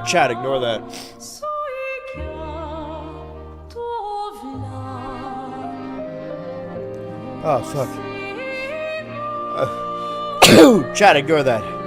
Chat, ignore that. Oh, fuck. Chat, ignore that.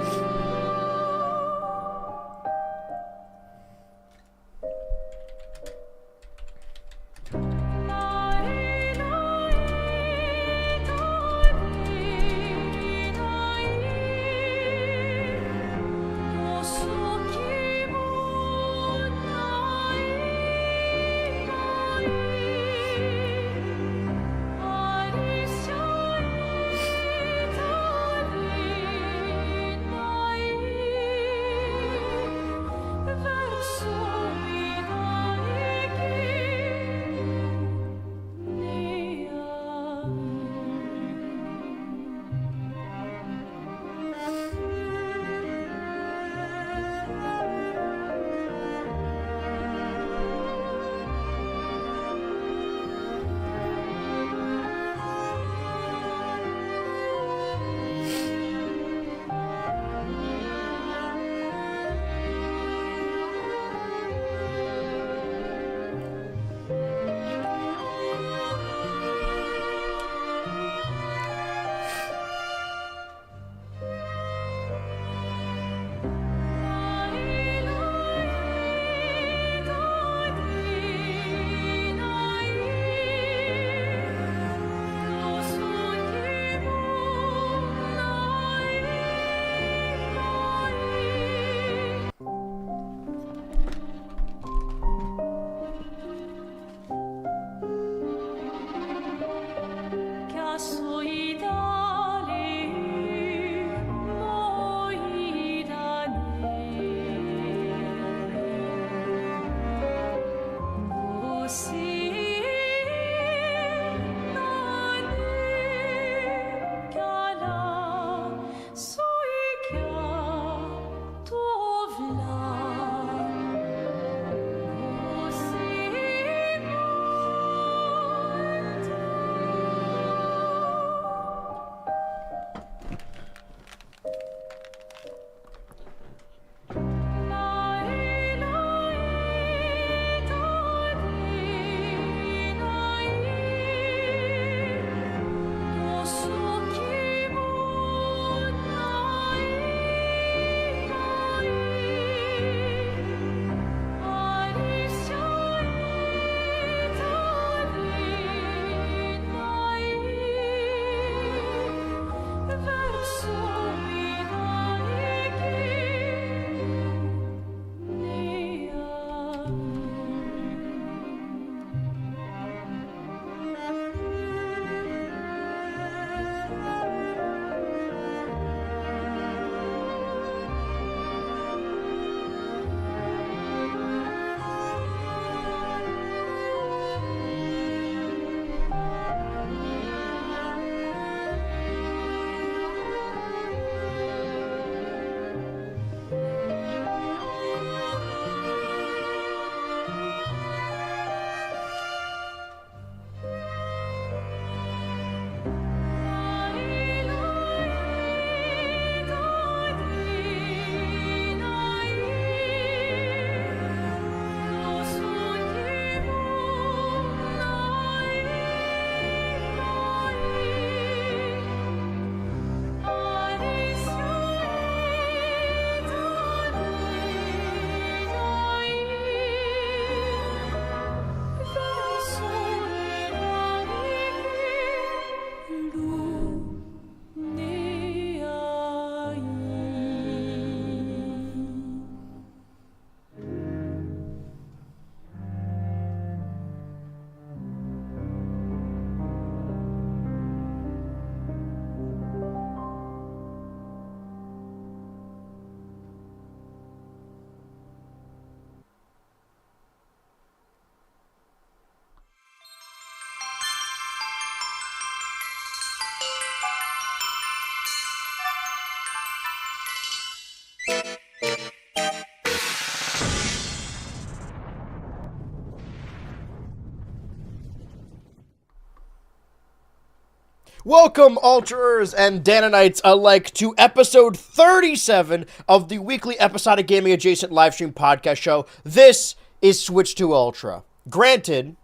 Welcome, Ultrers and Danonites alike, to episode 37 of the weekly episodic gaming adjacent livestream podcast show. This is Switch to Ultra. Granted,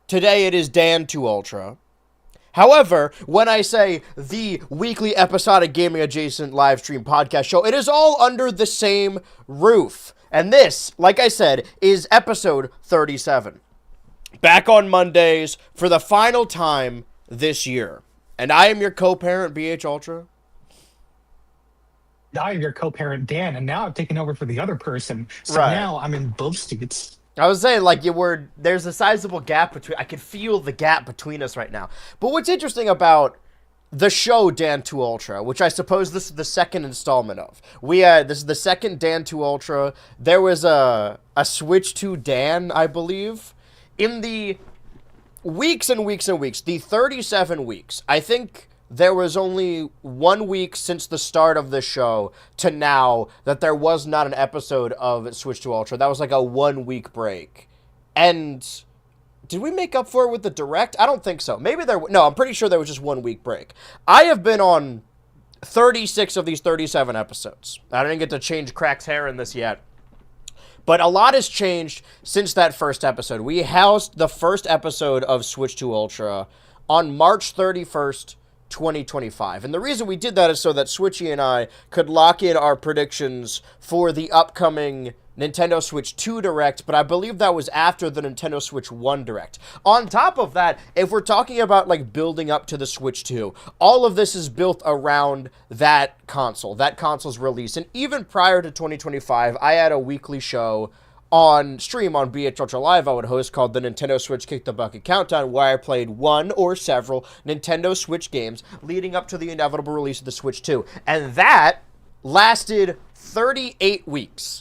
today it is Dan to Ultra. However, when I say the weekly episodic gaming adjacent livestream podcast show, it is all under the same roof. And this, like I said, is episode 37. Back on Mondays for the final time this year. And I am your co-parent, BHultra. I am your co-parent, Dan, and now I've taken over for the other person. So Right. now I'm in both seats. I was saying, like, there's a sizable gap between, I can feel the gap between us right now. But what's interesting about the show Dan to Ultra, which I suppose this is the second installment of. This is the second Dan to Ultra. There was a Switch to Dan, I believe. In the weeks and weeks and weeks, the 37 weeks, I think there was only 1 week since the start of the show to now that there was not an episode of Switch to Ultra. That was like a 1 week break. And did we make up for it with the direct? I don't think so. No, I'm pretty sure there was just 1 week break. I have been on 36 of these 37 episodes. I didn't get to change Crack's hair in this yet. But a lot has changed since that first episode. We housed the first episode of Switch to Ultra on March 31st, 2025. And the reason we did that is so that Switchy and I could lock in our predictions for the upcoming Nintendo Switch 2 Direct, but I believe that was after the Nintendo Switch 1 Direct. On top of that, if we're talking about like building up to the Switch 2, all of this is built around that console's release. And even prior to 2025, I had a weekly show on stream on BHultra Live I would host called the Nintendo Switch Kick the Bucket Countdown, where I played one or several Nintendo Switch games leading up to the inevitable release of the Switch 2. And that lasted 38 weeks.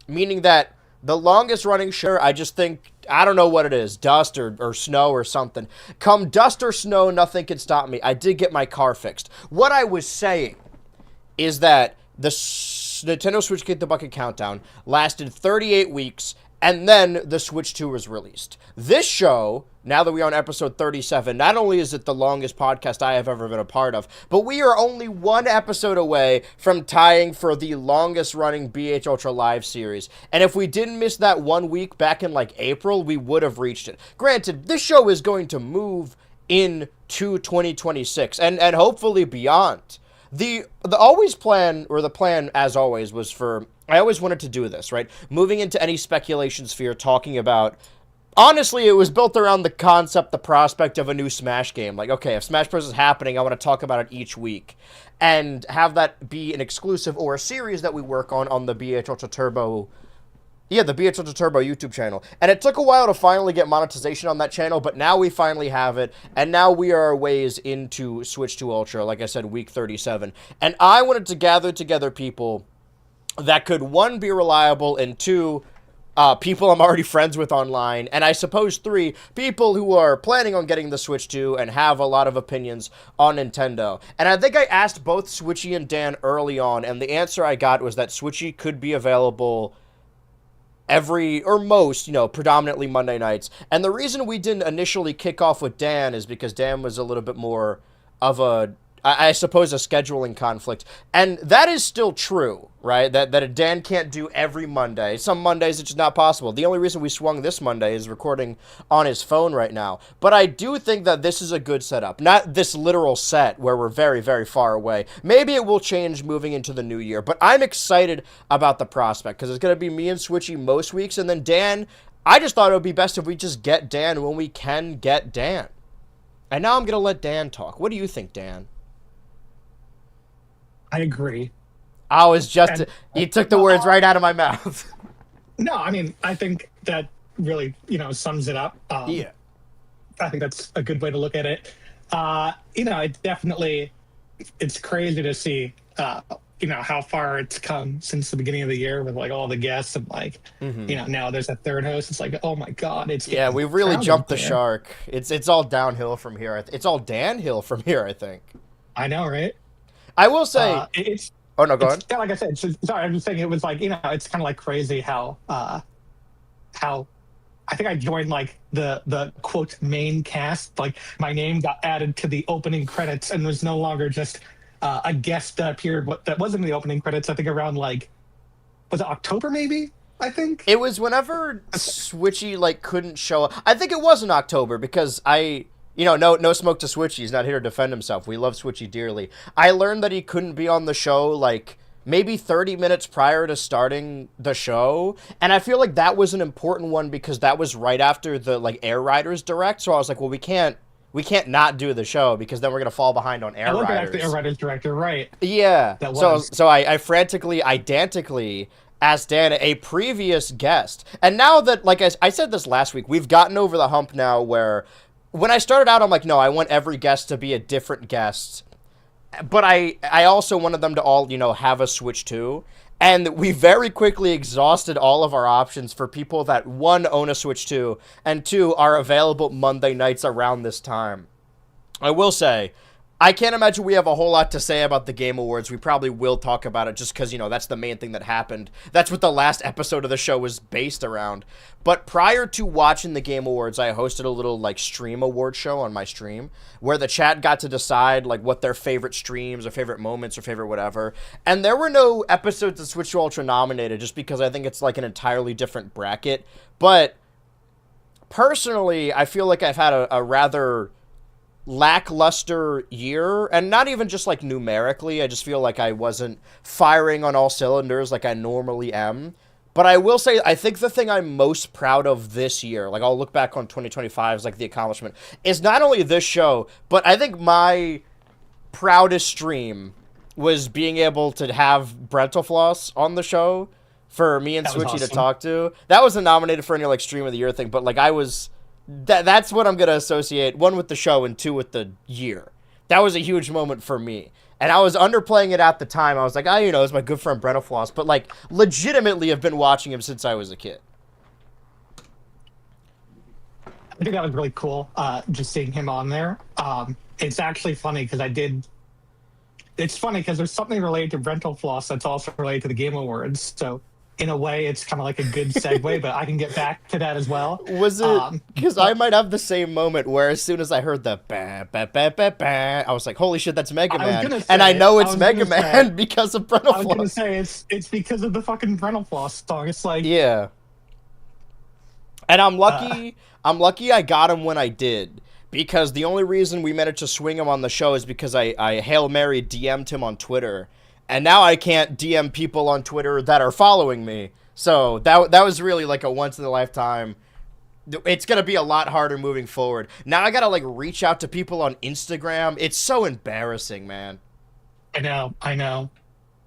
Meaning that the longest running show, I don't know what it is, dust or snow or something. Come dust or snow, nothing can stop me. I did get my car fixed. What I was saying is that the Nintendo Switch Kick the Bucket Countdown lasted 38 weeks, and then the Switch 2 was released. This show, now that we are on episode 37, not only is it the longest podcast I have ever been a part of, but we are only one episode away from tying for the longest running BH Ultra Live series. And if we didn't miss that 1 week back in like April, we would have reached it. Granted, this show is going to move into 2026 and hopefully beyond. The plan as always was I always wanted to do this, right? Moving into any speculation sphere, talking about, honestly, it was built around the concept, the prospect of a new Smash game. Like, okay, if Smash Bros. Is happening, I want to talk about it each week. And have that be an exclusive or a series that we work on the BH Ultra Turbo. Yeah, the BH Ultra Turbo YouTube channel. And it took a while to finally get monetization on that channel, but now we finally have it. And now we are a ways into Switch to Ultra, like I said, week 37. And I wanted to gather together people that could, one, be reliable, and two, people I'm already friends with online, and I suppose three, people who are planning on getting the Switch 2 and have a lot of opinions on Nintendo. And I think I asked both Switchy and Dan early on, and the answer I got was that Switchy could be available predominantly Monday nights. And the reason we didn't initially kick off with Dan is because Dan was a little bit more of I suppose, a scheduling conflict. And that is still true, right? That Dan can't do every Monday. Some Mondays it's just not possible. The only reason we swung this Monday is recording on his phone right now. But I do think that this is a good setup. Not this literal set where we're very, very far away. Maybe it will change moving into the new year. But I'm excited about the prospect because it's going to be me and Switchy most weeks. And then Dan, I just thought it would be best if we just get Dan when we can get Dan. And now I'm going to let Dan talk. What do you think, Dan? I agree. You took the words right out of my mouth. No, I mean, I think that really, sums it up. Yeah. I think that's a good way to look at it. It's crazy to see, how far it's come since the beginning of the year with like all the guests and like, now there's a third host. It's like, oh my God, we've really jumped the shark. It's all downhill from here. It's all Danhill from here, I think. I know, right? I will say, oh no, go ahead. Yeah, like I said, sorry, I'm just saying it was like, it's kind of like crazy how I think I joined like the quote main cast. Like my name got added to the opening credits and was no longer just a guest that appeared. What that wasn't in the opening credits. I think around like was it October maybe? I think It was whenever Switchy like couldn't show up. I think it was in October because no smoke to Switchy. He's not here to defend himself. We love Switchy dearly. I learned that he couldn't be on the show like maybe 30 minutes prior to starting the show, and I feel like that was an important one because that was right after the like Air Riders Direct. So I was like, well, we can't not do the show because then we're gonna fall behind on Air I looked Riders. at the Air Riders director, right? Yeah. That was. So I frantically, identically asked Dan, a previous guest. And now that, like I said this last week, we've gotten over the hump now where when I started out, I'm like, no, I want every guest to be a different guest. But I also wanted them to all, have a Switch too. And we very quickly exhausted all of our options for people that, one, own a Switch 2, and two, are available Monday nights around this time. I will say, I can't imagine we have a whole lot to say about the Game Awards. We probably will talk about it just because, that's the main thing that happened. That's what the last episode of the show was based around. But prior to watching the Game Awards, I hosted a little, stream award show on my stream where the chat got to decide, what their favorite streams or favorite moments or favorite whatever. And there were no episodes of Switch to Ultra nominated just because I think it's, an entirely different bracket. But personally, I feel like I've had a rather lackluster year, and not even just numerically. I just feel like I wasn't firing on all cylinders like I normally am. But I will say, I think the thing I'm most proud of this year, I'll look back on 2025 as the accomplishment, is not only this show, but I think my proudest stream was being able to have Brentalfloss on the show for me and Switchy to talk to. That wasn't nominated for any stream of the year thing, but I was. That's what I'm going to associate, one, with the show, and two, with the year. That was a huge moment for me. And I was underplaying it at the time. I was like, it's my good friend Brentalfloss. But, legitimately have been watching him since I was a kid. I think that was really cool, just seeing him on there. It's actually funny because it's funny because there's something related to Brentalfloss that's also related to the Game Awards. So in a way, it's kind of like a good segue, but I can get back to that as well. Was it because I might have the same moment where as soon as I heard the ba ba ba ba ba, I was like, "Holy shit, that's Mega Man!" And I know it's Mega Man because of Brentalfloss. I was gonna say it's because of the fucking Brentalfloss song. It's yeah. And I'm lucky. I'm lucky I got him when I did, because the only reason we managed to swing him on the show is because I Hail Mary DM'd him on Twitter. And now I can't DM people on Twitter that are following me. So that was really a once in a lifetime. It's going to be a lot harder moving forward. Now I got to reach out to people on Instagram. It's so embarrassing, man. I know.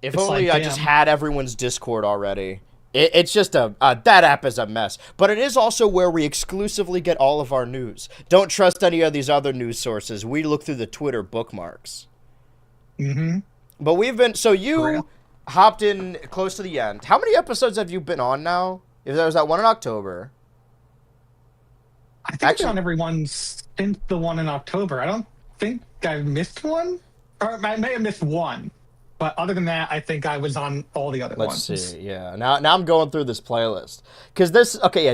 If only I just had everyone's Discord already. It's just that app is a mess. But it is also where we exclusively get all of our news. Don't trust any of these other news sources. We look through the Twitter bookmarks. Mm-hmm. But you hopped in close to the end. How many episodes have you been on now? If there was that one in October. I think I've been on every one since the one in October. I don't think I've missed one. Or I may have missed one. But other than that, I think I was on all the other ones. Let's see, yeah. Now I'm going through this playlist. Because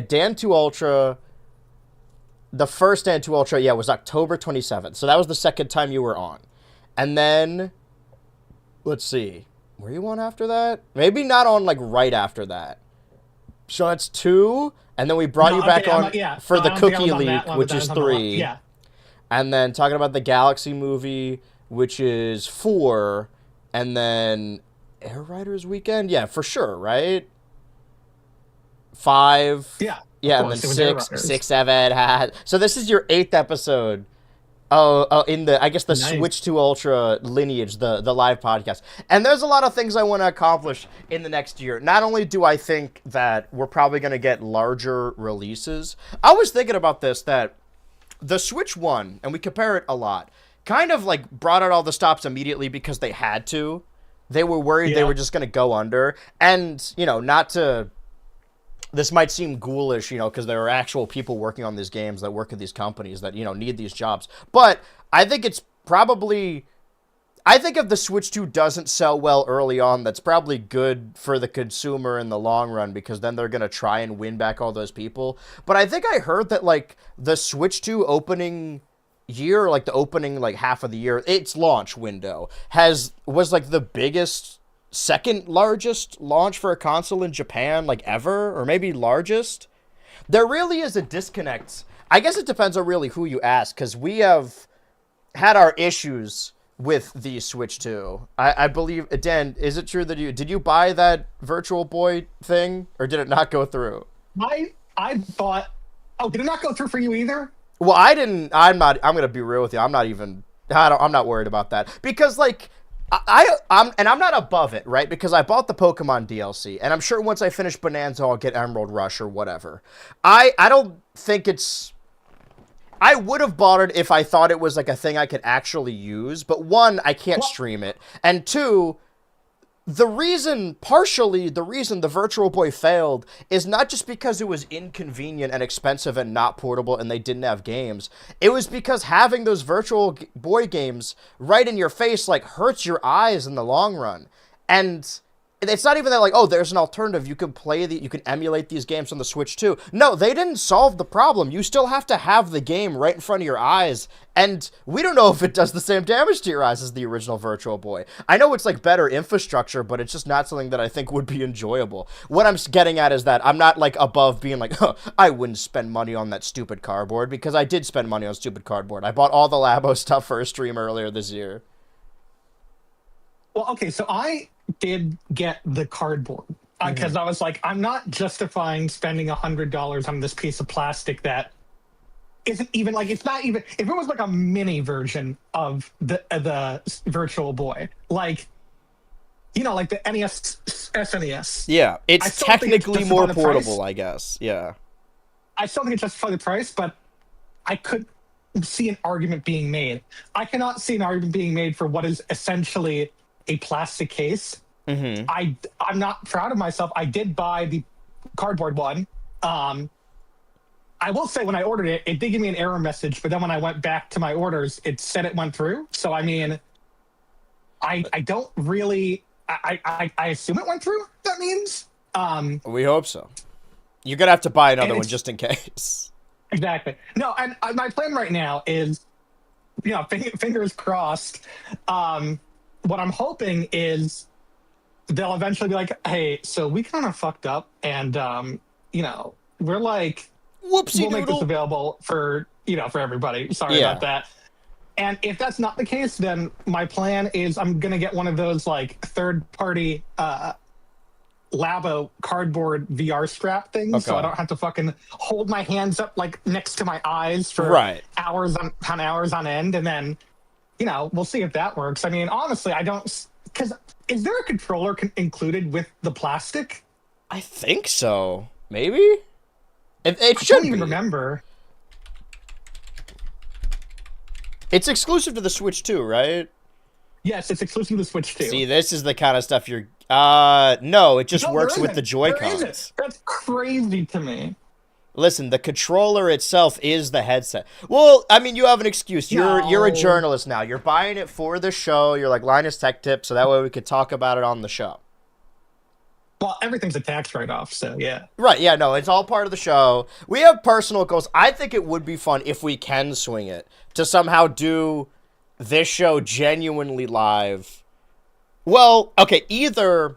Dan 2 Ultra, the first Dan 2 Ultra, was October 27th. So that was the second time you were on. And then... let's see. Were you on after that? Maybe not on right after that. So that's 2, and then we brought you back on for the Cookie Leak, which is 3. Yeah. And then talking about the Galaxy movie, which is 4, and then Air Riders Weekend, for sure, right? 5. Yeah, and then 6, 7. So this is your 8th episode. In the nice. Switch to Ultra lineage, the live podcast. And there's a lot of things I want to accomplish in the next year. Not only do I think that we're probably going to get larger releases, I was thinking about this, that the Switch 1, and we compare it a lot, kind of brought out all the stops immediately because they had to. They were worried they were just going to go under. And, not to... this might seem ghoulish, because there are actual people working on these games that work at these companies that, need these jobs. But I think it's probably I think if the Switch 2 doesn't sell well early on, that's probably good for the consumer in the long run because then they're going to try and win back all those people. But I think I heard that like the Switch 2 opening year, like the opening like half of the year, its launch window was like the biggest, second largest launch for a console in Japan like ever, or maybe largest. There really is a disconnect. I guess it depends on really who you ask, because we have had our issues with the Switch 2. I believe, Dan, is it true that did you buy that Virtual Boy thing, or did it not go through? I thought, oh, did it not go through for you either? Well, I didn't. I'm gonna be real with you. I'm not even. I'm not worried about that because like. I'm not above it, right? Because I bought the Pokemon DLC, and I'm sure once I finish Bonanza, I'll get Emerald Rush or whatever. I don't think it's. I would have bought it if I thought it was like a thing I could actually use, but one, I can't stream it, and two, partially the reason the Virtual Boy failed is not just because it was inconvenient and expensive and not portable and they didn't have games. It was because having those Virtual Boy games right in your face like hurts your eyes in the long run. And it's not even that like, oh, there's an alternative. You can you can emulate these games on the Switch too. No, they didn't solve the problem. You still have to have the game right in front of your eyes. And we don't know if it does the same damage to your eyes as the original Virtual Boy. I know it's like better infrastructure, but it's just not something that I think would be enjoyable. What I'm getting at is that I'm not like above being like, huh, I wouldn't spend money on that stupid cardboard, because I did spend money on stupid cardboard. I bought all the Labo stuff for a stream earlier this year. Well, okay, so I did get the cardboard because I was like, I'm not justifying spending $100 on this piece of plastic that isn't even like, it's not even, if it was like a mini version of the Virtual Boy, like, you know, like the NES, SNES. Yeah, it's technically more portable, I guess. Yeah. I still think it's justified the price, but I could see an argument being made. I cannot see an argument being made for what is essentially a plastic case. Mm-hmm. I'm not proud of myself. I did buy the cardboard one. I will say when I ordered it, it did give me an error message, but then when I went back to my orders, it said it went through. So I mean, I don't really. I assume it went through. That means. We hope so. You're gonna have to buy another one just in case. Exactly. No, and my plan right now is, you know, fingers crossed. What I'm hoping is they'll eventually be like, hey, so we kind of fucked up, and you know, we're like, whoopsie we'll make this available for, you know, for everybody. Sorry about that. And if that's not the case, then my plan is I'm gonna get one of those like third-party Labo cardboard VR strap things, so I don't have to fucking hold my hands up like next to my eyes for hours on hours on end, and then, you know, we'll see if that works. I mean, honestly, I don't, because is there a controller included with the plastic? I think so. Maybe? It should be. I don't even remember. It's exclusive to the Switch 2, right? Yes, it's exclusive to the Switch 2. See, this is the kind of stuff you're... no, it just works with the Joy-Cons. That's crazy to me. Listen, the controller itself is the headset. Well, I mean, you have an excuse. You're a journalist now. You're buying it for the show. You're like Linus Tech Tip, so that way we could talk about it on the show. Well, everything's a tax write-off, so yeah. Right, yeah, no, it's all part of the show. We have personal goals. I think it would be fun if we can swing it to somehow do this show genuinely live. Well, okay, either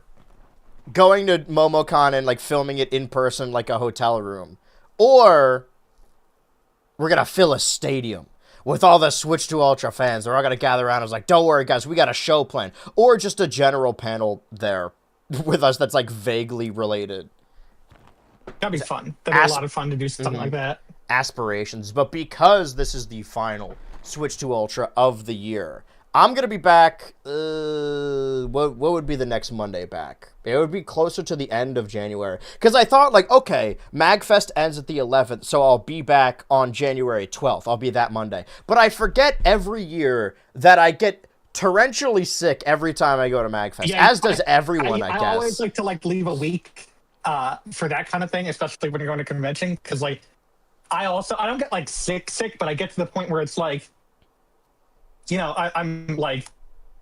going to MomoCon and like filming it in person like a hotel room, or we're going to fill a stadium with all the Switch 2 Ultra fans. They're all going to gather around. I was like, don't worry, guys, we got a show plan. Or just a general panel there with us that's like vaguely related. That'd be fun. That'd be a lot of fun to do something like that. Aspirations. But because this is the final Switch 2 Ultra of the year, I'm going to be back, what would be the next Monday back? It would be closer to the end of January. Because I thought, like, okay, MagFest ends at the 11th, so I'll be back on January 12th. I'll be that Monday. But I forget every year that I get torrentially sick every time I go to MagFest, as does everyone, I guess. I always like to, like, leave a week for that kind of thing, especially when you're going to convention, because, like, I don't get, like, sick, but I get to the point where it's, like, you know, I'm like,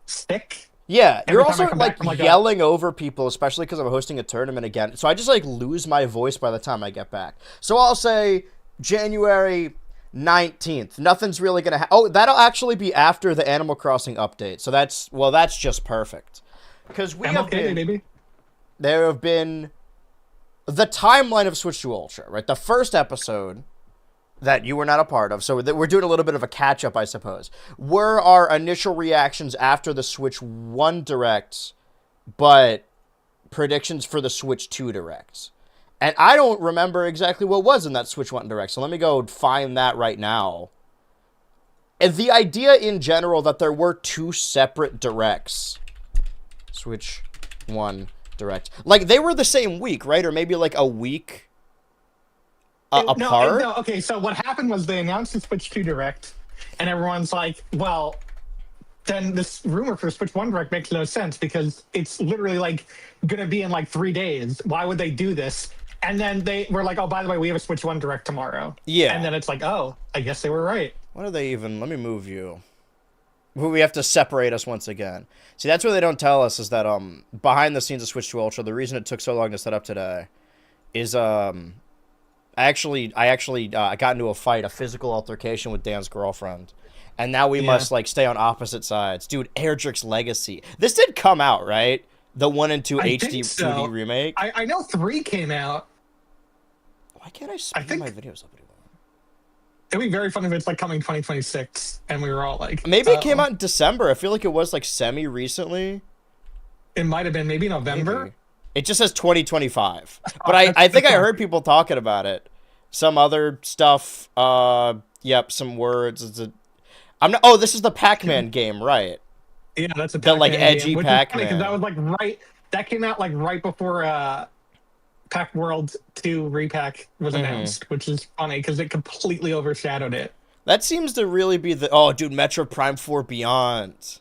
sick. Yeah, you're Every time I also come like back from like a yelling over people, especially because I'm hosting a tournament again. So I just like lose my voice by the time I get back. So I'll say January 19th. Nothing's really gonna Oh, that'll actually be after the Animal Crossing update. So that's just perfect. Because MLK Day, baby. there have been the timeline of Switch 2 Ultra, right? The first episode that you were not a part of, so we're doing a little bit of a catch-up, I suppose, were our initial reactions after the Switch 1 Direct, but predictions for the Switch 2 Direct. And I don't remember exactly what was in that Switch 1 Direct, so let me go find that right now. And the idea in general that there were two separate Directs. Switch 1 Direct. Like, they were the same week, right? Or maybe like a week apart? No, okay, so what happened was they announced the Switch 2 Direct, and everyone's like, well, then this rumor for Switch 1 Direct makes no sense because it's literally like going to be in like 3 days. Why would they do this? And then they were like, oh, by the way, we have a Switch 1 Direct tomorrow. Yeah. And then it's like, oh, I guess they were right. What are they even? Let me move you. We have to separate us once again. See, that's what they don't tell us is that behind the scenes of Switch 2 Ultra, the reason it took so long to set up today is I got into a fight, a physical altercation with Dan's girlfriend. And now we must, like, stay on opposite sides. Dude, Erdrick's Legacy. This did come out, right? The 1 and 2 HD 2D remake? I know 3 came out. Why can't I speed my videos up anymore? It'd be very funny if it's, like, coming 2026, and we were all like... Maybe it came out in December. I feel like it was, like, semi-recently. It might have been maybe November. Maybe. It just says 2025. But I think I heard people talking about it. Some other stuff. Yep, some words. Oh, this is the Pac-Man game, right? Yeah, that's a the like edgy game, Pac-Man. That was like that came out like right before Pac World 2 repack was announced, which is funny because it completely overshadowed it. That seems to really be dude, Metro Prime 4 Beyond.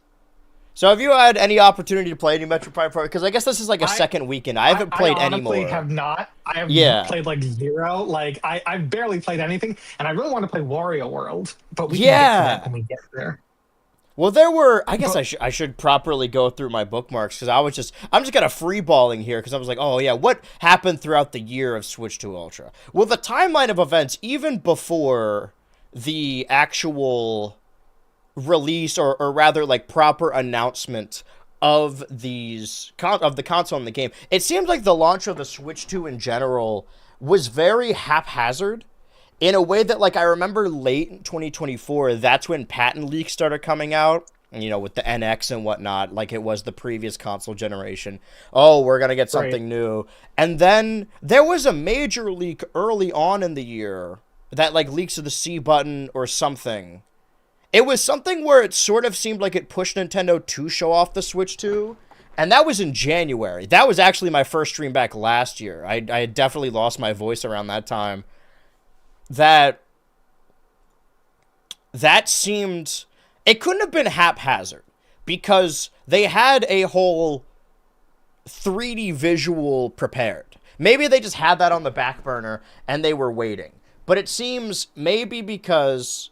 So have you had any opportunity to play any Metro Prime 4? Because I guess this is like a second weekend. I haven't played any more. I have not. I have played like 0. Like I've barely played anything, and I really want to play Wario World, but we can get to that when we get there. Well, I guess I should properly go through my bookmarks because I'm just kind of freeballing here because I was like, oh yeah, what happened throughout the year of Switch 2 Ultra? Well, the timeline of events, even before the actual release or rather like proper announcement of the console and the game, it seems like the launch of the Switch 2 in general was very haphazard. In a way that, like, I remember late in 2024, that's when patent leaks started coming out, you know, with the NX and whatnot, like it was the previous console generation. Oh, we're going to get something new. And then there was a major leak early on in the year that, like, leaks of the C button or something. It was something where it sort of seemed like it pushed Nintendo to show off the Switch 2. And that was in January. That was actually my first stream back last year. I had definitely lost my voice around that time. That seemed... It couldn't have been haphazard, because they had a whole 3D visual prepared. Maybe they just had that on the back burner, and they were waiting. But it seems maybe because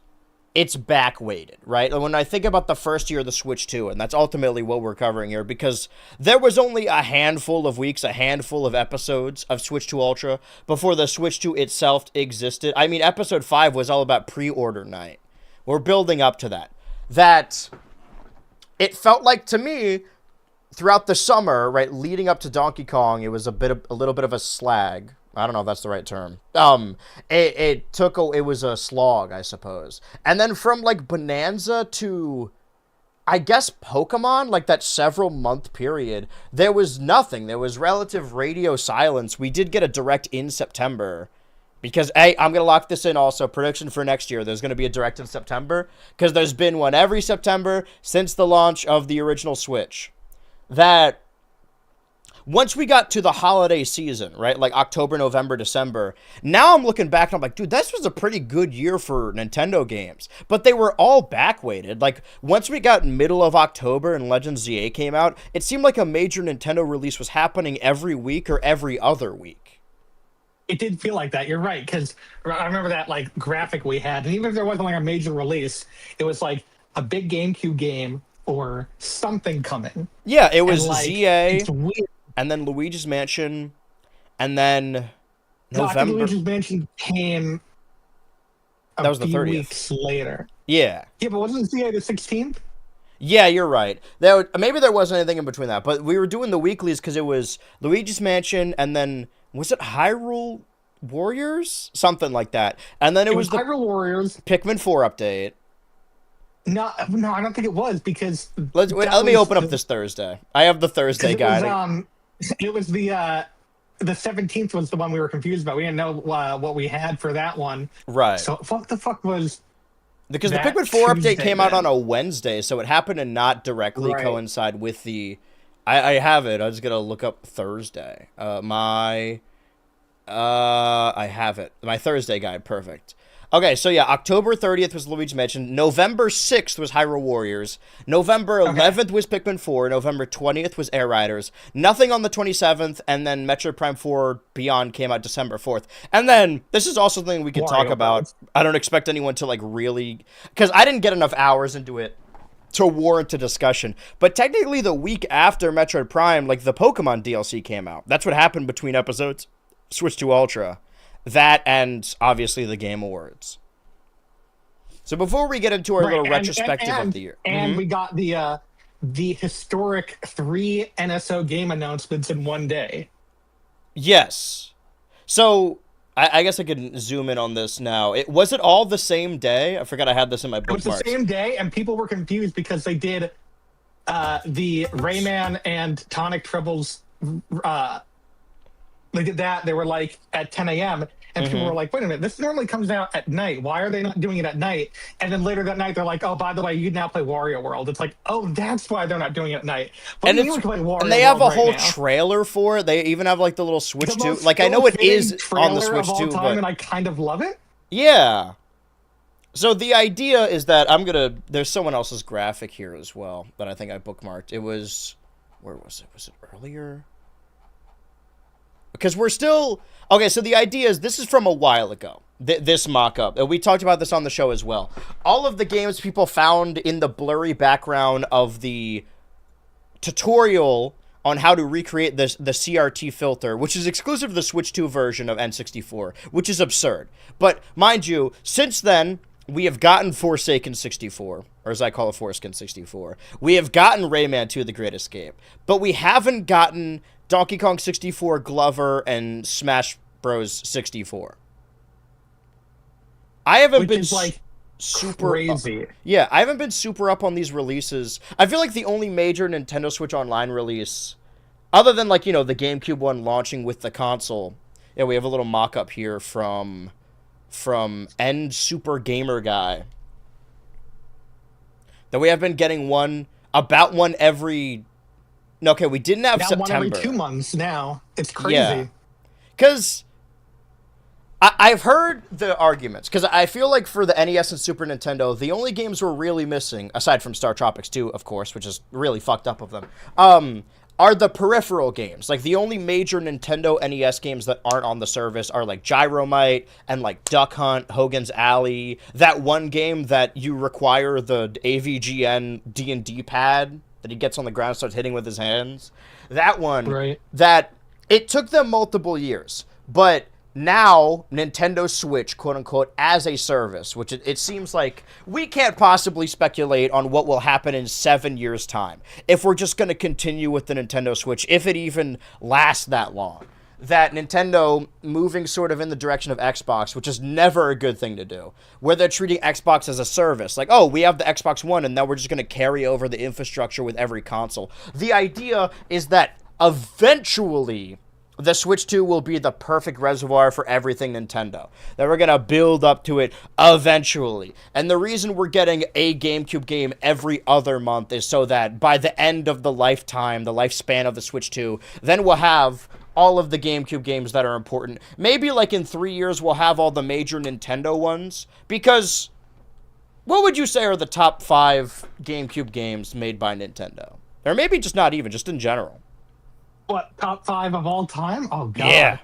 it's back-weighted, right? When I think about the first year of the Switch 2, and that's ultimately what we're covering here, because there was only a handful of weeks, a handful of episodes of Switch 2 Ultra before the Switch 2 itself existed. I mean, episode 5 was all about pre-order night. We're building up to that. That it felt like, to me, throughout the summer, right, leading up to Donkey Kong, it was a little bit of a slag. I don't know if that's the right term. It was a slog, I suppose. And then from, like, Bonanza to, I guess, Pokemon, like that several month period, there was nothing. There was relative radio silence. We did get a direct in September. Because, hey, I'm going to lock this in also. Prediction for next year, there's going to be a direct in September. Because there's been one every September since the launch of the original Switch. That... Once we got to the holiday season, right, like October, November, December, now I'm looking back and I'm like, dude, this was a pretty good year for Nintendo games. But they were all back-weighted. Like, once we got middle of October and Legends ZA came out, it seemed like a major Nintendo release was happening every week or every other week. It did feel like that. You're right, because I remember that, like, graphic we had. And even if there wasn't, like, a major release, it was, like, a big GameCube game or something coming. Yeah, it was And like ZA, it's weird. and then Luigi's Mansion, and then No, I think November. Luigi's Mansion came That a was the few 30th. weeks later. Yeah. Yeah, but wasn't CA the 16th? Yeah, you're right. Maybe there wasn't anything in between that, but we were doing the weeklies because it was Luigi's Mansion, and then was it Hyrule Warriors? Something like that. And then it was the Hyrule Warriors. Pikmin 4 update. No, I don't think it was because Let me open up this Thursday. I have the Thursday guide. It was the 17th was the one we were confused about. We didn't know what we had for that one. Right. So what the fuck was because the that Pikmin 4 Tuesday update came out then? on a Wednesday, so it happened to not directly Right. coincide with the. I have it. I was gonna look up Thursday. I have it. My Thursday guide. Perfect. Okay, so yeah, October 30th was Luigi's Mansion. November 6th was Hyrule Warriors. November 11th was Pikmin 4. November 20th was Air Riders. Nothing on the 27th, and then Metroid Prime 4 Beyond came out December 4th. And then, this is also something we could talk Wario about. World. I don't expect anyone to, like, really... Because I didn't get enough hours into it to warrant a discussion. But technically, the week after Metroid Prime, like, the Pokemon DLC came out. That's what happened between episodes. Switch to Ultra. That and obviously the Game Awards. So before we get into our little retrospective of the year, and we got the historic 3 NSO game announcements in one day. yes. So I guess I could zoom in on this now. Was it all the same day? I forgot I had this in my It was bookmarks. the same day, and people were confused because they did the Rayman and Tonic Tribbles. They did that. They were like at 10 a.m. And people were like, wait a minute, this normally comes out at night. Why are they not doing it at night? And then later that night, they're like, oh, by the way, you can now play Wario World. It's like, oh, that's why they're not doing it at night. But And, you can play Wario and they have World a whole right now. trailer for it. They even have like the little Switch The 2. most Like I know it is ill-fitting on the trailer Switch of all 2, time, but and I kind of love it. yeah. So the idea is that there's someone else's graphic here as well that I think I bookmarked. It was, where was it? Was it earlier? Because we're still... Okay, so the idea is, this is from a while ago, this mock-up. And we talked about this on the show as well. All of the games people found in the blurry background of the tutorial on how to recreate the CRT filter, which is exclusive to the Switch 2 version of N64, which is absurd. But mind you, since then, we have gotten Forsaken 64, or as I call it, Foreskin 64. We have gotten Rayman 2: The Great Escape, but we haven't gotten Donkey Kong 64, Glover, and Smash Bros. 64. I haven't Which been is like super crazy. yeah, I haven't been super up on these releases. I feel like the only major Nintendo Switch Online release, other than like, the GameCube one launching with the console. Yeah, we have a little mock-up here from End Super Gamer Guy. That we have been getting one every... No, okay, we didn't have Now September. one every 2 months now. It's crazy. Yeah. Because I've heard the arguments, because I feel like for the NES and Super Nintendo, the only games we're really missing, aside from Star Tropics 2, of course, which is really fucked up of them, are the peripheral games. Like, the only major Nintendo NES games that aren't on the service are, like, Gyromite and, like, Duck Hunt, Hogan's Alley, that one game that you require the AVGN D&D pad that he gets on the ground and starts hitting with his hands. That one, Right. that it took them multiple years, but now Nintendo Switch, quote unquote, as a service, which it seems like we can't possibly speculate on what will happen in 7 years' time if we're just going to continue with the Nintendo Switch, if it even lasts that long. That Nintendo moving sort of in the direction of Xbox, which is never a good thing to do, where they're treating Xbox as a service. Like, oh, we have the Xbox One, and now we're just going to carry over the infrastructure with every console. The idea is that eventually the Switch 2 will be the perfect reservoir for everything Nintendo. That we're going to build up to it eventually. And the reason we're getting a GameCube game every other month is so that by the end of the lifespan of the Switch 2, then we'll have all of the GameCube games that are important. Maybe like in 3 years we'll have all the major Nintendo ones. Because what would you say are the top 5 GameCube games made by Nintendo? Or maybe just not even, just in general. What, top 5 of all time? Oh god. Yeah.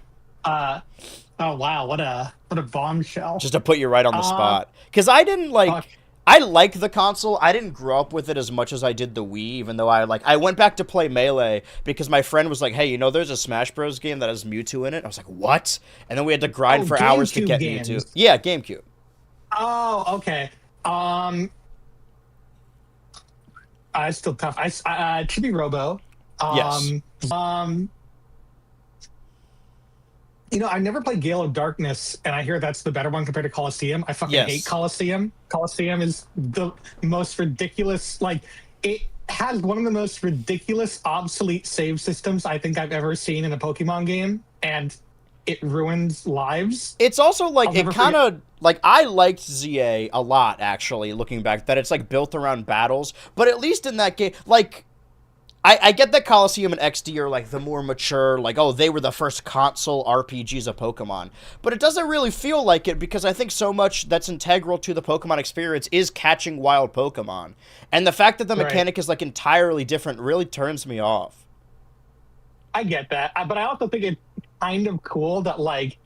Oh wow, what a bombshell. Just to put you right on the spot. Because I didn't like... Fuck. I like the console. I didn't grow up with it as much as I did the Wii, even though I went back to play Melee because my friend was like, "Hey, you know, there's a Smash Bros. Game that has Mewtwo in it." I was like, "What?" And then we had to grind Oh, for hours to GameCube get Mewtwo. games. Yeah, GameCube. Oh, okay. It's still tough. Chibi Robo. Yes. Um, I never played Gale of Darkness, and I hear that's the better one compared to Coliseum. I fucking Yes. hate Coliseum. Coliseum is the most ridiculous. Like, it has one of the most ridiculous, obsolete save systems I think I've ever seen in a Pokemon game, and it ruins lives. It's also like I'll it never kind of like I liked ZA a lot actually. Looking back, that it's like built around battles, but at least in that game, like I get that Coliseum and XD are like the more mature, like, oh, they were the first console RPGs of Pokemon. But it doesn't really feel like it because I think so much that's integral to the Pokemon experience is catching wild Pokemon. And the fact that the Right. mechanic is like entirely different really turns me off. I get that, but I also think it's kind of cool that like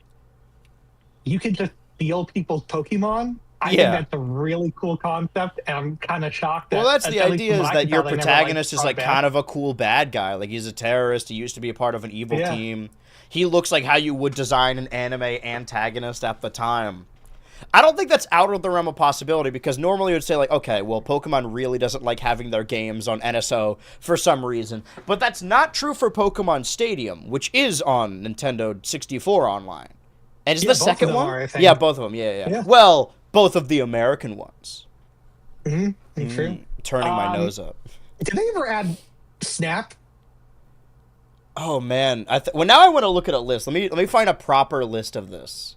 you can just steal people's Pokemon. I Yeah. think that's a really cool concept, and I'm kind of shocked. Well, that's the at least idea from is what I that can your tell, they never, protagonist is brought like back. kind of a cool bad guy. Like he's a terrorist. He used to be a part of an evil Yeah. team. He looks like how you would design an anime antagonist at the time. I don't think that's out of the realm of possibility because normally it would say like, okay, well, Pokemon really doesn't like having their games on NSO for some reason. But that's not true for Pokemon Stadium, which is on Nintendo 64 online. And is Yeah, the both of second them one? are, I think. Yeah, both of them. Yeah. Yeah. Well, both of the American ones. True. Turning my nose up. Did they ever add Snap? Oh man, well now I want to look at a list. Let me find a proper list of this.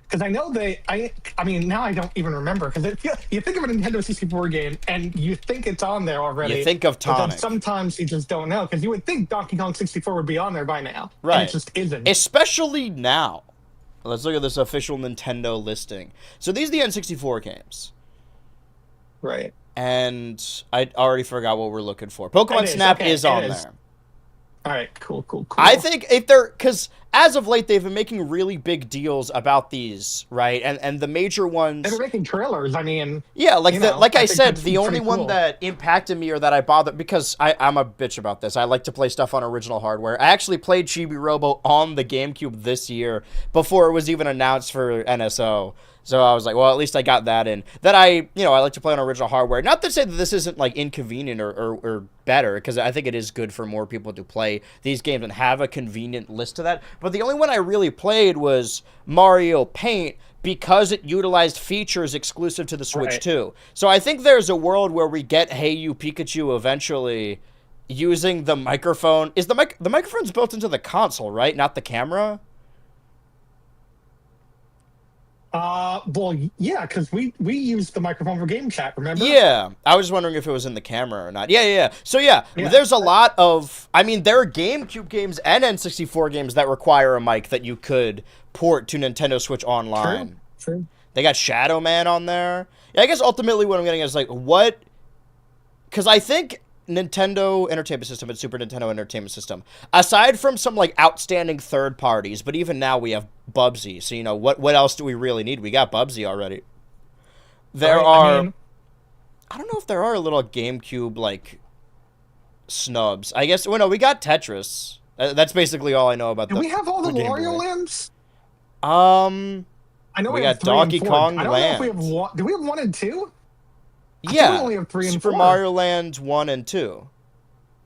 Because I know I mean, now I don't even remember. Because you think of a Nintendo 64 game, and you think it's on there already. You think of but then Tonic. sometimes you just don't know. Because you would think Donkey Kong 64 would be on there by now. Right. And it just isn't. Especially now. Let's look at this official Nintendo listing. So these are the N64 games. Right. And I already forgot what we're looking for. Pokemon It is, Snap okay, is it on is. there. All right, cool. I think if they're, because as of late they've been making really big deals about these, right? And the major ones, They're making trailers. I mean, yeah, like you like know, I I think said, that's the only pretty one cool. that impacted me or that I bothered because I'm a bitch about this. I like to play stuff on original hardware. I actually played Chibi Robo on the GameCube this year before it was even announced for NSO. So I was like, well, at least I got that in. That I like to play on original hardware. Not to say that this isn't like inconvenient or better, because I think it is good for more people to play these games and have a convenient list to that. But the only one I really played was Mario Paint because it utilized features exclusive to the Switch Right. too. So I think there's a world where we get Hey You Pikachu eventually using the microphone. Is the microphone's built into the console, right? Not the camera? Well, yeah, because we used the microphone for game chat. Remember? Yeah, I was just wondering if it was in the camera or not. Yeah. So yeah, Yeah. there's a lot of. I mean, there are GameCube games and N64 games that require a mic that you could port to Nintendo Switch Online. True. They got Shadow Man on there. Yeah, I guess ultimately what I'm getting is like what, because I think Nintendo Entertainment System and Super Nintendo Entertainment System, aside from some like outstanding third parties, but even now we have Bubsy. So what else do we really need? We got Bubsy already. There Right, are. I mean, I don't know if there are little GameCube like snubs. I guess. Well, no, we got Tetris. That's basically all I know about. do we have all the Game Wario Boy. lands? We I know we have got 3 and Donkey 4. Kong I don't know if we have Land. one. Do we have 1 and 2? I think Yeah, we only have 3 and Super 4. Mario Land 1 and 2.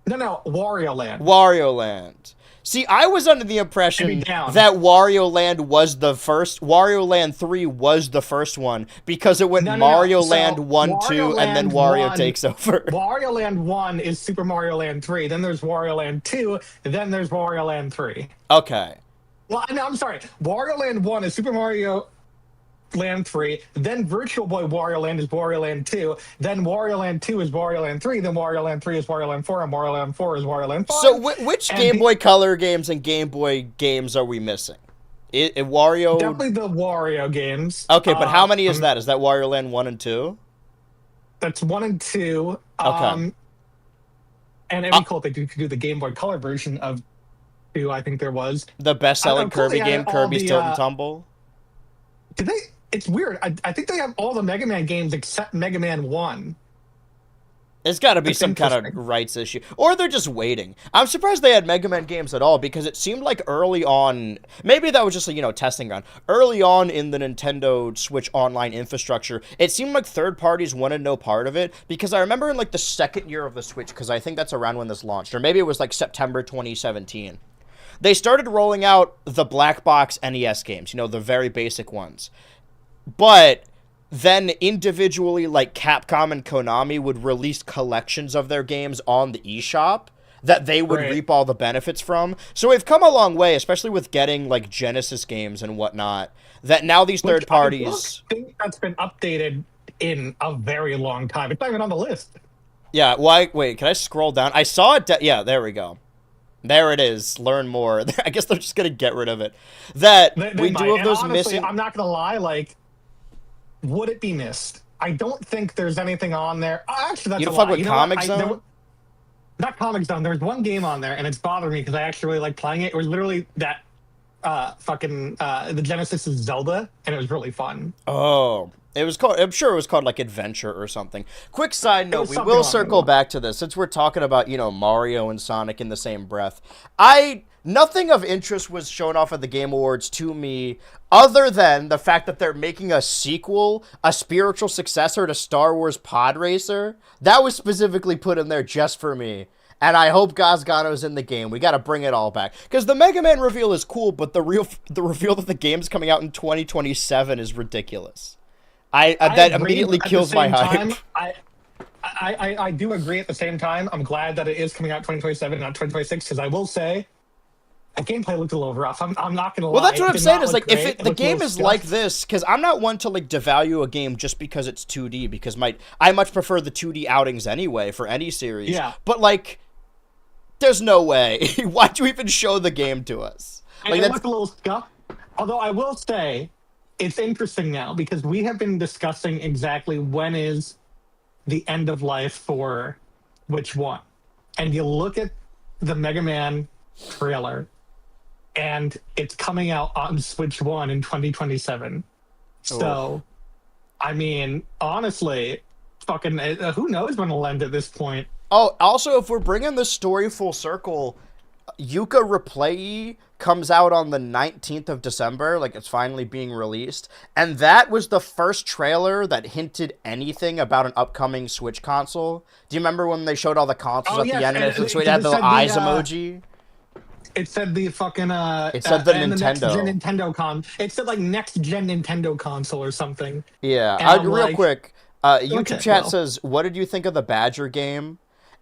No, Wario Land. Wario Land. See, I was under the impression Maybe down. that Wario Land was the first. Wario Land 3 was the first one because it went No. Mario So, Land 1, Wario 2, and then Land Wario 1 takes over. Wario Land 1 is Super Mario Land 3. Then there's Wario Land 2. Then there's Wario Land 3. Okay. Well, no, I'm sorry. Wario Land 1 is Super Mario Land 3. Then Virtual Boy Wario Land is Wario Land 2. Then Wario Land 2 is Wario Land 3. Then Wario Land 3 is Wario Land 4. And Wario Land 4 is Wario Land 5. So which And Game Boy Color games and Game Boy games are we missing? Wario. Definitely the Wario games. Okay, but how many is that? Is that Wario Land 1 and 2? That's 1 and 2. Okay. And it'd be cool if they could do the Game Boy Color version of 2, I think there was. The best-selling cool, Kirby yeah, game, all Kirby's the, Tilt and Tumble? Did they? it's weird. I think they have all the Mega Man games except Mega Man 1. It's got to be It's some kind of interesting. rights issue. Or they're just waiting. I'm surprised they had Mega Man games at all, because it seemed like early on, maybe that was just a, testing ground. Early on in the Nintendo Switch Online infrastructure, it seemed like third parties wanted no part of it, because I remember in like the second year of the Switch, because I think that's around when this launched, or maybe it was like September 2017. They started rolling out the black box NES games, the very basic ones. But then individually, like Capcom and Konami would release collections of their games on the eShop that they would Right. reap all the benefits from. So we've come a long way, especially with getting like Genesis games and whatnot, that now these Which third I don't parties. think that's been updated in a very long time. It's not even on the list. Yeah, why? Wait, can I scroll down? I saw it. Yeah, there we go. There it is. Learn more. I guess they're just going to get rid of it. That They we do might. have And those honestly, missing. I'm not gonna lie. Like, would it be missed? I don't think there's anything on there. Actually, that's You a don't fuck lie. with You know what? Comic Zone? Not Comic Zone. There's one game on there, and it's bothering me because I actually really like playing it. It was literally that the Genesis is Zelda, and it was really fun. Oh, it was called. I'm sure it was called like Adventure or something. Quick side It note: was we something will along those circle lines. back to this since we're talking about Mario and Sonic in the same breath. Nothing of interest was shown off at the Game Awards to me, other than the fact that they're making a sequel, a spiritual successor to Star Wars Pod Racer. That was specifically put in there just for me. And I hope Gazgano's in the game. We got to bring it all back, because the Mega Man reveal is cool, but the reveal that the game's coming out in 2027 is ridiculous. I That agree, immediately but at the kills my same hype. time, I do agree. At the same time, I'm glad that it is coming out 2027 and not 2026 because I will say, the gameplay looked a little rough. I'm not gonna lie. Well, that's what It I'm did saying not is look like if great. It the looked a game little is like scuffed. this, because I'm not one to like devalue a game just because it's 2D, because I much prefer the 2D outings anyway for any series. Yeah. But like, there's no way. Why'd you even show the game to us? And Like it that's looked a little scuffed. Although I will say, it's interesting now because we have been discussing exactly when is the end of life for which one. And you look at the Mega Man trailer, and it's coming out on Switch 1 in 2027. So, I mean, honestly, fucking, who knows when it'll end at this point? Oh, also, if we're bringing the story full circle, Yuka Replay comes out on the 19th of December, like it's finally being released. And that was the first trailer that hinted anything about an upcoming Switch console. Do you remember when they showed all the consoles Oh, at yes, the end and and it had the said eyes emoji? it said the fucking It said the and the next gen Nintendo. Nintendo it said like next gen Nintendo console or something. Yeah, And I'm real like, quick, YouTube okay, chat well, says, "What did you think of the Badger game?"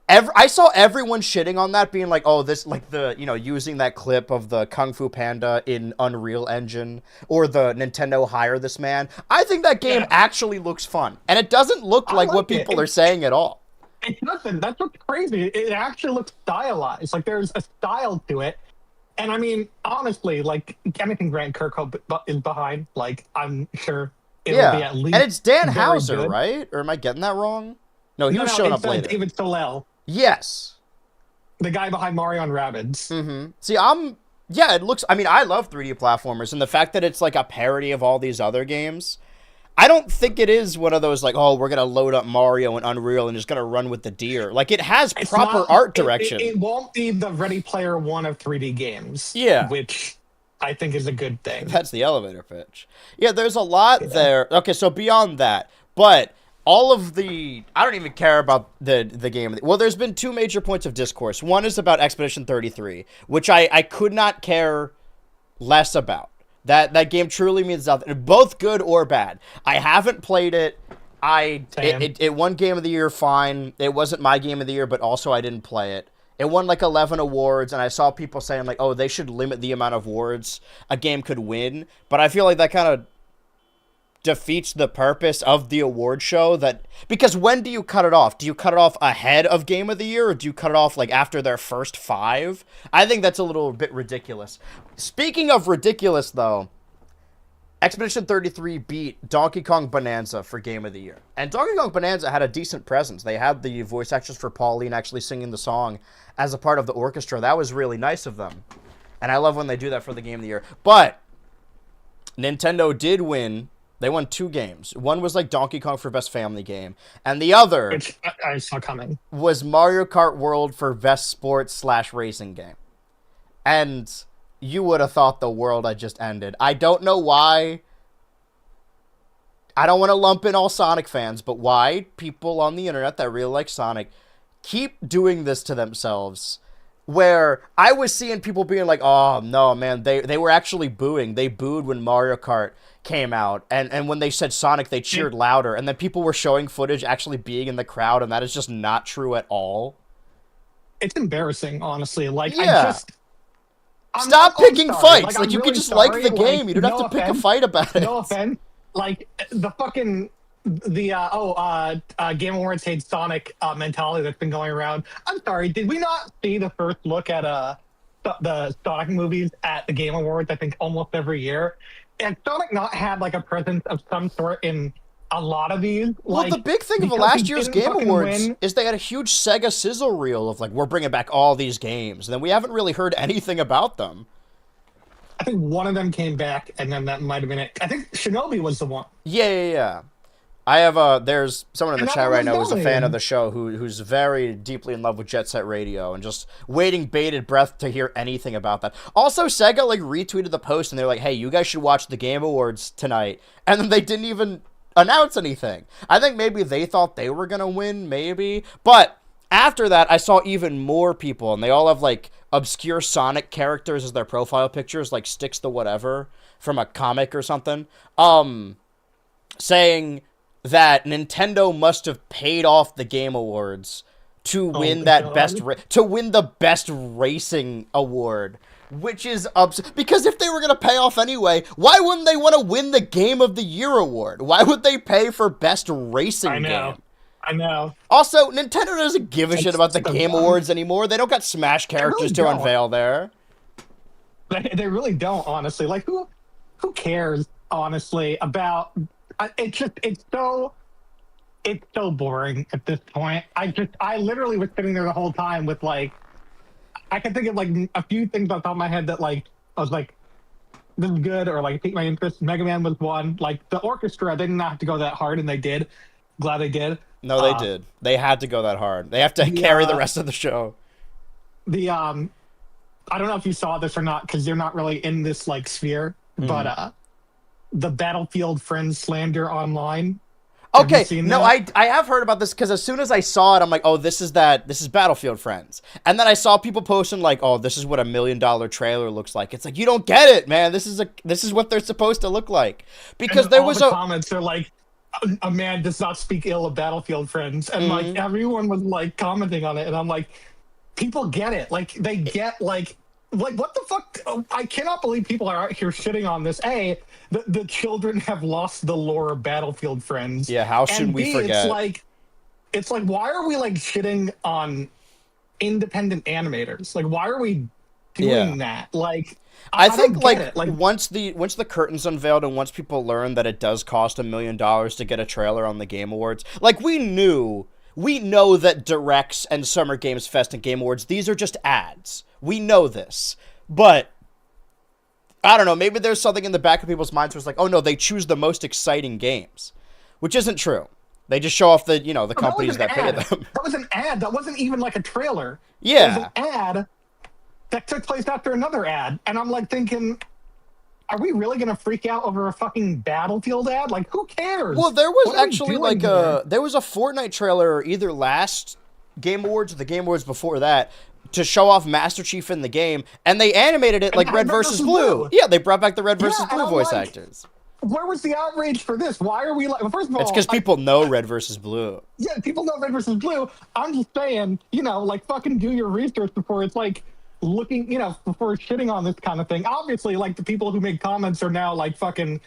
I saw everyone shitting on that, being like, "Oh, this like the using that clip of the Kung Fu Panda in Unreal Engine or the Nintendo Hire This Man." I think that game yeah, actually looks fun, and it doesn't look I like what like it. people are saying at all. It doesn't. That's what's crazy. It actually looks stylized. Like there's a style to it. And I mean, honestly, like anything Grant Kirkhope is behind, like I'm sure it will be Yeah, at least and it's Dan very Houser, good. right? Or am I getting that wrong? No, he No, was no, showing it's up later. David Soleil, Yes. the guy behind Mario and Rabbids. See, yeah, it looks, I mean, I love 3D platformers, and the fact that it's like a parody of all these other games, I don't think it is one of those like, oh, we're gonna load up Mario and Unreal and just gonna run with the deer. Like, it has It's proper not, art it, direction. it won't be the Ready Player One of 3D games, Yeah. which I think is a good thing. That's the elevator pitch. Yeah, there's a lot Yeah. there. Okay, so beyond that, but all of I don't even care about the game. Well, there's been two major points of discourse. One is about Expedition 33, which I could not care less about. That game truly means nothing, both good or bad. I haven't played it. Same. It won Game of the Year, fine. It wasn't my Game of the Year, but also I didn't play it. It won like 11 awards, and I saw people saying like, oh, they should limit the amount of awards a game could win. But I feel like that kind of defeats the purpose of the award show, because when do you cut it off? Do you cut it off ahead of Game of the Year, or do you cut it off like after their first 5? I think that's a little bit ridiculous. Speaking of ridiculous though, Expedition 33 beat Donkey Kong Bonanza for Game of the Year. And Donkey Kong Bonanza had a decent presence. They had the voice actors for Pauline actually singing the song as a part of the orchestra. That was really nice of them. And I love when they do that for the Game of the Year. But Nintendo did win They won 2 games. One was like Donkey Kong for Best Family Game, and the other Which I saw coming. was Mario Kart World for Best Sports/Racing Game. And you would have thought the world had just ended. I don't know why. I don't want to lump in all Sonic fans, but why people on the internet that really like Sonic keep doing this to themselves, where I was seeing people being like, oh, no, man, they were actually booing. They booed when Mario Kart came out, and when they said Sonic, they cheered louder, and then people were showing footage actually being in the crowd, and that is just not true at all. It's embarrassing, honestly. Like, Yeah. Stop picking fights. Like, you really could just like the game. Like, You don't have to pick a fight about it. No offense. Like, the fucking... Game Awards hate Sonic mentality that's been going around. I'm sorry, did we not see the first look at the Sonic movies at the Game Awards, I think almost every year? And Sonic not had like a presence of some sort in a lot of these? Well, the big thing of the last year's Game Awards is they had a huge Sega sizzle reel of like, we're bringing back all these games, and then we haven't really heard anything about them. I think one of them came back, and then that might have been it. I think Shinobi was the one. Yeah. I have there's someone in the chat right now who's a fan of the show who's very deeply in love with Jet Set Radio and just waiting bated breath to hear anything about that. Also, Sega like retweeted the post and they're like, hey, you guys should watch the Game Awards tonight. And then they didn't even announce anything. I think maybe they thought they were going to win, maybe. But after that, I saw even more people, and they all have like obscure Sonic characters as their profile pictures, like Styx the whatever from a comic or something, saying that Nintendo must have paid off the Game Awards to win to win the best racing award, which is because if they were going to pay off anyway, why wouldn't they want to win the Game of the Year award? Why would they pay for best racing game? I know. Also, Nintendo doesn't give a shit about the Game Awards anymore. They don't got Smash characters to unveil there. They really don't, honestly. Like, who cares, honestly, about... It's so boring at this point. I literally was sitting there the whole time with like, I can think of like a few things on top of my head that like I was like, this is good, or like piqued my interest. Mega Man was one. Like the orchestra, they didn't have to go that hard, and they did. Glad they did. No, they did. They had to go that hard. They have to carry the rest of the show. I don't know if you saw this or not because you're not really in this like sphere, but the Battlefield Friends slander online. Okay, no, I have heard about this because as soon as I saw it, I'm like, oh, this is Battlefield Friends. And then I saw people posting like, oh, this is what $1 million trailer looks like. It's like, you don't get it, man. This is what they're supposed to look like. Because there was comments are like, a man does not speak ill of Battlefield Friends, and like everyone was like commenting on it, and I'm like, people get it. Like they get like what the fuck? I cannot believe people are out here shitting on this. The children have lost the lore of Battlefield Friends. Yeah, how should we forget? It's like, why are we like shitting on independent animators? Like, why are we doing that? Like, I think like once the curtain's unveiled and once people learn that it does cost $1 million to get a trailer on the Game Awards, like we know that Directs and Summer Games Fest and Game Awards, these are just ads. We know this. But I don't know, maybe there's something in the back of people's minds where it's like, oh no, they choose the most exciting games. Which isn't true. They just show off the companies that pay them. That was an ad. That wasn't even like a trailer. Yeah. It was an ad that took place after another ad. And I'm like thinking, are we really going to freak out over a fucking Battlefield ad? Like, who cares? Well, there was actually like there was a Fortnite trailer either last Game Awards or the Game Awards before that to show off Master Chief in the game, and they animated it like Red versus Blue. Yeah, they brought back the Red versus Blue voice actors. Where was the outrage for this? Why are we like... Well, first of all... It's because people know Red versus Blue. Yeah, people know Red versus Blue. I'm just saying, like, fucking do your research before it's, like, looking, before shitting on this kind of thing. Obviously, like, the people who make comments are now, like, fucking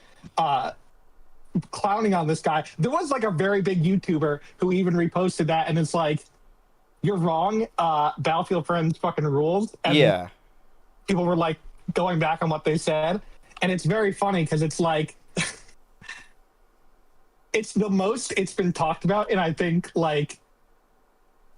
clowning on this guy. There was, like, a very big YouTuber who even reposted that, and it's like, you're wrong. Battlefield Friends fucking rules. And yeah. People were, like, going back on what they said. And it's very funny because it's like... It's the most it's been talked about in, I think, like,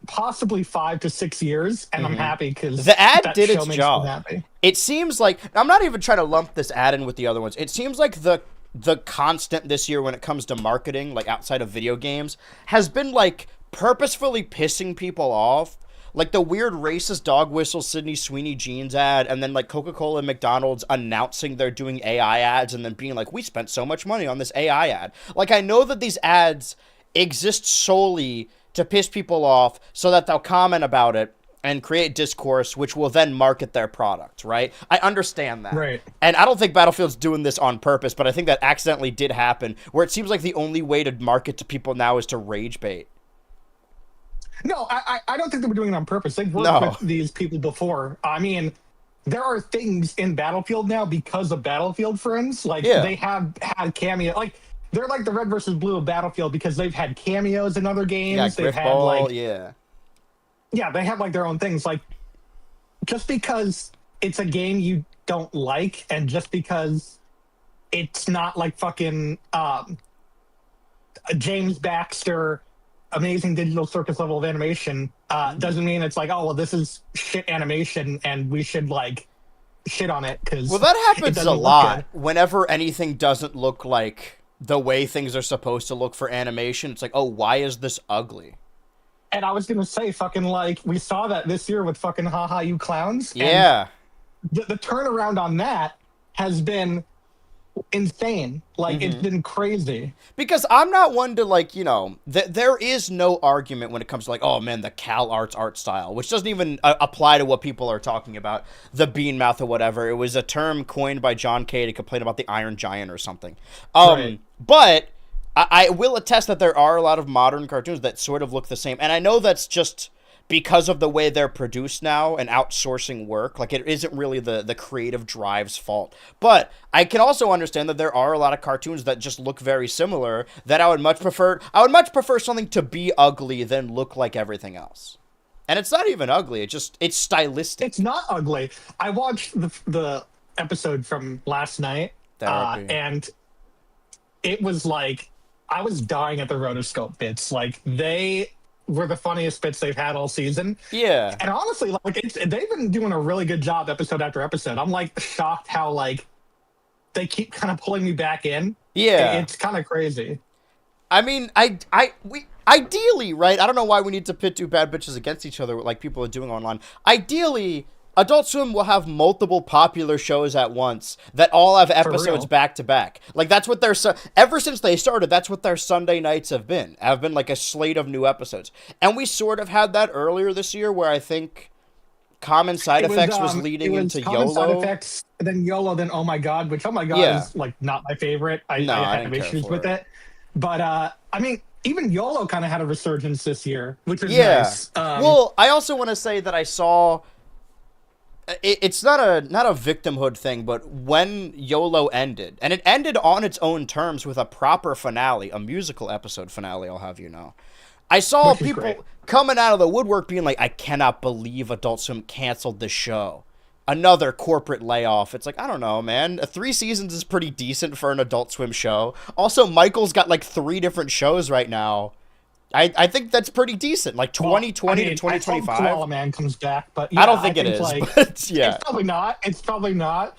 possibly 5 to 6 years, and I'm happy because the ad did its job. It seems like... I'm not even trying to lump this ad in with the other ones. It seems like the the constant this year when it comes to marketing, like outside of video games, has been like purposefully pissing people off. Like the weird racist dog whistle Sydney Sweeney jeans ad, and then like Coca-Cola and McDonald's announcing they're doing AI ads and then being like, we spent so much money on this AI ad. Like, I know that these ads exist solely to piss people off so that they'll comment about it and create discourse, which will then market their product, right? I understand that. Right. And I don't think Battlefield's doing this on purpose, but I think that accidentally did happen, where it seems like the only way to market to people now is to rage bait. No, I don't think they were doing it on purpose. They've worked No. with these people before. I mean, there are things in Battlefield now because of Battlefield friends. Like, Yeah. they have had cameo. Like, they're like the red versus blue of Battlefield because they've had cameos in other games. Yeah, They've had, Griffball, like, yeah. they have, like, their own things. Like, just because it's a game you don't like and just because it's not, like, fucking James Baxter amazing digital circus level of animation doesn't mean it's like, oh, well, this is shit animation and we should like shit on it because Well, that happens a lot. Whenever anything doesn't look like the way things are supposed to look for animation, it's like, oh, why is this ugly? And I was gonna say, fucking, like, we saw that this year with fucking haha you clowns. Yeah. And the turnaround on that has been insane. Like, it's been crazy. Because I'm not one to, like, you know, there is no argument when it comes to, like, oh, man, the Cal Arts art style, which doesn't even apply to what people are talking about, the bean mouth or whatever. It was a term coined by John Kay to complain about the Iron Giant or something. Right. But I will attest that there are a lot of modern cartoons that sort of look the same. And I know that's just because of the way they're produced now and outsourcing work. Like, it isn't really the creative drive's fault. But I can also understand that there are a lot of cartoons that just look very similar that I would much prefer something to be ugly than look like everything else. And it's not even ugly. It's stylistic. It's not ugly. I watched the episode from last night, and it was like I was dying at the rotoscope bits. Like, they were the funniest bits they've had all season. Yeah. And honestly, like, they've been doing a really good job episode after episode. I'm like shocked how like they keep kind of pulling me back in. Yeah. It's kind of crazy. I mean, we ideally, right? I don't know why we need to pit two bad bitches against each other like people are doing online. Ideally, Adult Swim will have multiple popular shows at once that all have episodes back to back. Like, that's what ever since they started, that's what their Sunday nights have been like a slate of new episodes. And we sort of had that earlier this year where I think Common Side Effects was leading into Common YOLO. Side Effects, then YOLO, then Oh My God, which Oh My God is like not my favorite. I have issues with it. But I mean, even YOLO kind of had a resurgence this year, which is nice. Well, I also want to say that I saw it's not a victimhood thing, but when YOLO ended, and it ended on its own terms with a proper finale, a musical episode finale, I'll have you know. I saw people coming out of the woodwork being like, I cannot believe Adult Swim canceled the show. Another corporate layoff. It's like, I don't know, man. 3 seasons is pretty decent for an Adult Swim show. Also, Michael's got like 3 different shows right now. I think that's pretty decent, like 2020 to 2025. I hope Koala Man comes back, but yeah, I don't think it is. like, but yeah, it's probably not. It's probably not,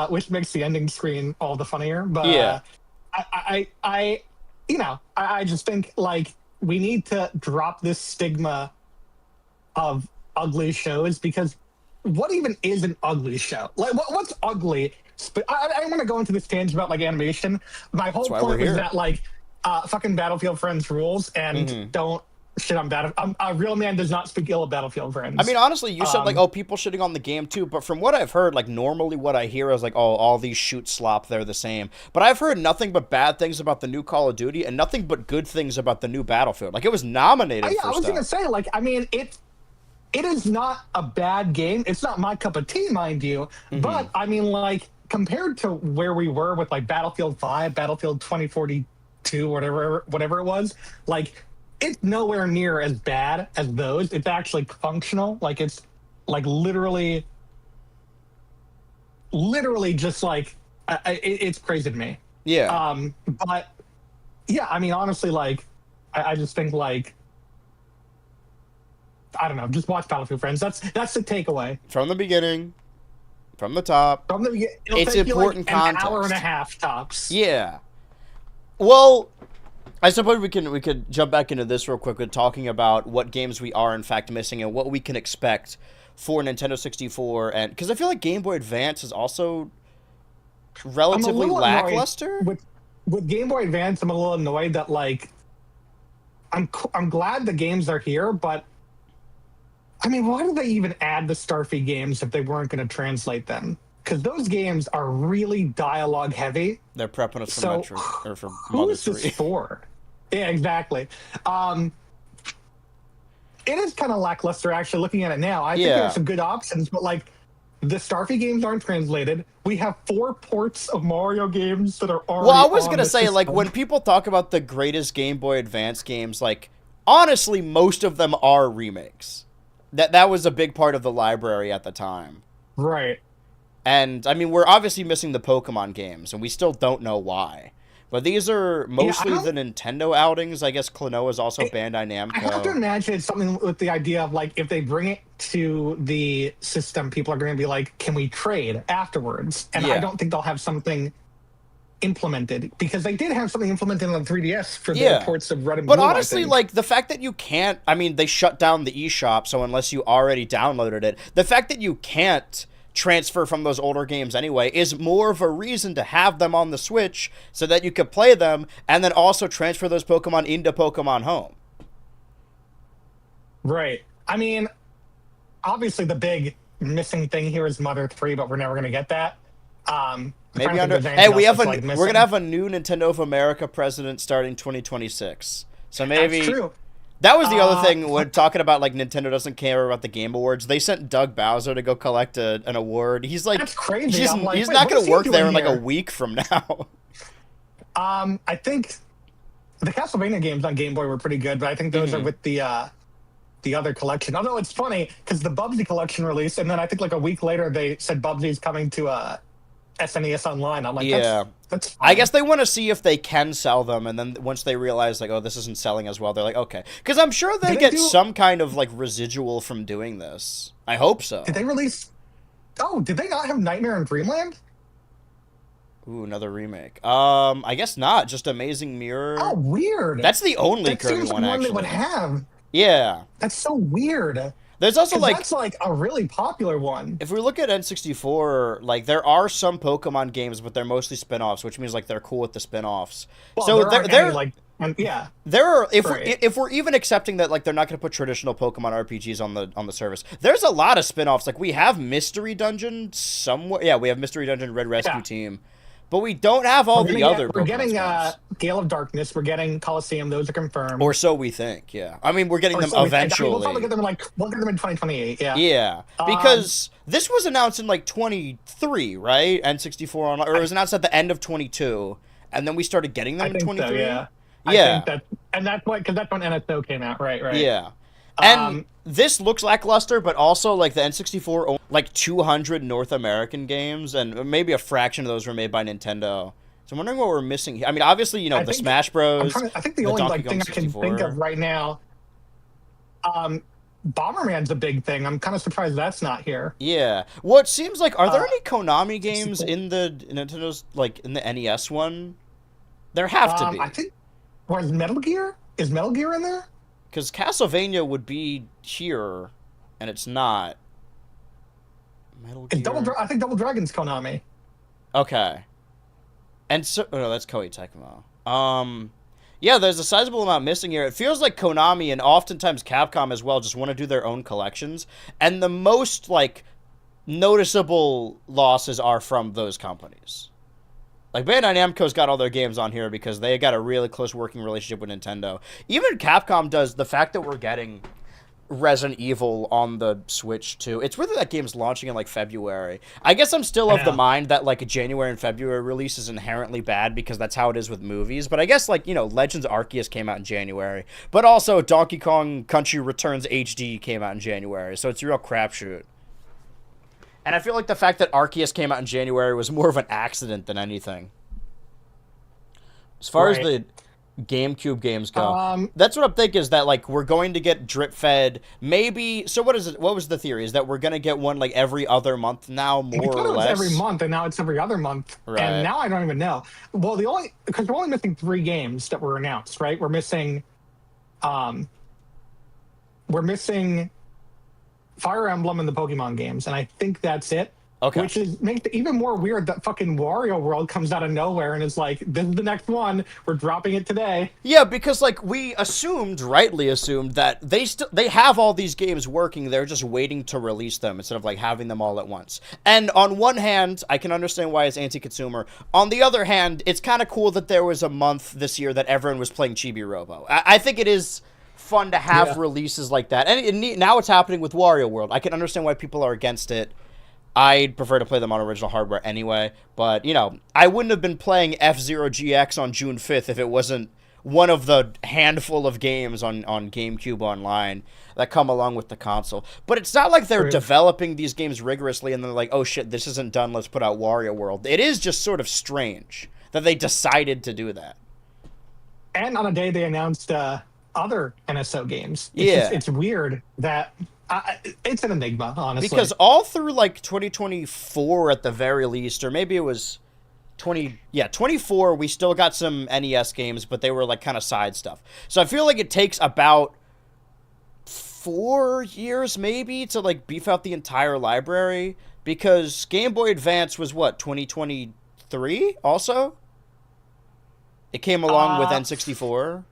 which makes the ending screen all the funnier. But yeah, I just think like we need to drop this stigma of ugly shows because what even is an ugly show? Like, what's ugly? I want to go into this tangent about like animation. My whole point was that like. Fucking Battlefield Friends rules, and don't shit on Battlefield. A real man does not speak ill of Battlefield Friends. I mean, honestly, you said, like, oh, people shitting on the game, too, but from what I've heard, like, normally what I hear is, like, oh, all these shoot slop, they're the same. But I've heard nothing but bad things about the new Call of Duty, and nothing but good things about the new Battlefield. Like, it was nominated for I was stuff. gonna say, like, I mean, it is not a bad game. It's not my cup of tea, mind you, but, I mean, like, compared to where we were with, like, Battlefield 5, Battlefield 2042, whatever it was, like it's nowhere near as bad as those. It's actually functional. Like it's like literally just like it's crazy to me. Yeah. But yeah, I mean, honestly, like I just think like I don't know, just watch Battlefield Friends. That's the takeaway From the beginning, From the top. It'll It's take you important like an context. hour and a half tops. Yeah. Well, I suppose we could jump back into this real quick with talking about what games we are in fact missing and what we can expect for Nintendo 64, and because I feel like Game Boy Advance is also relatively lackluster. With Game Boy Advance, I'm a little annoyed that like I'm glad the games are here, but I mean, why did they even add the Starfy games if they weren't going to translate them? Because those games are really dialogue heavy. They're prepping us for So, Metro or for Who Mother is this 3. for? Yeah, exactly. It is kind of lackluster, actually, looking at it now. I think there's some good options, but like the Starfy games aren't translated. We have 4 ports of Mario games that are already. Well, I was on gonna the say, like, system. when people talk about the greatest Game Boy Advance games, like, honestly, most of them are remakes. That was a big part of the library at the time. Right. And, I mean, we're obviously missing the Pokemon games, and we still don't know why. But these are mostly the Nintendo outings. I guess Klonoa is also Bandai Namco. I have to imagine it's something with the idea of, like, if they bring it to the system, people are going to be like, can we trade afterwards? And I don't think they'll have something implemented, because they did have something implemented on the 3DS for the ports of Red and Blue. But honestly, like, the fact that you can't, I mean, they shut down the eShop, so unless you already downloaded it, the fact that you can't transfer from those older games anyway is more of a reason to have them on the Switch so that you could play them and then also transfer those Pokemon into Pokemon Home. Right. I mean, obviously the big missing thing here is Mother 3, but we're never going to get that. Maybe hey, we're gonna have a new Nintendo of America president starting 2026. So maybe that's true. That was the other thing when talking about, like, Nintendo doesn't care about the Game Awards. They sent Doug Bowser to go collect an award. He's like, that's crazy. He's not going to work there in like a week from now. I think the Castlevania games on Game Boy were pretty good, but I think those are with the other collection. Although it's funny because the Bubsy collection released, and then I think like a week later they said Bubsy's coming to SNES Online. I'm like, that's fine. I guess they want to see if they can sell them, and then once they realize, like, oh, this isn't selling as well, they're like, okay. Because I'm sure they get some kind of, like, residual from doing this. I hope so. Did they release... Oh, did they not have Nightmare in Dreamland? Ooh, another remake. I guess not. Just Amazing Mirror. Oh, weird. That's the only Kirby one, actually. They would have. Yeah. That's so weird. There's also, like... That's, like, a really popular one. If we look at N64, like, there are some Pokemon games, but they're mostly spin-offs, which means, like, they're cool with the spin-offs. Well, so they're like... Yeah. There are... If we're even accepting that, like, they're not going to put traditional Pokemon RPGs on the service, there's a lot of spin-offs. Like, we have Mystery Dungeon somewhere. Yeah, we have Mystery Dungeon Red Rescue Team. But we don't have all the other Pokemon. We're getting Gale of Darkness. We're getting Coliseum. Those are confirmed. Or so we think, yeah. I mean, we're getting them eventually. We'll probably get them we'll get them in 2028, yeah. Yeah, because this was announced in, like, 23, right? N64 Online, or it was announced at the end of 22, and then we started getting them in 23? So, yeah. Yeah. I think that's when NSO came out, right? Yeah. And this looks lackluster, but also, like, the N64 owned, like, 200 North American games, and maybe a fraction of those were made by Nintendo. So I'm wondering what we're missing here. I mean, obviously, the Smash Bros. I think the only thing I can think of right now, Bomberman's a big thing. I'm kind of surprised that's not here. Yeah. Well, it seems like, are there any Konami games in the Nintendo's, like, in the NES one? There have to be. I think, is Metal Gear? Is Metal Gear in there? Because Castlevania would be here, and it's not. Metal Gear. I think Double Dragon's Konami. Okay. And so, oh, no, that's Koei Tecmo. Yeah, there's a sizable amount missing here. It feels like Konami and oftentimes Capcom as well just want to do their own collections, and the most, like, noticeable losses are from those companies. Like, Bandai Namco's got all their games on here because they got a really close working relationship with Nintendo. Even Capcom does. The fact that we're getting Resident Evil on the Switch, too. It's weird that game's launching in, like, February. I guess I'm still of the mind that, like, a January and February release is inherently bad because that's how it is with movies. But I guess, like, Legends Arceus came out in January. But also, Donkey Kong Country Returns HD came out in January. So it's a real crapshoot. And I feel like the fact that Arceus came out in January was more of an accident than anything. As far as the GameCube games go. Um, That's what I'm thinking, is that like we're going to get drip fed. Maybe. So what is it? What was the theory? Is that we're gonna get one like every other month now, we more thought or it was every less? month, and now it's every other month. And Right. now I don't even know. Well, because we're only missing 3 games that were announced, right? Um, we're missing Fire Emblem and the Pokemon games, and I think that's it. Okay. Which makes it even more weird that fucking Wario World comes out of nowhere and is like, "This is the next one. We're dropping it today." Yeah, because like we assumed, rightly assumed, that they have all these games working. They're just waiting to release them instead of like having them all at once. And on one hand, I can understand why it's anti-consumer. On the other hand, it's kind of cool that there was a month this year that everyone was playing Chibi Robo. I think it is fun to have Yeah. releases like that, and now it's happening with Wario World. I can understand why people are against it. I'd prefer to play them on original hardware anyway, but, you know, I wouldn't have been playing F-Zero GX on June 5th if it wasn't one of the handful of games on GameCube Online that come along with the console. But it's not like they're True. developing these games rigorously and they're like, oh shit, this isn't done, let's put out Wario World. It is just sort of strange that they decided to do that. And on a day they announced other NSO games. Yeah. It's weird that it's an enigma, honestly. Because all through like 2024 at the very least, or maybe it was 24, we still got some NES games, but they were like kind of side stuff. So I feel like it takes about 4 years maybe to like beef out the entire library, because Game Boy Advance was what, 2023 also? It came along with N64.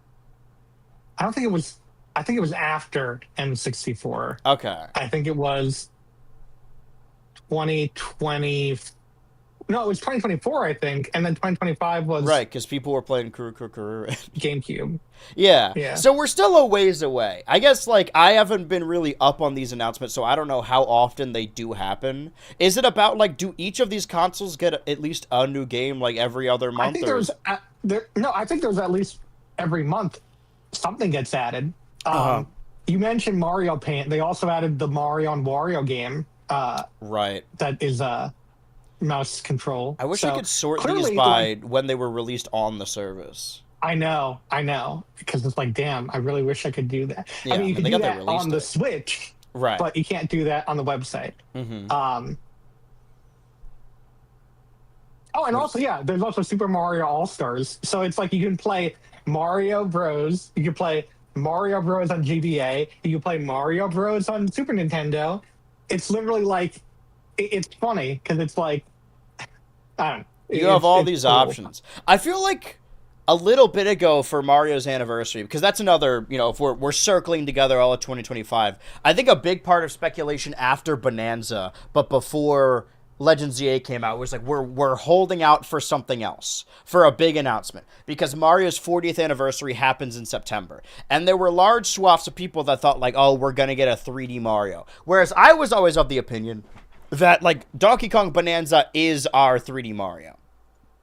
I don't think it was. I think it was after N64. Okay. I think it was 2020. No, it was 2024, I think, and then 2025 was Right, because people were playing Kuru Kuru Kuru. GameCube. Yeah. Yeah. So we're still a ways away. I guess, like, I haven't been really up on these announcements, so I don't know how often they do happen. Is it about, like, do each of these consoles get at least a new game, like, every other month? I think or... I think there's at least every month something gets added. Uh-huh. You mentioned Mario Paint. They also added the Mario and Wario game. Right. That is mouse control. I wish I could sort clearly, these by when they were released on the service. I know, because it's like, damn, I really wish I could do that. Yeah, I mean, you can they do got their that release on the date. Switch, Right. but you can't do that on the website. Mm-hmm. Oh, and also, yeah, there's also Super Mario All Stars. So it's like you can play Mario Bros. You can play Mario Bros. On GBA. You can play Mario Bros. On Super Nintendo. It's literally like, it's funny because it's like, I don't know. You have all it's these cool. options. I feel like a little bit ago for Mario's anniversary, because that's another, you know, if we're circling together all of 2025, I think a big part of speculation after Bonanza, but before Legends ZA came out, was like we're holding out for something else, for a big announcement, because Mario's 40th anniversary happens in September, and there were large swaths of people that thought like, oh, we're gonna get a 3D Mario, whereas I was always of the opinion that like Donkey Kong Bonanza is our 3D Mario.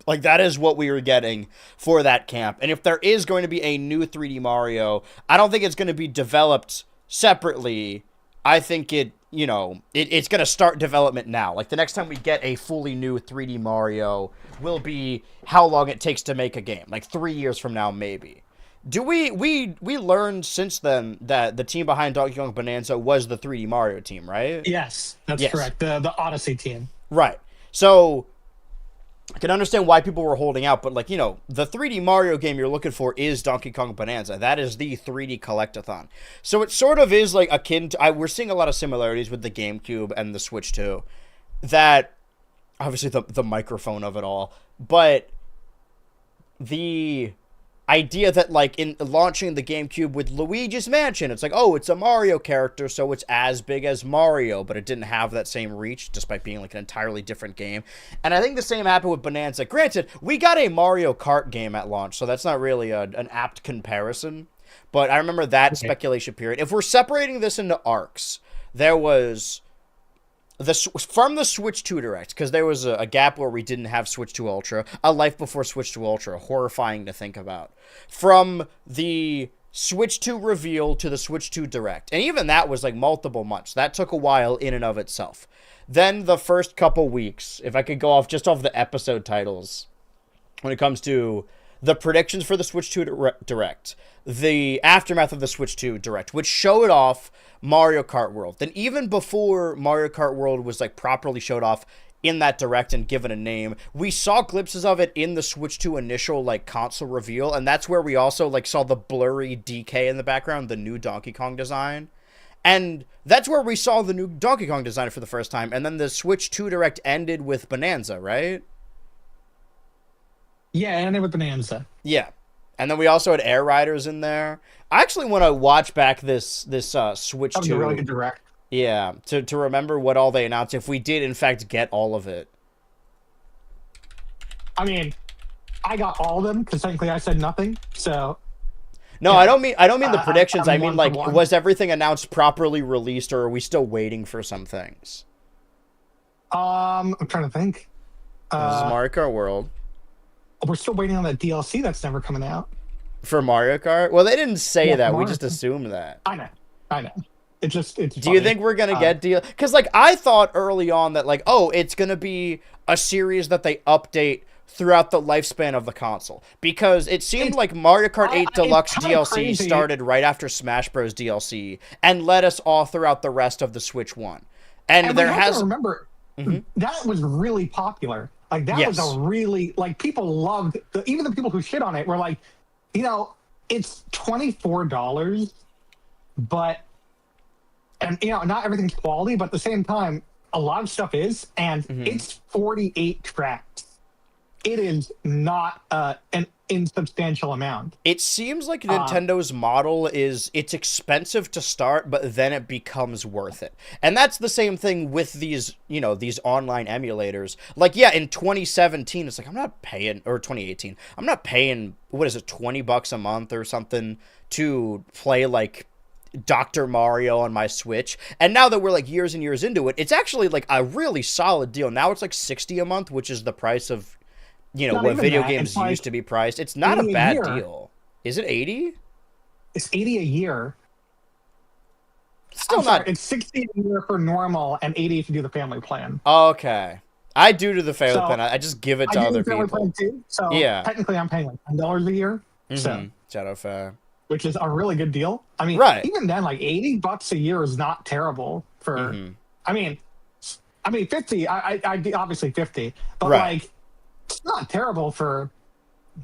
Like, that is what we were getting for that camp. And if there is going to be a new 3D Mario, I don't think it's going to be developed separately. I think it's going to start development now. Like, the next time we get a fully new 3D Mario will be how long it takes to make a game. Like, 3 years from now, maybe. Do we learned since then that the team behind Donkey Kong Bonanza was the 3D Mario team, right? Yes, that's Yes. correct. The Odyssey team. Right. So I can understand why people were holding out, but like, you know, the 3D Mario game you're looking for is Donkey Kong Bonanza. That is the 3D collectathon. So it sort of is like akin to, we're seeing a lot of similarities with the GameCube and the Switch too. That, obviously the microphone of it all, but the idea that like in launching the GameCube with Luigi's Mansion, it's like, oh, it's a Mario character, so it's as big as Mario, but it didn't have that same reach despite being like an entirely different game. And I think the same happened with Bonanza. Granted, we got a Mario Kart game at launch, so that's not really an apt comparison, but I remember that speculation period. If we're separating this into arcs, there was from the Switch 2 Direct, because there was a gap where we didn't have Switch 2 Ultra, a life before Switch 2 Ultra, horrifying to think about. From the Switch 2 reveal to the Switch 2 Direct, and even that was like multiple months. That took a while in and of itself. Then the first couple weeks, if I could go off just off the episode titles, when it comes to the predictions for the Switch 2 Direct, the aftermath of the Switch 2 Direct, which showed off Mario Kart World. Then even before Mario Kart World was like properly showed off in that Direct and given a name, we saw glimpses of it in the Switch 2 initial like console reveal, and that's where we also like saw the blurry DK in the background, the new Donkey Kong design. And that's where we saw the new Donkey Kong design for the first time, and then the Switch 2 Direct ended with Bonanza, right? Yeah, and it with Bonanza. Yeah. And then we also had Air Riders in there. I actually want to watch back this Switch 2. That was a really good Direct. Yeah, to remember what all they announced, if we did, in fact, get all of it. I mean, I got all of them, because technically I said nothing, so... No, yeah. I don't mean the predictions. I mean, like, one. was everything announced properly released, or are we still waiting for some things? I'm trying to think. This is Mario Kart World. We're still waiting on that DLC that's never coming out. For Mario Kart? Well, they didn't say that. Mario. We just assumed that. I know. It's Do you think we're gonna get deal? Because like I thought early on that like, oh, it's gonna be a series that they update throughout the lifespan of the console, because it seemed like Mario Kart 8 Deluxe DLC crazy. started right after Smash Bros DLC and led us all throughout the rest of the Switch 1. And there has remember that was really popular. Like that was a really like people loved even the people who shit on it were like, you know, it's $24, but and you know, not everything's quality, but at the same time, a lot of stuff is, and it's 48 tracks. It is not an insubstantial amount. It seems like Nintendo's model is it's expensive to start, but then it becomes worth it. And that's the same thing with these, you know, these online emulators. Like, yeah, in 2017, it's like, I'm not paying, or 2018, I'm not paying, what is it, $20 a month or something to play, like, Dr. Mario on my Switch. And now that we're, like, years and years into it, it's actually, like, a really solid deal. Now it's, like, $60 a month, which is the price of, you know, what video games used to be priced. It's not a bad deal. Is it 80? It's 80 a year. Still not. It's 60 a year for normal and 80 if you do the family plan. Okay. I do the family plan. I just give it to other people. Plan too, so yeah. Technically I'm paying like $10 a year. So Shadowfair. Which is a really good deal. I mean, even then, like $80 a year is not terrible for. I mean, 50. I obviously 50, but like. It's not terrible for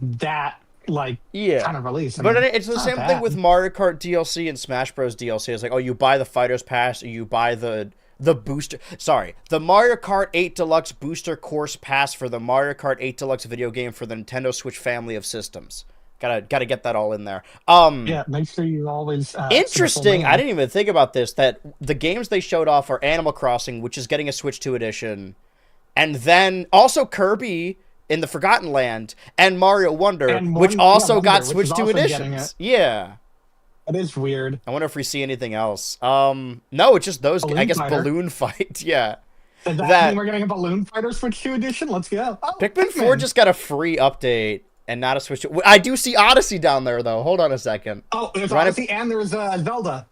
that, like, kind of release. But it's the same thing with Mario Kart DLC and Smash Bros. DLC. It's like, oh, you buy the Fighters Pass, or you buy the booster... Sorry, the Mario Kart 8 Deluxe Booster Course Pass for the Mario Kart 8 Deluxe video game for the Nintendo Switch family of systems. Gotta get that all in there. Yeah, make sure you always... interesting, I didn't even think about this, that the games they showed off are Animal Crossing, which is getting a Switch 2 edition, and then also Kirby... in the Forgotten Land, and Mario Wonder, which also got Switch 2 editions. Yeah. That is weird. I wonder if we see anything else. No, it's just those, I guess, Fighter. Balloon Fight, yeah. Does that mean we're getting a Balloon Fighter Switch 2 edition? Let's go. Oh, Pikmin 4 just got a free update, and not a Switch 2. I do see Odyssey down there, though. Hold on a second. Oh, there's Odyssey, and there's Zelda.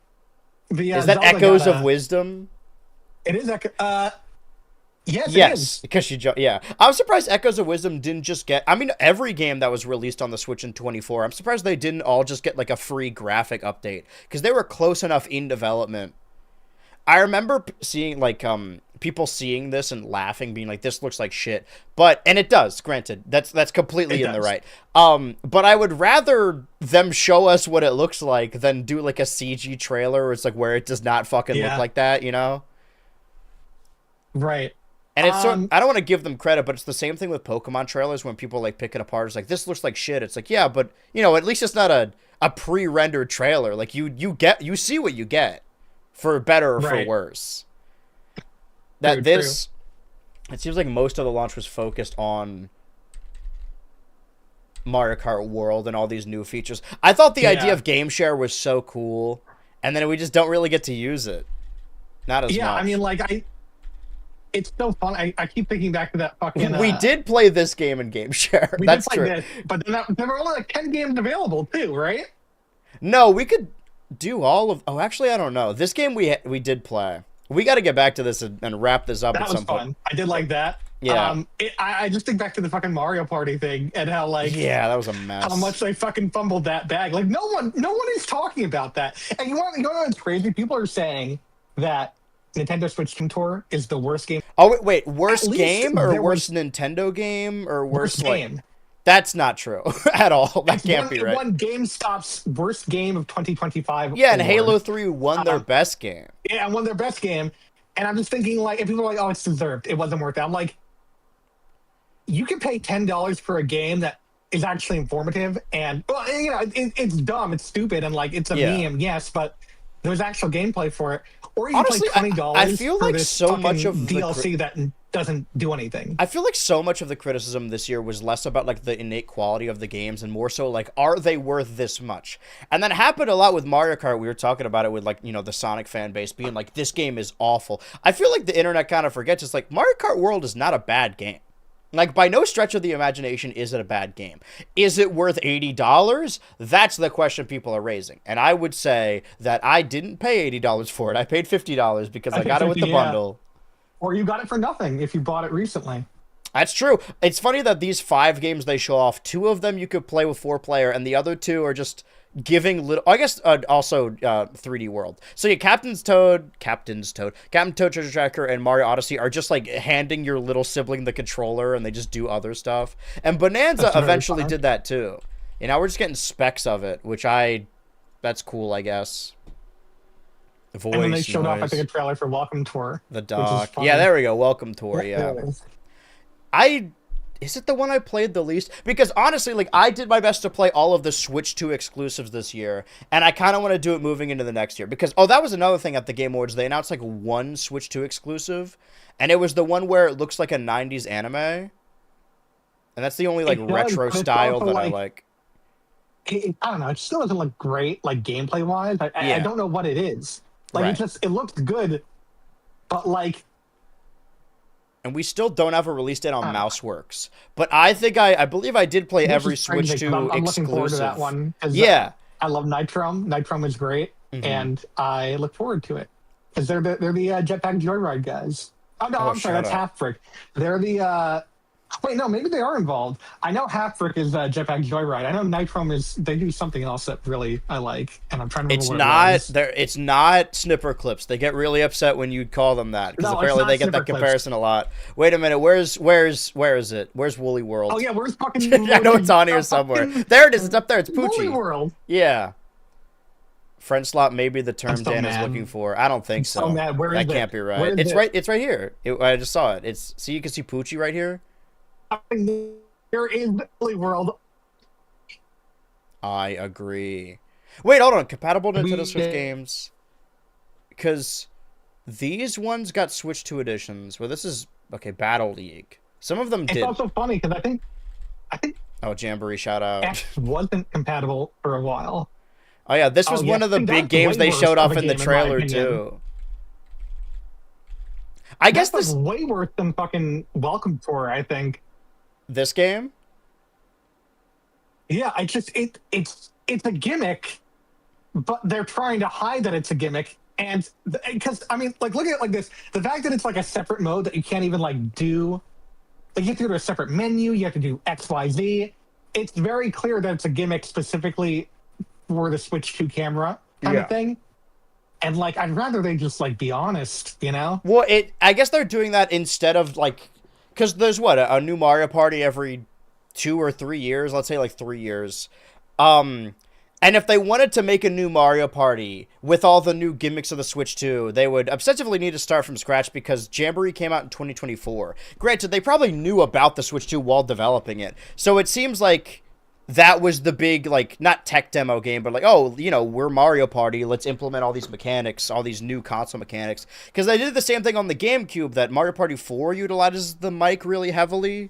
Is that Zelda Echoes of Wisdom? It is Echo... Yes, because I'm surprised Echoes of Wisdom didn't just get... I mean, every game that was released on the Switch in 24, I'm surprised they didn't all just get, like, a free graphic update, because they were close enough in development. I remember seeing, like, people seeing this and laughing, being like, this looks like shit. And it does, granted. That's completely in the right. But I would rather them show us what it looks like than do, like, a CG trailer where it's, like, where it does not fucking look like that, you know? Right. And it's I don't want to give them credit, but it's the same thing with Pokemon trailers when people like pick it apart. It's like, this looks like shit. It's like, yeah, but you know, at least it's not a pre-rendered trailer. Like you see what you get, for better or for worse. It seems like most of the launch was focused on Mario Kart World and all these new features. I thought the idea of game share was so cool, and then we just don't really get to use it. Not as much. Yeah, I mean, like it's so fun. I keep thinking back to that fucking... we did play this game in Game Share. That's true. This, but there were only like 10 games available too, right? No, we could do all of... Oh, actually, I don't know. This game we did play. We got to get back to this and wrap this up at some point. That was fun. I did like that. Yeah. I just think back to the fucking Mario Party thing and how like Yeah, that was a how much mess. they fucking fumbled that bag. Like no one is talking about that. And you know what's crazy? People are saying that Nintendo Switch Game Tour is the worst game. Oh, wait, At worst least game or there worst was Nintendo game or worst worst, like, game. that's not true at all. That It's can't one be it right. won GameStop's worst game of 2025 Yeah, and Halo award. 3 won their Um, best game. yeah, and won their best game. And I'm just thinking like, if people are like, oh, it's deserved, it wasn't worth it. I'm like, you can pay $10 for a game that is actually informative and well, you know, it's dumb, it's stupid, and like it's a Yeah. meme, yes, but there's actual gameplay for it. Or you can play Honestly, twenty I dollars feel for like this so much fucking of the DLC that doesn't do anything. I feel like so much of the criticism this year was less about like the innate quality of the games and more so like, are they worth this much? And that happened a lot with Mario Kart. We were talking about it with like, the Sonic fan base being like, this game is awful. I feel like the internet kind of forgets it's like Mario Kart World is not a bad game. Like, by no stretch of the imagination is it a bad game. Is it worth $80? That's the question people are raising. And I would say that I didn't pay $80 for it. I paid $50 because I I think got it with 50, the yeah. bundle. Or you got it for nothing if you bought it recently. That's true. It's funny that these 5 games they show off, 2 of them you could play with 4-player, and the other 2 are just giving little. I guess also 3D World. So yeah, Captain Toad Treasure Tracker, and Mario Odyssey are just like handing your little sibling the controller, and they just do other stuff. And Bonanza That's very eventually fun. did that too. And now we're just getting specs of it, which that's cool, I guess. And then they Voice, showed off, I noise, think, a trailer for Welcome Tour, the which is dock. Yeah, funny. there we go. Welcome tour. Yeah. I Is it the one I played the least? Because honestly, like, I did my best to play all of the Switch 2 exclusives this year, and I kind of want to do it moving into the next year. Because, oh, that was another thing at the Game Awards. They announced, like, one Switch 2 exclusive, and it was the one where it looks like a 90s anime. And that's the only, like, It does, retro but it's style also that I like like. I don't know. It still doesn't look great, like gameplay wise. I Yeah, don't know what it is. Like right. it looks good, but like And we still don't have a release date on I don't know. MouseWorks. But I think I believe I did play Which every is crazy Switch because 2 I'm looking forward to that exclusive. one because Yeah. I love Nitrom. Nitrom is great, Mm-hmm. and I look forward to it because they're the Jetpack Joyride guys. Oh no, Oh, I'm sorry, shut that's up. Half Brick. They're the wait, no, maybe they are involved. I know Half Brick is Jetpack Joyride. I know Nitrom is they do something else that really I like, and I'm trying to It's remember what it not was. there. It's not Snipper Clips. They get really upset when you call them that because No, it's apparently not they get that Snipper Clips. comparison a lot. Wait a minute. Where is it? Where's Woolly Oh World? yeah, where's fucking I know it's on here somewhere. fucking There it is. It's up there. It's Woolly Poochie. World? Yeah. Friend slot may be the I'm term so Dan is mad. looking for. I don't think I'm so. so mad. Where is That it? can't be Where right. is It's it? right. It's right here. I just saw it. It's see. You can see Poochie right here. There is Woolly World. I agree. Wait, hold on. Compatible Nintendo We Switch games. Because these ones got Switch 2 editions. Well, this is okay. Battle League. Some of them It's did. also funny because I think Oh, Jamboree, shout out. X wasn't compatible for a while. Oh yeah, this was Oh yeah, one of the see, big that's games way they worse showed of off a in the game, in my trailer opinion. too. I guess That's this like way worse than fucking Welcome Tour. I think. this game. Yeah, I just it's a gimmick, but they're trying to hide that it's a gimmick. And because I mean, like, look at it like this: the fact that it's like a separate mode that you can't even like do, like you have to go to a separate menu, you have to do X, Y, Z. It's very clear that it's a gimmick specifically for the Switch 2 camera kind Yeah. of thing. And like, I'd rather they just like be honest, you know? Well, I guess they're doing that instead of like, because there's what a new Mario Party every 2 or 3 years. Let's say like 3 years. And if they wanted to make a new Mario Party with all the new gimmicks of the Switch 2, they would obsessively need to start from scratch because Jamboree came out in 2024. Granted, they probably knew about the Switch 2 while developing it. So it seems like that was the big, like, not tech demo game, but like, oh, we're Mario Party. Let's implement all these mechanics, all these new console mechanics. Because they did the same thing on the GameCube that Mario Party 4 utilizes the mic really heavily.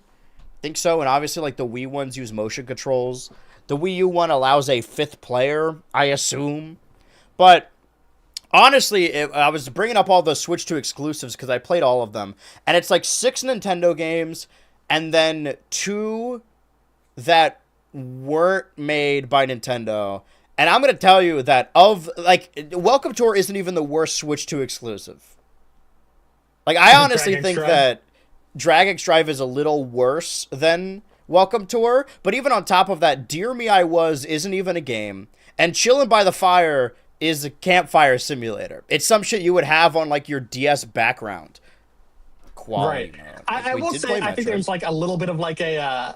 Think so, and obviously like the Wii ones use motion controls. The Wii U one allows a 5th player, I assume. But honestly, I was bringing up all the Switch 2 exclusives because I played all of them, and it's like 6 Nintendo games, and then 2 that weren't made by Nintendo. And I'm gonna tell you that Welcome Tour isn't even the worst Switch 2 exclusive. Like I The honestly Dragon think Shred. that Drag X Drive is a little worse than Welcome Tour, but even on top of that, Dear Me I Was isn't even a game, and Chillin' by the Fire is a campfire simulator. It's some shit you would have on like your DS background. Quality, Right. man. I will say, I think there's like a little bit of like a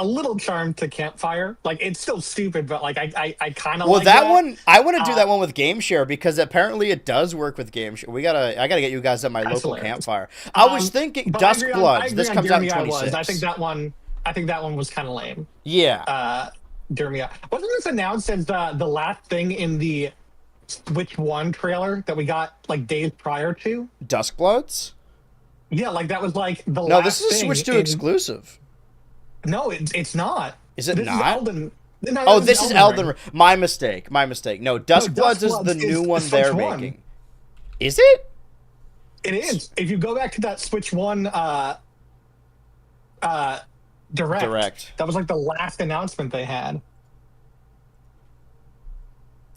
little charm to Campfire. Like it's still stupid, but like I kind of well like that one. I want to do that one with Game Share because apparently it does work with Game Share. I gotta get you guys at my local hilarious. campfire. I was thinking But Dusk I Bloods. agree This on comes Dear out in Me, 26. I think that one was kind of lame. Yeah. Dear Me, wasn't this announced as the last thing in the Switch One trailer that we got like days prior to? Dusk Bloods. Yeah, like that was like the last. No, this is a thing Switch 2 in- exclusive. No, it's not. Is it This not? Is Elden. No, Oh, this is Elden Ring. Ring. My mistake. No, Dusk Bloods is the new one Switch they're One. making. Is it? It is. If you go back to that Switch One direct, that was like the last announcement they had.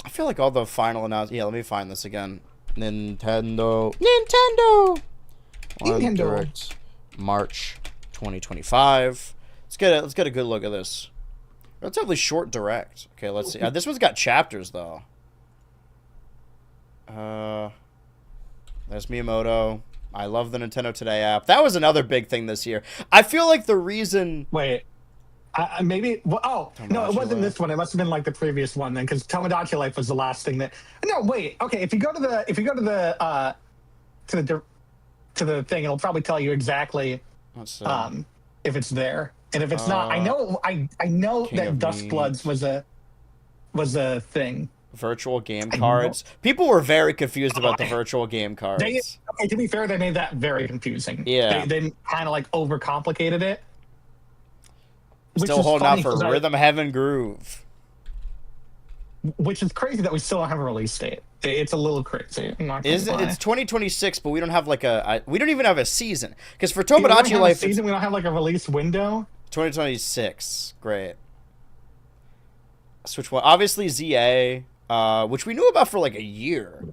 I feel like all the final announcements. Yeah, let me find this again. Nintendo. Nintendo. Direct, March 2025. Let's get a good look at this. Relatively short direct. Okay, let's see. This one's got chapters though. There's Miyamoto. I love the Nintendo Today app. That was another big thing this year. I feel like the reason. Wait, maybe. Well, oh no, it wasn't Life. this one. It must have been like the previous one then, because Tomodachi Life was the last thing that. No, wait. Okay, if you go to the thing, it'll probably tell you exactly Let's see. if it's there, and if it's not, I know King that of Dusk Bloods was a thing. Virtual game cards. People were very confused about the virtual game cards. To be fair, they made that very confusing. Yeah. They kind of like overcomplicated it. Still holding out for Rhythm Heaven Groove. Which is crazy that we still don't have a release date. It's a little crazy. I'm not gonna lie. It's 2026, but we don't have like we don't even have a season. Because for We don't Tomodachi have a Life, it's season, we don't have like a release window. 2026. Great. Switch one. Obviously ZA, which we knew about for like a year.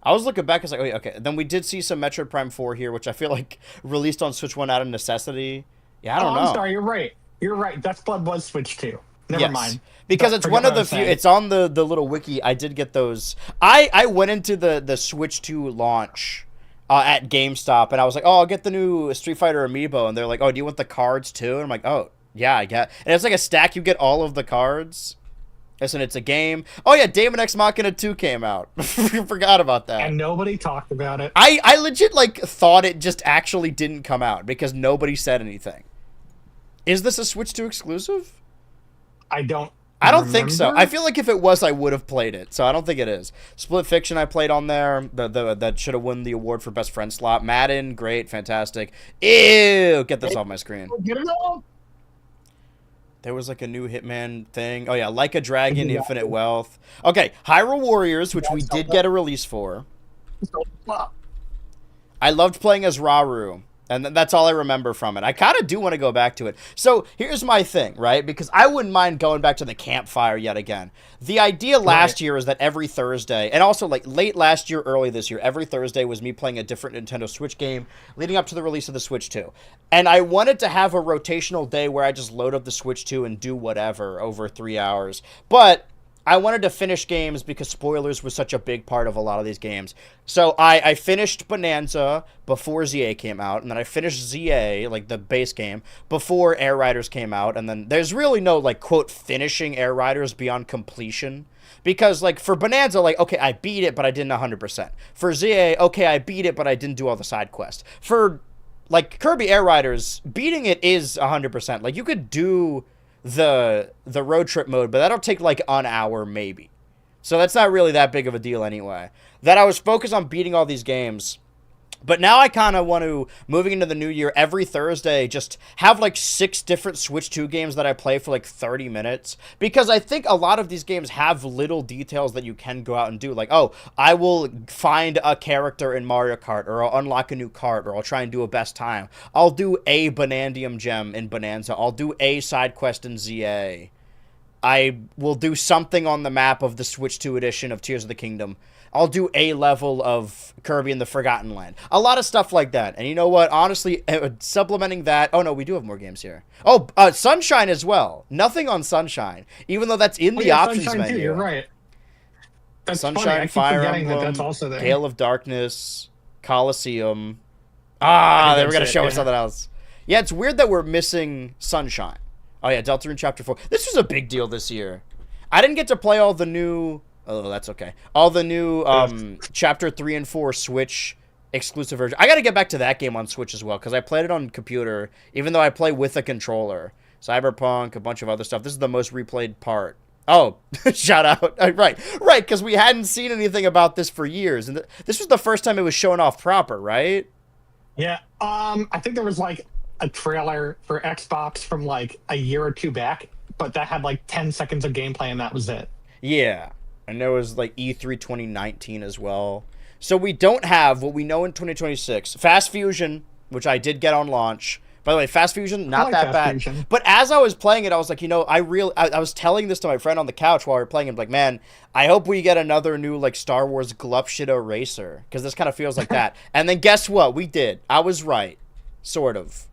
I was looking back, I was like, oh, yeah, okay. Then we did see some Metroid Prime 4 here, which I feel like released on Switch 1 out of necessity. Yeah, I don't know. I'm sorry, you're right. You're right. Dusk Blood was Switch 2. Never mind. Because it's one of the few. It's on the little wiki. I did get those. I went into the Switch 2 launch at GameStop, and I was like, oh, I'll get the new Street Fighter amiibo. And they're like, oh, do you want the cards too? And I'm like, oh, yeah, I get. And it's like a stack. You get all of the cards. Listen, it's a game. Oh, yeah, Daemon X Machina 2 came out. Forgot about that. And nobody talked about it. I legit, like, thought it just actually didn't come out because nobody said anything. Is this a Switch 2 exclusive? I don't think so. I feel like if it was, I would have played it. So I don't think it is. Split Fiction I played on there. That should have won the award for best friend slot. Madden, great, fantastic. Ew, get this off my screen. Get it all? There was like a new Hitman thing. Oh yeah, Like a Dragon, Infinite Wealth. Okay, Hyrule Warriors, which we did get a release for. I loved playing as Rauru. And that's all I remember from it. I kind of do want to go back to it. So here's my thing, right? Because I wouldn't mind going back to the campfire yet again. The idea last year is that every Thursday, and also like late last year, early this year, every Thursday was me playing a different Nintendo Switch game leading up to the release of the Switch 2. And I wanted to have a rotational day where I just load up the Switch 2 and do whatever over 3 hours. But I wanted to finish games because spoilers was such a big part of a lot of these games. So I finished Bonanza before ZA came out, and then I finished ZA, like the base game, before Air Riders came out, and then there's really no, like, quote, finishing Air Riders beyond completion. Because, like, for Bonanza, like, okay, I beat it, but I didn't 100%. For ZA, okay, I beat it, but I didn't do all the side quests. For, like, Kirby Air Riders, beating it is 100%. Like, you could do the road trip mode, but that'll take like an hour maybe. So that's not really that big of a deal anyway. That I was focused on beating all these games. But now I kind of want to, moving into the new year, every Thursday, just have like 6 different Switch 2 games that I play for like 30 minutes. Because I think a lot of these games have little details that you can go out and do. Like, oh, I will find a character in Mario Kart, or I'll unlock a new cart, or I'll try and do a best time. I'll do a Bonandium gem in Bonanza. I'll do a side quest in ZA. I will do something on the map of the Switch 2 edition of Tears of the Kingdom. I'll do a level of Kirby in the Forgotten Land. A lot of stuff like that. And you know what? Honestly, supplementing that. Oh no, we do have more games here. Oh, Sunshine as well. Nothing on Sunshine, even though that's in the options Sunshine menu. Too, you're right. That's Sunshine, funny. I keep Fire forgetting Emblem, that's also there. Gale of Darkness, Coliseum. They were gonna show us something else. Yeah, it's weird that we're missing Sunshine. Oh yeah, Deltarune Chapter 4. This was a big deal this year. I didn't get to play all the new... Oh, that's okay. All the new Chapter 3 and 4 Switch exclusive version. I gotta get back to that game on Switch as well, because I played it on computer, even though I play with a controller. Cyberpunk, a bunch of other stuff. This is the most replayed part. Oh, shout out. Right, because we hadn't seen anything about this for years. And this was the first time it was shown off proper, right? Yeah. I think there was like a trailer for Xbox from like a year or two back, but that had like 10 seconds of gameplay and that was it. Yeah. And there was like E3 2019 as well. So we don't have what we know in 2026. Fast Fusion, which I did get on launch. By the way, Fast Fusion, not that bad. Fusion. But as I was playing it, I was like, you know, I was telling this to my friend on the couch while we were playing. I'm like, man, I hope we get another new like Star Wars Glupshido racer, because this kind of feels like that. And then guess what? We did. I was right, sort of.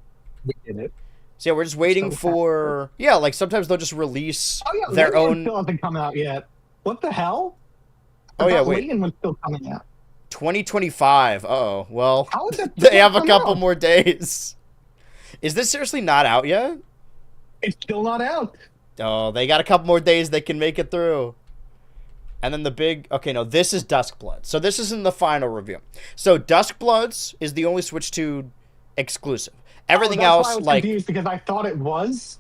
We did it. So yeah, we're just waiting for like sometimes they'll just release their own. Still hasn't come out yet. What the hell? Wait. Layton was still coming out. 2025. Uh-oh. Well, how is it they have a couple more days. Is this seriously not out yet? It's still not out. Oh, they got a couple more days they can make it through. And then the big... Okay, no, this is Duskblood. So this isn't the final review. So Duskbloods is the only Switch 2 exclusive. Everything else, why I was like... confused because I thought it was...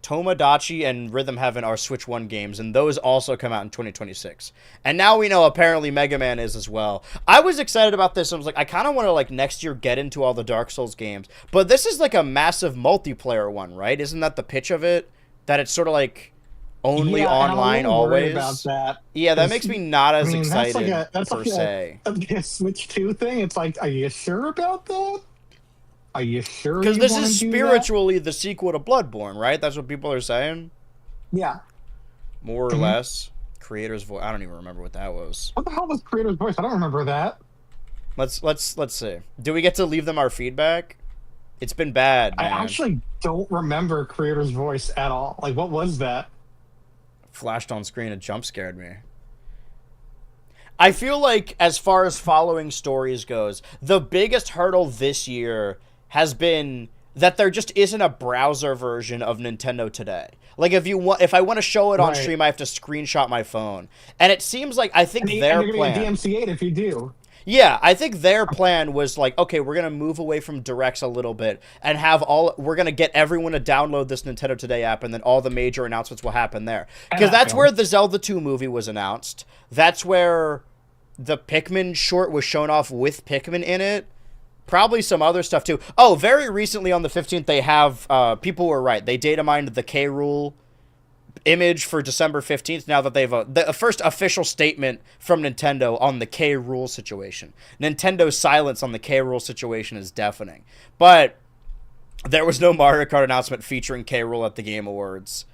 Tomodachi and Rhythm Heaven are Switch 1 games, and those also come out in 2026. And now we know apparently Mega Man is as well. I was excited about this. I was like, I kind of want to, like, next year get into all the Dark Souls games. But this is, like, a massive multiplayer one, right? Isn't that the pitch of it? That it's sort of, like, only online always? About that. Yeah, that makes me not as excited, that's per se. A Switch 2 thing. It's like, are you sure about that? Are you sure? Because this is spiritually the sequel to Bloodborne, right? That's what people are saying? Yeah. More or less. Creator's voice. I don't even remember what that was. What the hell was Creator's voice? I don't remember that. Let's see. Do we get to leave them our feedback? It's been bad, man. I actually don't remember Creator's voice at all. Like, what was that? Flashed on screen and jump scared me. I feel like, as far as following stories goes, the biggest hurdle this year has been that there just isn't a browser version of Nintendo Today. Like, if I want to show it on stream, I have to screenshot my phone. And it seems like, I think their plan... And DMCA if you do. Yeah, I think their plan was like, okay, we're going to move away from Directs a little bit and we're going to get everyone to download this Nintendo Today app, and then all the major announcements will happen there. Because that's where the Zelda 2 movie was announced. That's where the Pikmin short was shown off with Pikmin in it. Probably some other stuff too. Oh, very recently on the 15th, they have, people were right. They data mined the K. Rool image for December 15th, now that they've, the first official statement from Nintendo on the K. Rool situation. Nintendo's silence on the K. Rool situation is deafening. But there was no Mario Kart announcement featuring K. Rool at the Game Awards.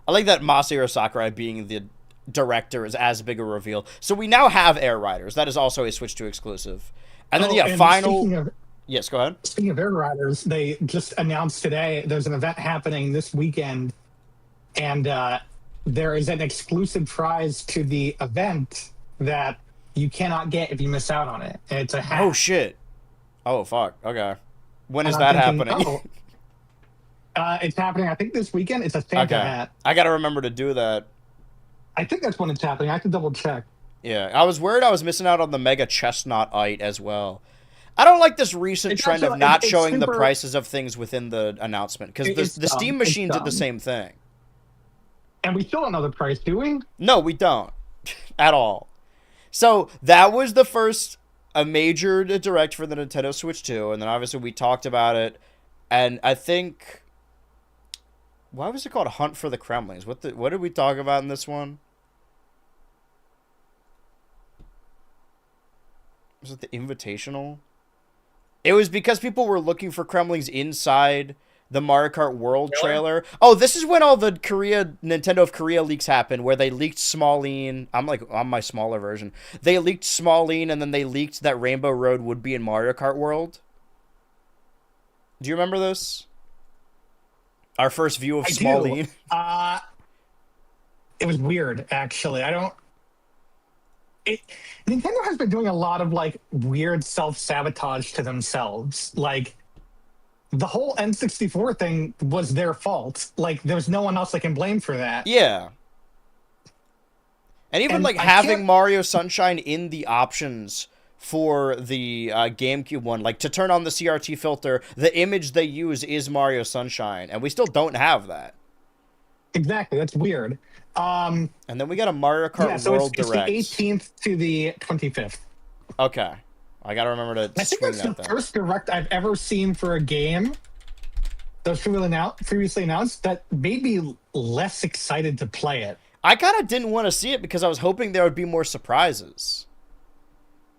I like that Masahiro Sakurai being the director is as big a reveal. So we now have Air Riders. That is also a Switch 2 exclusive. And then, final... Yes, go ahead. Speaking of Air Riders, they just announced today there's an event happening this weekend, and there is an exclusive prize to the event that you cannot get if you miss out on it. And it's a hat. Oh, shit. Oh, fuck. Okay. When is that happening? It's happening, I think, this weekend. It's a Santa hat. I got to remember to do that. I think that's when it's happening. I have to double check. Yeah, I was worried I was missing out on the Mega Chestnut-ite as well. I don't like this recent trend of not showing the prices of things within the announcement, because the Steam machine did the same thing. And we still don't know the price, do we? No, we don't. At all. So that was the first major direct for the Nintendo Switch 2, and then obviously we talked about it, and I think... Why was it called Hunt for the Kremlings? What did we talk about in this one? Was it the Invitational? It was because people were looking for Kremlings inside The Mario Kart World Really? trailer. Oh, this is when all the Nintendo of Korea leaks happened, where they leaked Smallene. I'm like on my smaller version. They leaked Smallene, and then they leaked that Rainbow Road would be in Mario Kart World. Do you remember this? Our first view of I Smallene. do. It was weird, actually. I don't. Nintendo has been doing a lot of like weird self-sabotage to themselves. Like the whole N64 thing was their fault. Like there's no one else that can blame for that. Yeah. And even And like I having can't. Mario Sunshine in the options for the GameCube one, like to turn on the CRT filter, the image they use is Mario Sunshine, and we still don't have that. Exactly, that's weird. And then we got a Mario Yeah, Kart so World it's the Direct. 18th to the 25th. Okay. I gotta remember to I think swing that's that the then. first direct I've ever seen for a game that was previously announced that made me less excited to play it. I kind of didn't want to see it because I was hoping there would be more surprises.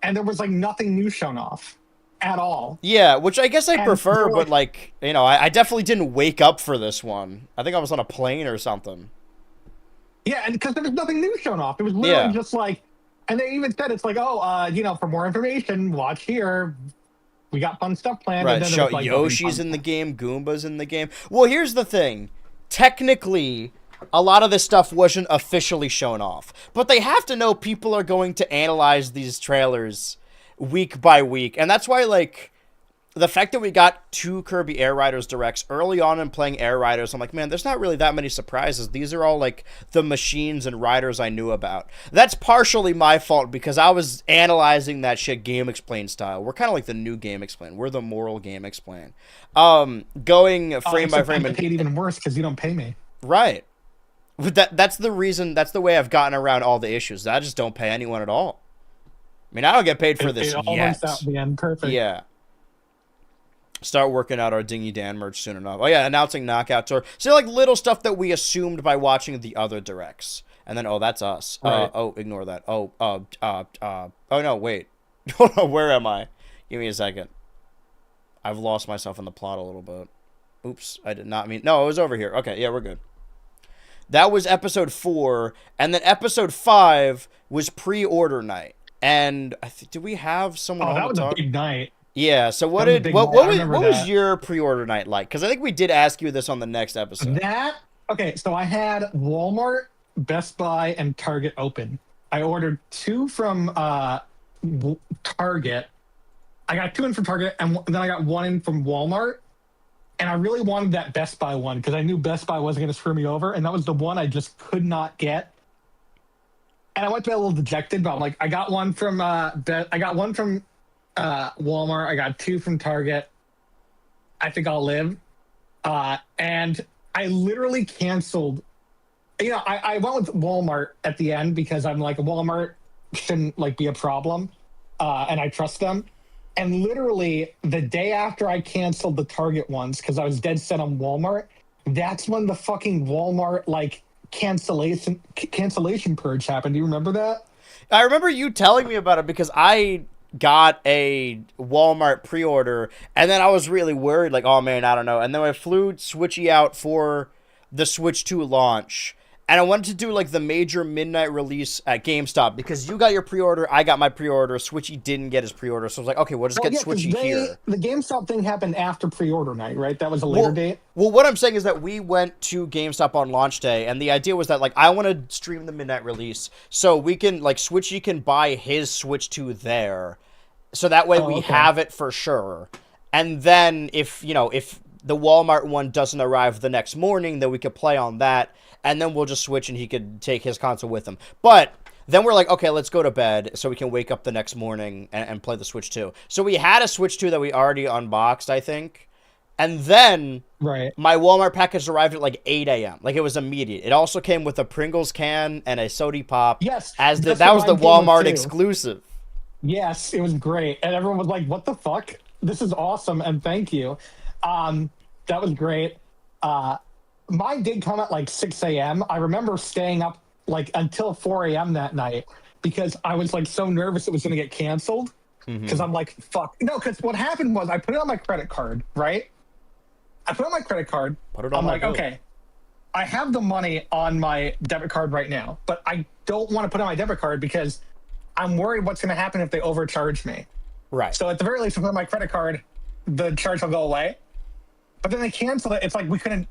And there was like nothing new shown off at all. Yeah, which I guess I And prefer, they're but like, like, you know, I definitely didn't wake up for this one. I think I was on a plane or something. yeah, and because there was nothing new shown off. It was literally Yeah. just like, and they even said it's like, oh, for more information, watch here. We got fun stuff planned. Right, And then there show was, like, nothing Yoshi's fun. in the game, Goomba's in the game. Well, here's the thing. Technically, a lot of this stuff wasn't officially shown off. But they have to know people are going to analyze these trailers week by week. And that's why, like, the fact that we got 2 Kirby Air Riders directs early on in playing Air Riders, I'm like, man, there's not really that many surprises. These are all like the machines and riders I knew about. That's partially my fault because I was analyzing that shit Game Explain style. We're kind of like the new Game Explain. We're the moral Game Explain. Going frame by frame. I And paid even worse because you don't pay me. right. That's the reason. That's the way I've gotten around all the issues. I just don't pay anyone at all. I mean, I don't get paid for this It all yet. works out in the end. Perfect. Yeah. Start working out our Dingy Dan merch soon enough. Oh yeah, announcing Knockout Tour. So like little stuff that we assumed by watching the other directs, and then that's us. Right. Ignore that. Oh no, wait. Hold on, where am I? Give me a second. I've lost myself in the plot a little bit. Oops, I did not mean. No, it was over here. Okay, yeah, we're good. That was episode 4, and then episode 5 was pre-order night. And did we have someone? Oh, that on was to a talk? big night. Yeah, so what That was a did big what night. I was remember what was that. your pre-order night like? Because I think we did ask you this on the next episode. Okay, so I had Walmart, Best Buy, and Target open. I ordered 2 from Target. I got 2 in from Target, and then I got 1 in from Walmart. And I really wanted that Best Buy one because I knew Best Buy wasn't going to screw me over, and that was the one I just could not get. And I went to bed a little dejected, but I'm like, I got one from Walmart. I got 2 from Target. I think I'll live. And I literally canceled. I went with Walmart at the end because I'm like, Walmart shouldn't like be a problem, and I trust them. And literally the day after I canceled the Target ones because I was dead set on Walmart, that's when the fucking Walmart like cancellation purge happened. Do you remember that? I remember you telling me about it because I got a Walmart pre-order, and then I was really worried, like, oh man, I don't know. And then I flew Switchy out for the Switch 2 launch, and I wanted to do like the major midnight release at GameStop because you got your pre-order, I got my pre-order, Switchy didn't get his pre-order, so I was like, okay, we'll just get 'cause Switchy here. The GameStop thing happened after pre-order night, right? That was a later date. Well, what I'm saying is that we went to GameStop on launch day, and the idea was that, like, I want to stream the midnight release, so we can, like, Switchy can buy his Switch 2 there, so that way we have it for sure. And then if the Walmart one doesn't arrive the next morning, then we could play on that, and then we'll just switch and he could take his console with him. But then we're like, okay, let's go to bed so we can wake up the next morning and play the Switch 2. So we had a Switch 2 that we already unboxed, I think. And then my Walmart package arrived at like 8 a.m. Like, it was immediate. It also came with a Pringles can and a Sody Pop. Yes. That was the Walmart exclusive. Yes, it was great. And everyone was like, what the fuck? This is awesome, and thank you. That was great. Mine did come at like 6 a.m. I remember staying up like until 4 a.m. that night because I was like so nervous it was going to get canceled. Because I'm like, fuck. No, because what happened was I put it on my credit card, right? I put on my credit card. Put it on I'm my like, bill. okay, I have the money on my debit card right now, but I don't want to put on my debit card because I'm worried what's going to happen if they overcharge me. Right. So at the very least, if I put on my credit card, the charge will go away. But then they cancel it. It's like, we couldn't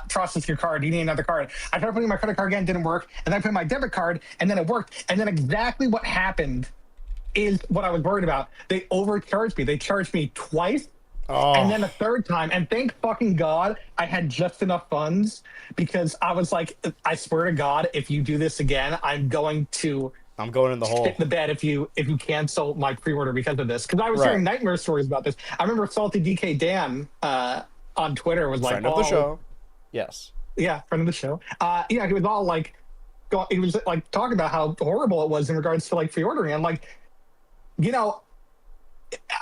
process your card. You need another card. I tried putting my credit card again, didn't work. And then I put in my debit card, and then it worked. And then exactly what happened is what I was worried about. They overcharged me. They charged me twice. Oh. And then a third time, and thank fucking God I had just enough funds, because I was like, I swear to God, if you do this again, I'm going in the hole. shit the bed if you cancel my pre-order because of this. Because I was Right. hearing nightmare stories about this. I remember Salty DK Dan on Twitter was like, Friend of the show. Yes. yeah, friend of the show. Yeah, he was all like, he was like talking about how horrible it was in regards to like pre-ordering. I'm like, you know,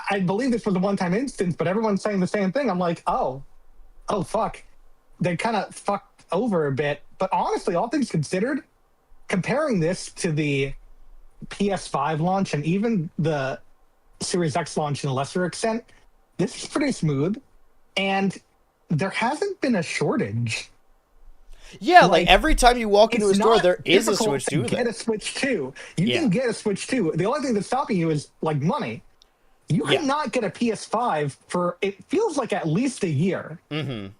I believe this was a one-time instance, but everyone's saying the same thing. I'm like, oh fuck, they kind of fucked over a bit. But honestly, all things considered, comparing this to the PS5 launch and even the Series X launch in a lesser extent, this is pretty smooth, and there hasn't been a shortage. Yeah, like every time you walk into a It's store, not there is a difficult Switch to 2 get there. a Switch 2. You Yeah. can get a Switch 2. The only thing that's stopping you is like money. You Yeah. cannot get a PS5 for, it feels like, at least a year. Mm-hmm.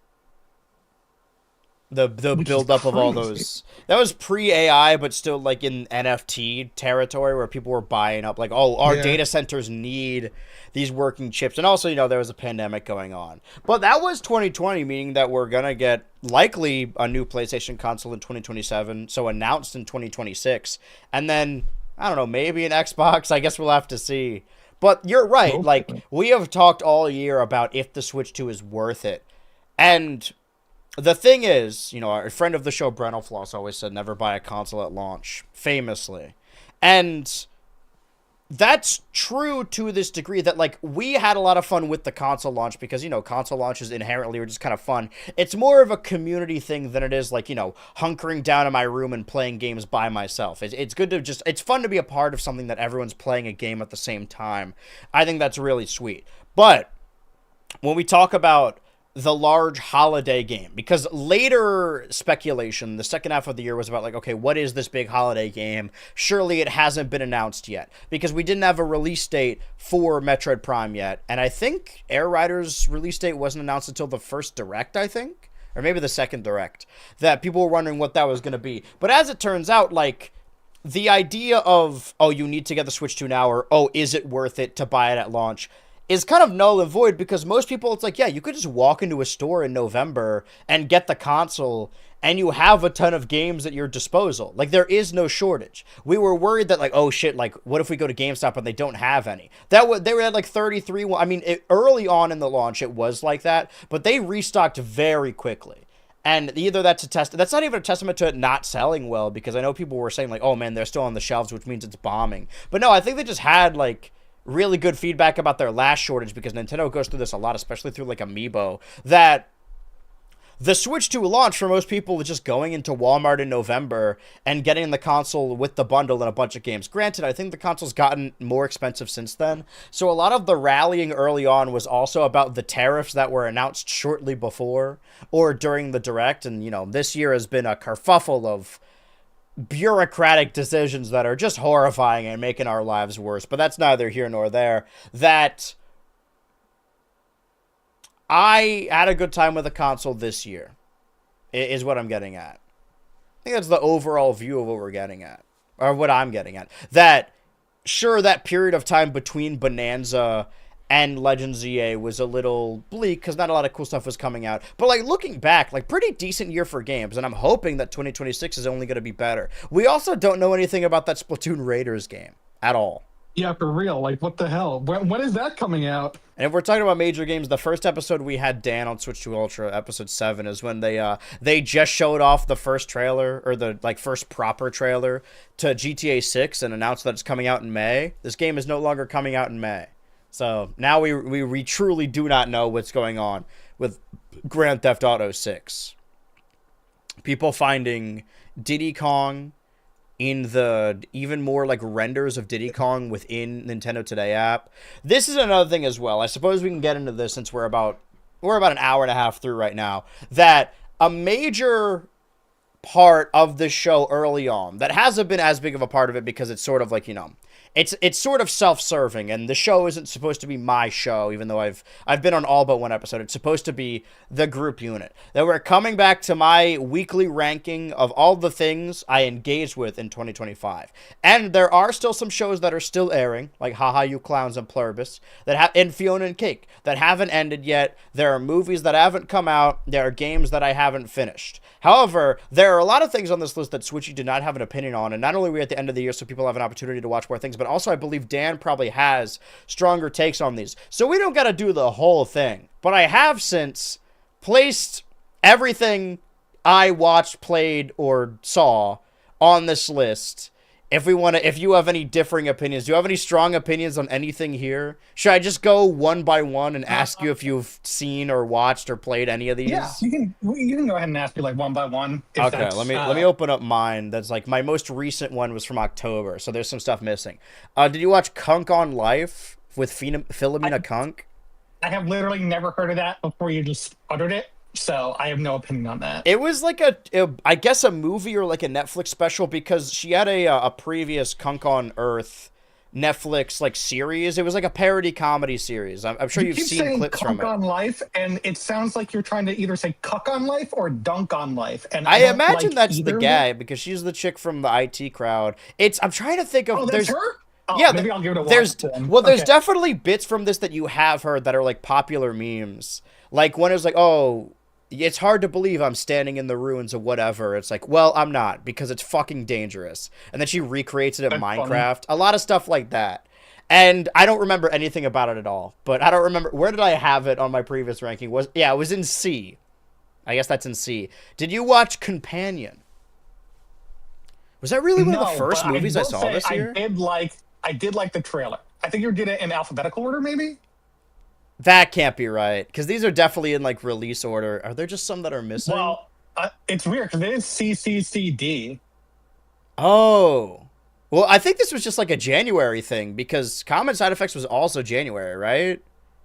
The Which is build up of all crazy. those, that was pre AI, but still like in NFT territory where people were buying up like, oh, our Yeah. data centers need these working chips, and also there was a pandemic going on. But that was 2020, meaning that we're gonna get likely a new PlayStation console in 2027, so announced in 2026, and then I don't know, maybe an Xbox. I guess we'll have to see. But you're right. Hopefully. Like, we have talked all year about if the Switch 2 is worth it, and the thing is, our friend of the show, Brennel Floss, always said never buy a console at launch, famously. And that's true to this degree that, like, we had a lot of fun with the console launch because, console launches inherently are just kind of fun. It's more of a community thing than it is, like, hunkering down in my room and playing games by myself. It's good to just, it's fun to be a part of something that everyone's playing a game at the same time. I think that's really sweet. But when we talk about the large holiday game, because later speculation the second half of the year was about like, okay, what is this big holiday game? Surely it hasn't been announced yet because we didn't have a release date for Metroid Prime yet, and I think Air Rider's release date wasn't announced until the first direct, I think, or maybe the second direct, that people were wondering what that was going to be. But as it turns out, like, the idea of, oh, you need to get the Switch 2 now, or oh, is it worth it to buy it at launch, is kind of null and void because most people, it's like, yeah, you could just walk into a store in November and get the console and you have a ton of games at your disposal. Like, there is no shortage. We were worried that, like, oh shit, like, what if we go to GameStop and they don't have any? They were at like 33. I mean, early on in the launch, it was like that, but they restocked very quickly. And either that's that's not even a testament to it not selling well, because I know people were saying like, oh man, they're still on the shelves, which means it's bombing. But no, I think they just had like really good feedback about their last shortage, because Nintendo goes through this a lot, especially through like Amiibo, that the Switch 2 launch for most people was just going into Walmart in November and getting the console with the bundle and a bunch of games. Granted, I think the console's gotten more expensive since then, so a lot of the rallying early on was also about the tariffs that were announced shortly before or during the direct, and this year has been a kerfuffle of bureaucratic decisions that are just horrifying and making our lives worse, but that's neither here nor there. That I had a good time with the console this year, is what I'm getting at. I think that's the overall view of what we're getting at, or what I'm getting at. That, sure, that period of time between Bonanza and Legends EA was a little bleak because not a lot of cool stuff was coming out. But, like, looking back, like, pretty decent year for games, and I'm hoping that 2026 is only going to be better. We also don't know anything about that Splatoon Raiders game at all. Yeah, for real. Like, what the hell? When is that coming out? And if we're talking about major games, the first episode we had Dan on Switch 2 Ultra, episode 7, is when they just showed off the first trailer, or the first proper trailer to GTA 6 and announced that it's coming out in May. This game is no longer coming out in May. So now we truly do not know what's going on with Grand Theft Auto 6. People finding Diddy Kong in the even more like renders of Diddy Kong within Nintendo Today app. This is another thing as well. I suppose we can get into this since we're about we're about an hour and a half through right now, that a major part of the show early on that hasn't been as big of a part of it because it's sort of like, it's sort of self-serving, and the show isn't supposed to be my show, even though I've been on all but one episode. It's supposed to be the group unit. That we're coming back to my weekly ranking of all the things I engaged with in 2025. And there are still some shows that are still airing, like Haha You Clowns and Pluribus, and Fiona and Cake, that haven't ended yet. There are movies that haven't come out. There are games that I haven't finished. However, there are a lot of things on this list that Switchy did not have an opinion on, and not only are we at the end of the year so people have an opportunity to watch more things, but also I believe Dan probably has stronger takes on these. So we don't got to do the whole thing. But I have since placed everything I watched, played, or saw on this list. If you have any differing opinions, do you have any strong opinions on anything here? Should I just go one by one and ask you if you've seen or watched or played any of these? Yeah, you can go ahead and ask me like one by one. Okay, let me open up mine. That's like my most recent one was from October, so there's some stuff missing. Did you watch Kunk on Life with Philomena Kunk? I have literally never heard of that before you just uttered it. So I have no opinion on that. It was like I guess a movie or like a Netflix special, because she had a previous Kunk on Earth Netflix like series. It was like a parody comedy series. I'm sure you've seen clips from it. Kunk on Life, and it sounds like you're trying to either say cuck on life or dunk on life. And I imagine that's the gag, because she's the chick from the IT crowd. I'm trying to think of. Oh, that's her? Oh, yeah, maybe I'll give it a watch. There's definitely bits from this that you have heard that are like popular memes. Like one is like, oh, it's hard to believe I'm standing in the ruins of whatever. It's like, well, I'm not, because it's fucking dangerous. And then she recreates it in Minecraft. Funny. A lot of stuff like that. And I don't remember anything about it at all. But I don't remember. Where did I have it on my previous ranking? It was in C. I guess that's in C. Did you watch Companion? Was that really one of the first movies I saw this year? I did like the trailer. I think you did it in alphabetical order, maybe? That can't be right, because these are definitely in like release order. Are there just some that are missing? Well, it's weird because it is CCCD. Oh, well, I think this was just like a January thing, because Common Side Effects was also January, right?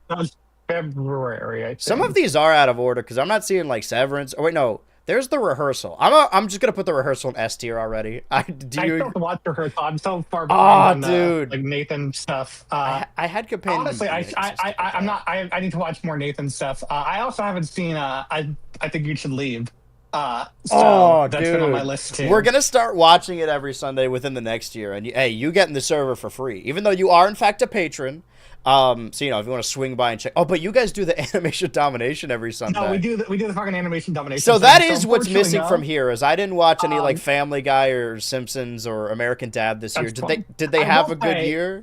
That was February, I think. Some of these are out of order, because I'm not seeing like Severance. Oh wait, no. There's The Rehearsal. I'm just gonna put The Rehearsal in S tier already. I still have to watch Rehearsal. I'm so far behind on dude. Like Nathan stuff. I had Companion. Honestly, I'm not. I need to watch more Nathan stuff. I also haven't seen. I Think You Should Leave. That's been on my list too. We're gonna start watching it every Sunday within the next year, and you get in the server for free, even though you are in fact a patron. So if you want to swing by and check. Oh, but you guys do the Animation Domination every Sunday. No, we do the fucking Animation Domination. So that is what's missing from here. Is I didn't watch any like Family Guy or Simpsons or American Dad this year. Did they have a good year?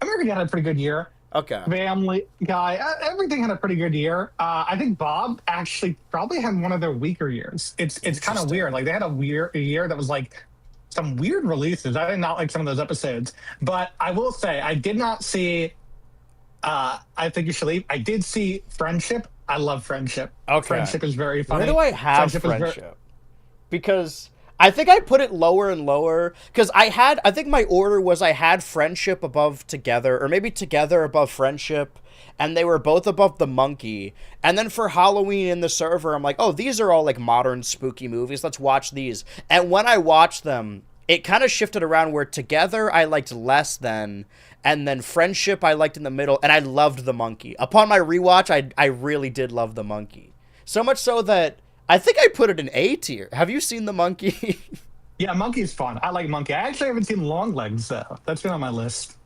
American Dad had a pretty good year. Okay. Family Guy, everything had a pretty good year. I think Bob actually probably had one of their weaker years. It's kind of weird. Like they had a year that was like some weird releases. I did not like some of those episodes, but I will say I did not see. I Think You Should Leave. I did see Friendship. I love Friendship. Okay. Friendship is very funny. Where do I have Friendship? Because I think I put it lower and lower, because I think my order was I had Friendship above Together, or maybe Together above Friendship, and they were both above The Monkey. And then for Halloween in the server, I'm like, oh, these are all like modern spooky movies. Let's watch these. And when I watched them, it kind of shifted around where Together I liked less than, and then Friendship I liked in the middle, and I loved The Monkey. Upon my rewatch, I really did love The Monkey. So much so that I think I put it in A tier. Have you seen The Monkey? Yeah, Monkey's fun. I like Monkey. I actually haven't seen Longlegs, though. That's been on my list.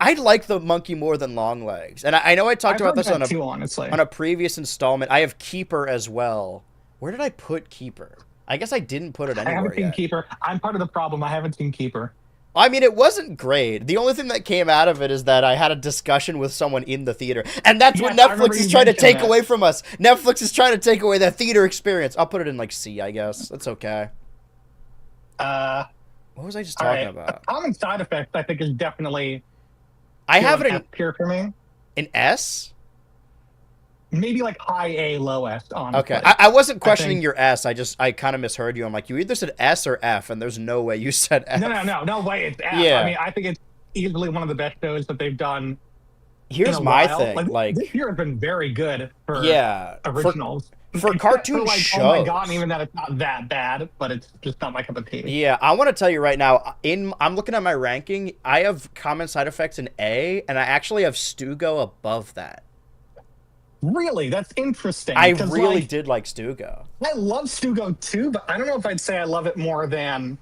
I like The Monkey more than Longlegs. And I know I talked about this on a previous installment. I have Keeper as well. Where did I put Keeper? I guess I didn't put it anywhere I haven't seen yet. Keeper. I'm part of the problem. I haven't seen Keeper. I mean, it wasn't great. The only thing that came out of it is that I had a discussion with someone in the theater. And that's what Netflix is trying to take away from us. Netflix is trying to take away that theater experience. I'll put it in like C, I guess. That's okay. What was I just talking about? A Common Side Effect, I think, is definitely... I have it in... F tier for me. In S? Maybe like high A, low S, honestly. Okay. I wasn't questioning your S. I kind of misheard you. I'm like, you either said S or F, and there's no way you said F. No way. It's F. Yeah. I mean, I think it's easily one of the best shows that they've done in here's a my while. thing. This year has been very good for Yeah, originals. for Except cartoon like, shows. oh my god, and even that it's not that bad, but it's just not my cup of tea. Yeah, I want to tell you right now. I'm looking at my ranking. I have Common Side Effects in A, and I actually have Stugo above that. Really, that's interesting. I really did like Stugo. I love Stugo too, but I don't know if I'd say I love it more than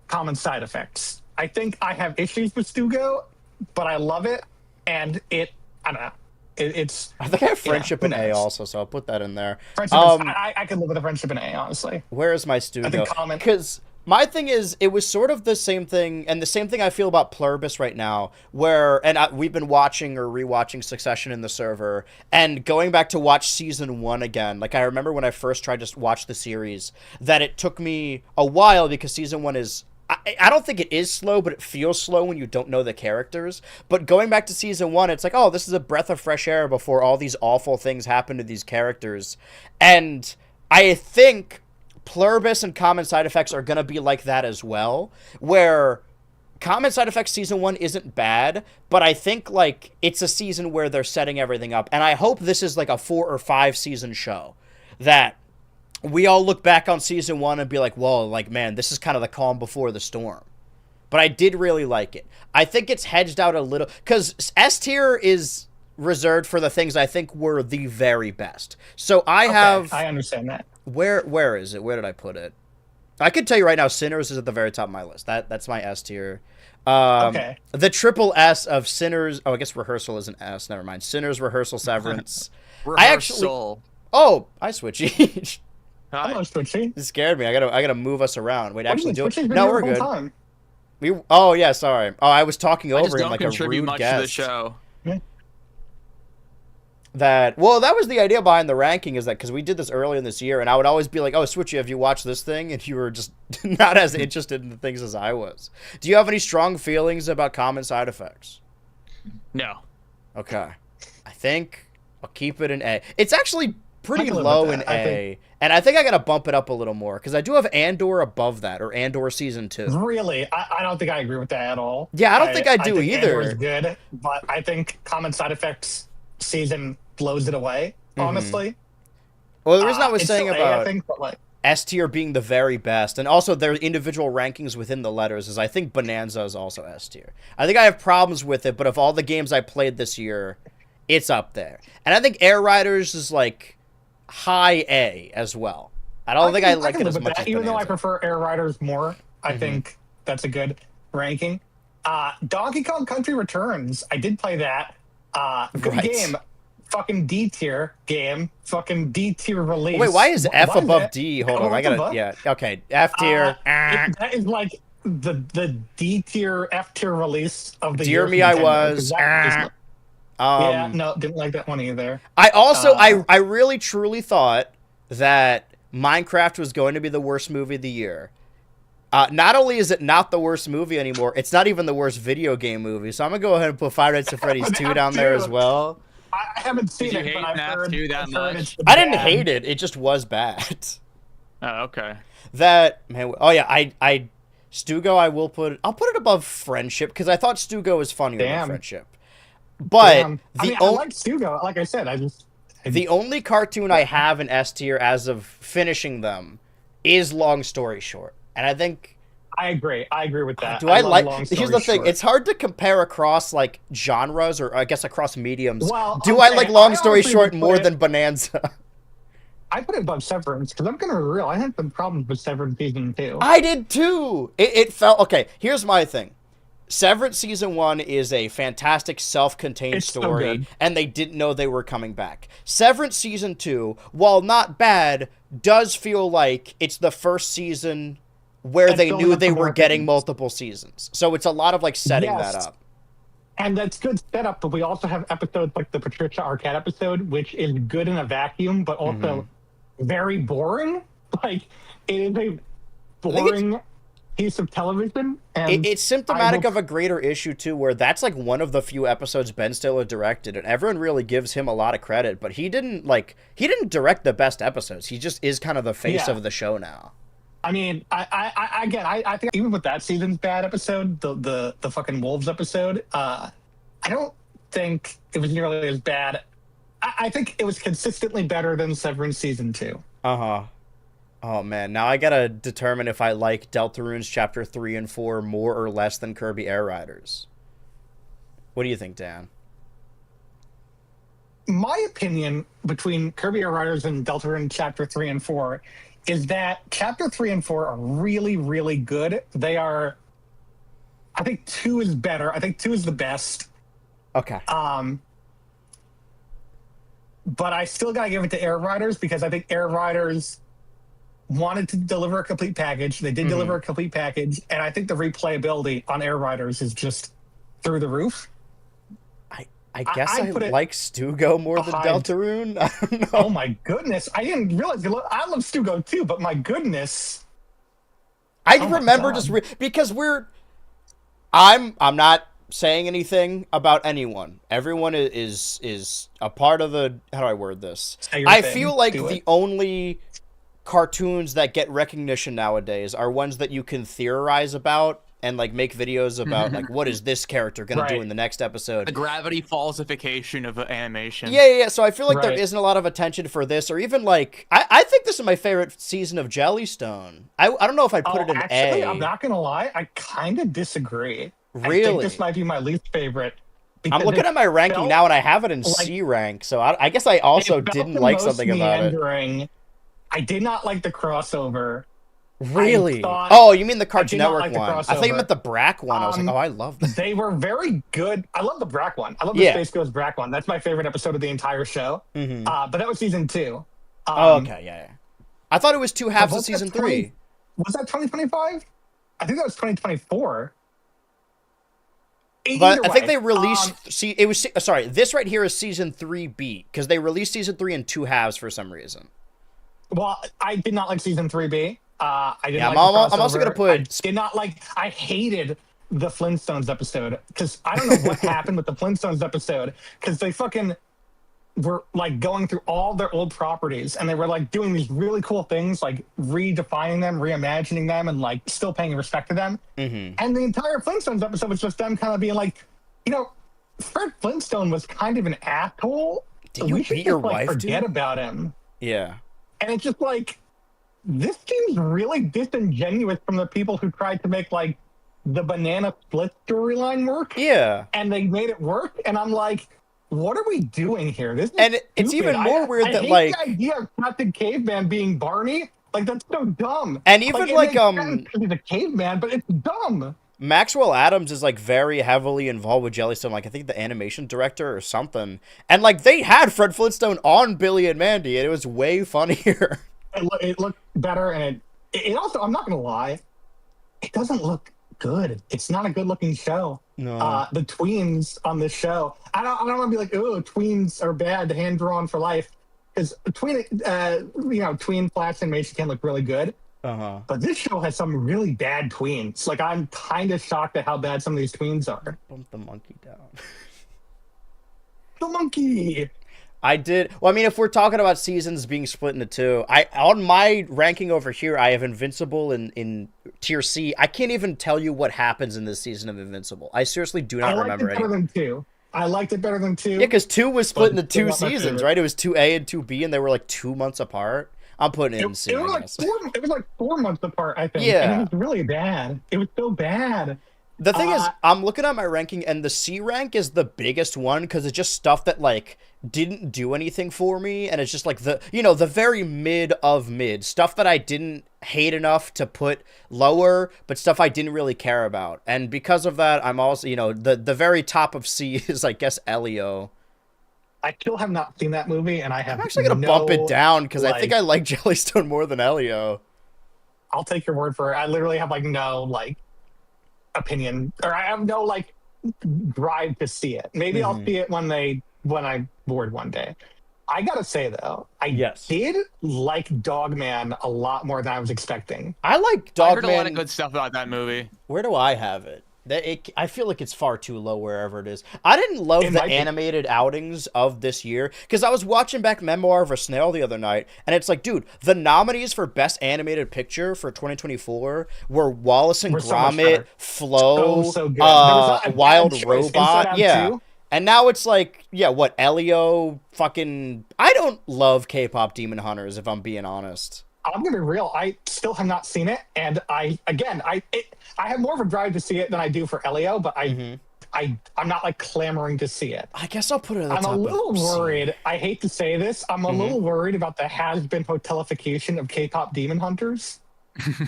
Common Side Effects. I think I have issues with Stugo, but I love it, and I don't know. It's. I think I have Friendship in A also, so I'll put that in there. Friendship I can live with a Friendship in A, honestly. Where is my Stugo? I think Common. Because my thing is, it was sort of the same thing, and the same thing I feel about Pluribus right now, where, we've been watching or rewatching Succession in the server, and going back to watch season 1 again. Like, I remember when I first tried to watch the series, that it took me a while because season 1 is. I don't think it is slow, but it feels slow when you don't know the characters. But going back to season 1, it's like, oh, this is a breath of fresh air before all these awful things happen to these characters. And I think Pluribus and Common Side Effects are going to be like that as well, where Common Side Effects season 1 isn't bad, but I think, like, it's a season where they're setting everything up. And I hope this is like a 4 or 5 season show that we all look back on season 1 and be like, whoa, like, man, this is kind of the calm before the storm. But I did really like it. I think it's hedged out a little, because S tier is reserved for the things I think were the very best. So I understand that. Where is it? Where did I put it? I could tell you right now, Sinners is at the very top of my list. That's my S tier. The triple S of Sinners. Oh, I guess Rehearsal is an S. Never mind. Sinners, Rehearsal, Severance. Rehearsal. I switchy. Hello, Switchy. It scared me. I gotta move us around. Wait, actually do it. No, we're good. Time. Oh yeah, sorry. Oh, I was talking over him like a rude much guest. To the show. Yeah. That was the idea behind the ranking, is that because we did this earlier in this year, and I would always be like, "Oh, Switchy, have you watched this thing?" And you were just not as interested in the things as I was. Do you have any strong feelings about Common Side Effects? No. Okay, I think I'll keep it in A. It's actually pretty low in A, and I think I gotta bump it up a little more because I do have Andor above that, or Andor season 2. Really, I don't think I agree with that at all. Yeah, I don't think I do think either. Andor's good, but I think Common Side Effects season blows it away. Honestly. Well, the reason I was saying still about A, I think, but like S tier being the very best, and also their individual rankings within the letters, is I think Bonanza is also S tier. I think I have problems with it, but of all the games I played this year, it's up there. And I think Air Riders is like high A as well. I don't think I like it as much as even Bonanza. though I prefer Air Riders more. I think that's a good ranking. Donkey Kong Country Returns. I did play that. Good game. Fucking D tier game. Fucking D tier release. Wait, why is F above D? Hold on, I gotta. Yeah, okay. F tier. That is like the D tier, F tier release of the Dear year. Me, I Was. Yeah, no, didn't like that one either. I also, I really truly thought that Minecraft was going to be the worst movie of the year. Not only is it not the worst movie anymore, it's not even the worst video game movie. So I'm gonna go ahead and put Five Nights at Freddy's 2 down there as well. I haven't seen it, but I've heard it's I didn't hate it. It just was bad. Oh, okay. That, man. Oh yeah, Stugo. I'll put it above Friendship because I thought Stugo was funnier than Friendship. But I like Stugo. Like I said, the only cartoon I have in S tier as of finishing them is Long Story Short, and I think I agree. I agree with that. Do I like? Here's the thing: it's hard to compare across like genres, or I guess across mediums. Well, do I like Long Story Short more than Bonanza? I put it above Severance because I'm gonna be real. I had some problems with Severance season 2. I did too. It felt okay. Here's my thing. Severance season 1 is a fantastic self-contained story, and they didn't know they were coming back. Severance season 2, while not bad, does feel like it's the first season where they knew they were getting multiple seasons. So it's a lot of like setting that up. And that's good setup, but we also have episodes like the Patricia Arquette episode, which is good in a vacuum, but also very boring. Like, it is a boring piece of television. And it's symptomatic of a greater issue too, where that's like one of the few episodes Ben Stiller directed, and everyone really gives him a lot of credit, but he didn't direct the best episodes. He just is kind of the face of the show now. I mean, I think even with that season's bad episode, the fucking Wolves episode, I don't think it was nearly as bad. I think it was consistently better than Severance Season 2. Uh-huh. Oh, man. Now I gotta determine if I like Deltarune's Chapter 3 and 4 more or less than Kirby Air Riders. What do you think, Dan? My opinion between Kirby Air Riders and Deltarune Chapter 3 and 4 is that Chapter 3 and 4 are really, really good. They are... I think 2 is better. I think 2 is the best. Okay. But I still gotta give it to Air Riders because I think Air Riders wanted to deliver a complete package. They did deliver a complete package, and I think the replayability on Air Riders is just through the roof. I guess I like Stugo more than Deltarune. I don't know. Oh my goodness! I didn't realize I love Stugo too, but my goodness, I remember just because I'm not saying anything about anyone. Everyone is a part of the. How do I word this? I feel like the only cartoons that get recognition nowadays are ones that you can theorize about and like make videos about like what is this character gonna do in the next episode. The Gravity Fallsification of animation. Yeah. So I feel like there isn't a lot of attention for this, or even like I think this is my favorite season of Jellystone. I don't know if I put it in actually, A. I'm not gonna lie, I kind of disagree. Really? I think this might be my least favorite. I'm looking at my ranking now, and I have it in C rank. So I guess I also didn't like something about it. I did not like the crossover. Really? Oh, you mean the Cartoon Network one? I thought you meant the Brack one. I was like, oh, I love that. They were very good. I love the Brack one. I love the Space Ghost Brack one. That's my favorite episode of the entire show. But that was season 2. Okay, yeah. I thought it was 2 halves of season 3. Was that 2025? I think that was 2024. But I think they released. It was sorry. This right here is season 3B because they released season 3 in 2 halves for some reason. Well, I did not like season 3B. I didn't like I'm also gonna put. I hated the Flintstones episode because I don't know what happened with the Flintstones episode because they fucking were like going through all their old properties and they were like doing these really cool things like redefining them, reimagining them, and like still paying respect to them. And the entire Flintstones episode was just them kind of being like, you know, Fred Flintstone was kind of an asshole. Did you beat your wife? Forget about him. Yeah. And it's just like, this seems really disingenuous from the people who tried to make like the Banana Split storyline work. Yeah. And they made it work. And I'm like, what are we doing here? This is it's even more weird I that hate like the idea of Captain Caveman being Barney. Like that's so dumb. And even like he's a caveman, but it's dumb. Maxwell Adams is like very heavily involved with Jellystone, like I think the animation director or something. And like they had Fred Flintstone on Billy and Mandy, and it was way funnier. It looked better, and it also, I'm not gonna lie, it doesn't look good. It's not a good looking show. No. The tweens on this show, I don't want to be like, oh, tweens are bad, hand drawn for life, because tween flash animation can look really good. But this show has some really bad tweens. Like, I'm kind of shocked at how bad some of these tweens are. Bump the monkey down. The monkey. I did. Well, I mean, if we're talking about seasons being split into 2, on my ranking over here, I have Invincible in tier C. I can't even tell you what happens in this season of Invincible. I seriously do not remember anything. I liked it better than 2. Yeah, because 2 was split into 2 seasons, right? It was 2A and 2B, and they were like 2 months apart. I'm putting it in C, I guess. It was like 4 months apart, I think. Yeah. And it was really bad. It was so bad. The thing is, I'm looking at my ranking, and the C rank is the biggest one because it's just stuff that, like, didn't do anything for me, and it's just, like, the very mid of mid. Stuff that I didn't hate enough to put lower, but stuff I didn't really care about. And because of that, I'm also, the very top of C is, I guess, Elio. I still have not seen that movie, and I'm actually going to bump it down because I think I like Jellystone more than Elio. I'll take your word for it. I literally have, like, no, like, opinion, or I have no like drive to see it. Maybe I'll see it when I'm bored one day. I gotta say though, I did like Dogman a lot more than I was expecting. I like Dogman. I heard a lot of good stuff about that movie. Where do I have it? I feel like it's far too low wherever it is. I didn't love the animated outings of this year because I was watching back Memoir of a Snail the other night, and it's like, dude, the nominees for Best Animated Picture for 2024 were Wallace and Gromit, Flow, so Wild Robot. Yeah. And now it's like, yeah, what, Elio, fucking... I don't love K-pop Demon Hunters, if I'm being honest. I'm gonna be real. I still have not seen it, and I have more of a drive to see it than I do for Elio, but I'm not like clamoring to see it. I guess I'll put it at the I'm top a little of worried. I hate to say this. I'm a little worried about the has-been hotelification of K-pop Demon Hunters.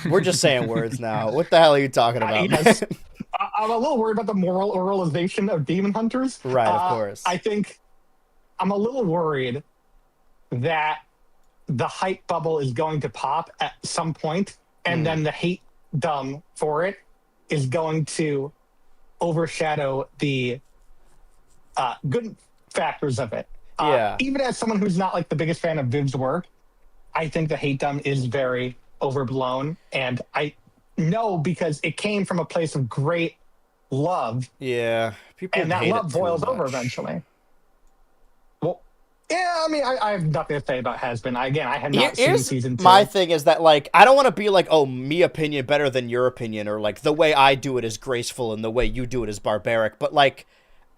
We're just saying words now. What the hell are you talking about, Yes. man? I'm a little worried about the moral oralization of Demon Hunters. Right, of course. I think I'm a little worried that the hype bubble is going to pop at some point, and then the hate dumb for it is going to overshadow the good factors of it. Yeah. Even as someone who's not like the biggest fan of Viv's work, I think the hate dumb is very overblown, and I know because it came from a place of great love. Yeah. People And that hate love it too boils over much. eventually. Well, yeah, I mean, I have nothing to say about Has Been. I have not seen Here's season 2. my thing is that, like, I don't want to be like, oh, me opinion better than your opinion, or like the way I do it is graceful and the way you do it is barbaric. But like,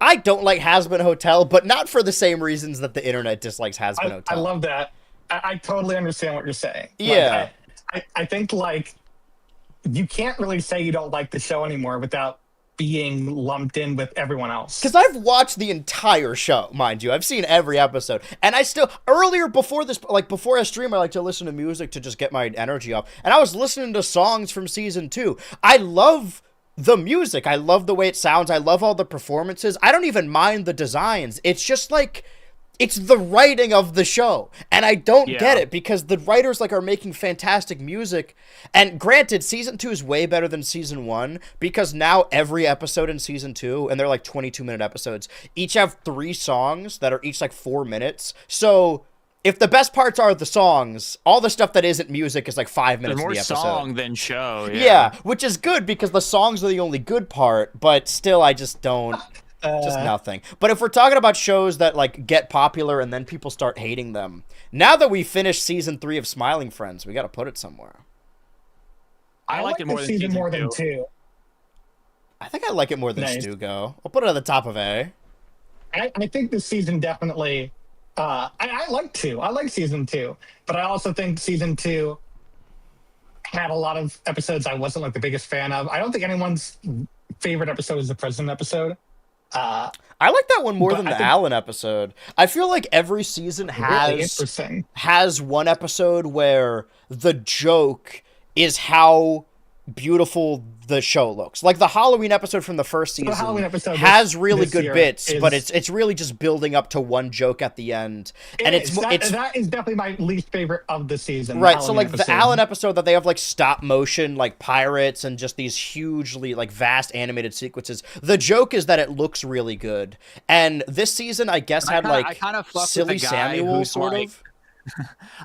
I don't like Has Been Hotel, but not for the same reasons that the internet dislikes Has Been Hotel. I love that. I totally understand what you're saying. Yeah. Like, I think, like, you can't really say you don't like the show anymore without being lumped in with everyone else. Because I've watched the entire show, mind you. I've seen every episode. And I still, earlier before this, like before I stream, I like to listen to music to just get my energy up. And I was listening to songs from season 2. I love the music. I love the way it sounds. I love all the performances. I don't even mind the designs. It's just like, it's the writing of the show. And I don't get it because the writers like are making fantastic music. And granted, season 2 is way better than season 1 because now every episode in season 2, and they're like 22-minute episodes, each have 3 songs that are each like 4 minutes. So if the best parts are the songs, all the stuff that isn't music is like 5 minutes of the episode. There's more song than show. Yeah, which is good because the songs are the only good part, but still I just don't... Just nothing. But if we're talking about shows that like get popular and then people start hating them, now that we finished season 3 of Smiling Friends, we got to put it somewhere. I liked it more than season more 2. than 2. I think I like it more than Stugo. I'll put it at the top of A. I think this season definitely. I like 2. I like season 2, but I also think season 2 had a lot of episodes I wasn't like the biggest fan of. I don't think anyone's favorite episode is the prison episode. I like that one more than the Alan episode. I feel like every season has one episode where the joke is how beautiful the show looks. Like the Halloween episode from the first season has really good bits, but it's really just building up to one joke at the end. And that is definitely my least favorite of the season. Right, so like the Alan episode that they have like stop motion like pirates and just these hugely like vast animated sequences. The joke is that it looks really good. And this season I guess had like Silly Samuel sort of.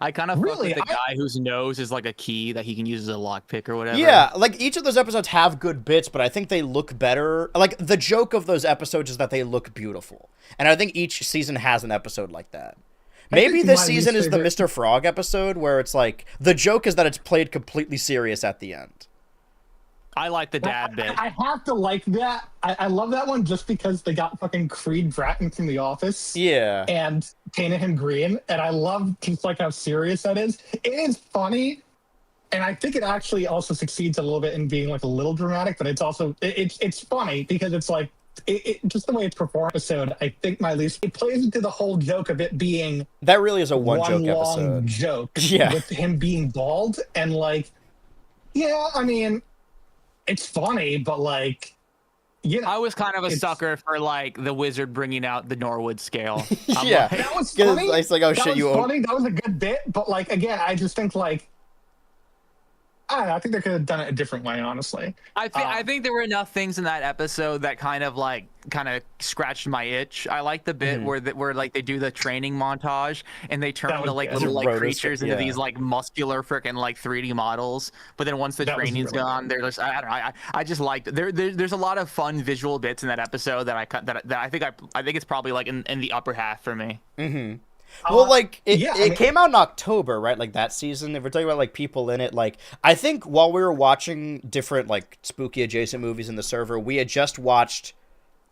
I kind of fuck with the guy whose nose is like a key that he can use as a lockpick or whatever. Yeah, like each of those episodes have good bits, but I think they look better. Like the joke of those episodes is that they look beautiful. And I think each season has an episode like that. Maybe this season is the Mr. Frog episode where it's like the joke is that it's played completely serious at the end. I like the dad bit. I have to like that. I love that one just because they got fucking Creed Bratton from The Office. Yeah. And painted him green. And I love just like how serious that is. It is funny. And I think it actually also succeeds a little bit in being like a little dramatic, but it's also, it's funny because it's like, just the way it's performed episode, I think it plays into the whole joke of it being that really is a one joke long episode. Joke yeah. With him being bald and like, yeah, I mean, it's funny, but like, you know, I was kind of a sucker for like the wizard bringing out the Norwood scale. Yeah, like, that was funny. It's like, oh shit, you funny. That was a good bit, but like again, I just think like, I don't know, I think they could have done it a different way, honestly. I think there were enough things in that episode that kind of scratched my itch. I like the bit where like they do the training montage and they turn the like little like creatures into these like muscular freaking like 3D models. But then once the training's gone, they're just I just liked it. There's a lot of fun visual bits in that episode that I think it's probably like in the upper half for me. Mm-hmm. Well, like, it came out in October, right? Like, that season. If we're talking about, like, people in it, like, I think while we were watching different, like, spooky adjacent movies in the server, we had just watched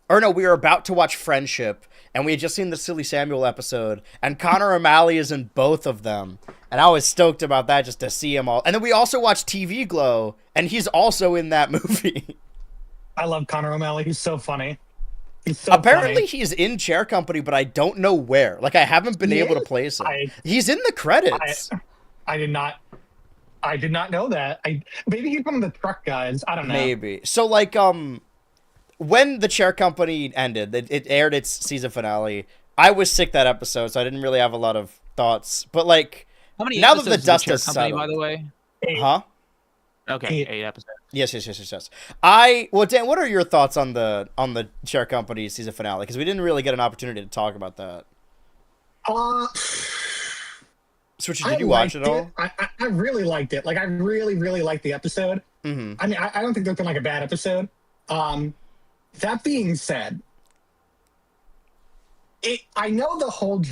or no, we were about to watch Friendship, and we had just seen the Silly Samuel episode, and Connor O'Malley is in both of them, and I was stoked about that just to see him all. And then we also watched TV Glow, and he's also in that movie. I love Connor O'Malley. He's so funny. He's so Apparently funny. he's in Chair Company, but I don't know where. Like, I haven't been able to place him. He's in the credits. I did not know that. Maybe he's one of the truck guys. I don't know. Maybe. So, like, when the Chair Company ended, it aired its season finale. I was sick that episode, so I didn't really have a lot of thoughts. But, like, how many now that the episodes dust Chair has Company, settled, by the way? Huh? Okay, 8 episodes. Yes. Well, Dan, what are your thoughts on the Chair Company season finale? Because we didn't really get an opportunity to talk about that. Switcher, did you watch it all? I really liked it. Like, I really, really liked the episode. Mm-hmm. I mean, I don't think there's been like a bad episode. That being said, I know the whole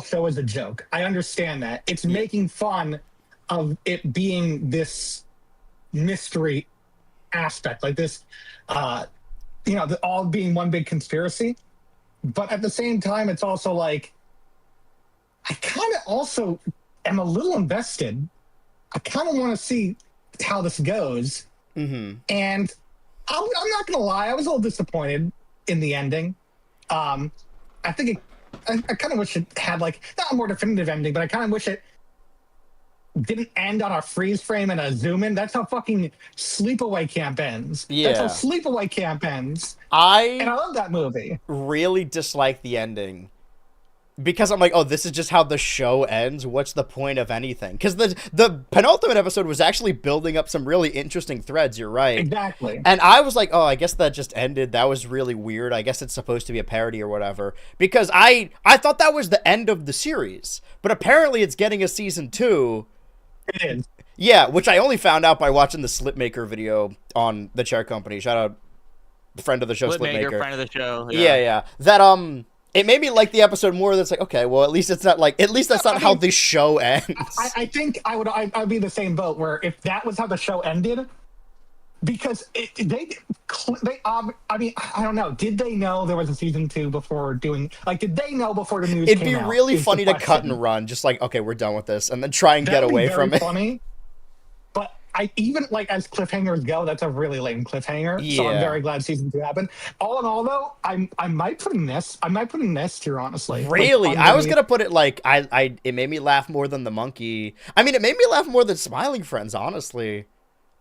show is a joke. I understand that. It's making fun of it being this mystery aspect, like this, all being one big conspiracy. But at the same time, it's also like, I kind of also am a little invested. I kind of want to see how this goes. Mm-hmm. And I'm not going to lie, I was a little disappointed in the ending. I think I kind of wish it had, like, not a more definitive ending, but I kind of wish it didn't end on a freeze frame and a zoom in. That's how fucking Sleepaway Camp ends. Yeah. That's how Sleepaway Camp ends. And I love that movie. Really dislike the ending. Because I'm like, oh, this is just how the show ends? What's the point of anything? Because the penultimate episode was actually building up some really interesting threads, you're right. Exactly. And I was like, oh, I guess that just ended. That was really weird. I guess it's supposed to be a parody or whatever. Because I thought that was the end of the series. But apparently it's getting a season 2. It is. Yeah, which I only found out by watching the Slipmaker video on the Chair Company. Shout out friend of the show, Slipmaker. Friend of the show. Yeah. That, it made me like the episode more. That's like, okay, well, at least that's not how the show ends. I think I'd be the same boat where if that was how the show ended, because I mean, I don't know. Did they know there was a season 2 before doing, like, did they know before the news It'd came be out? really funny to cut and run, just like, okay, we're done with this, and then try and get away from it. Funny. But I even, like, as cliffhangers go, that's a really lame cliffhanger. Yeah. So I'm very glad season 2 happened. All in all, though, I might put in this. I might put in this tier, honestly. Really? Like, I was gonna put it like it made me laugh more than the monkey. I mean, it made me laugh more than Smiling Friends, honestly.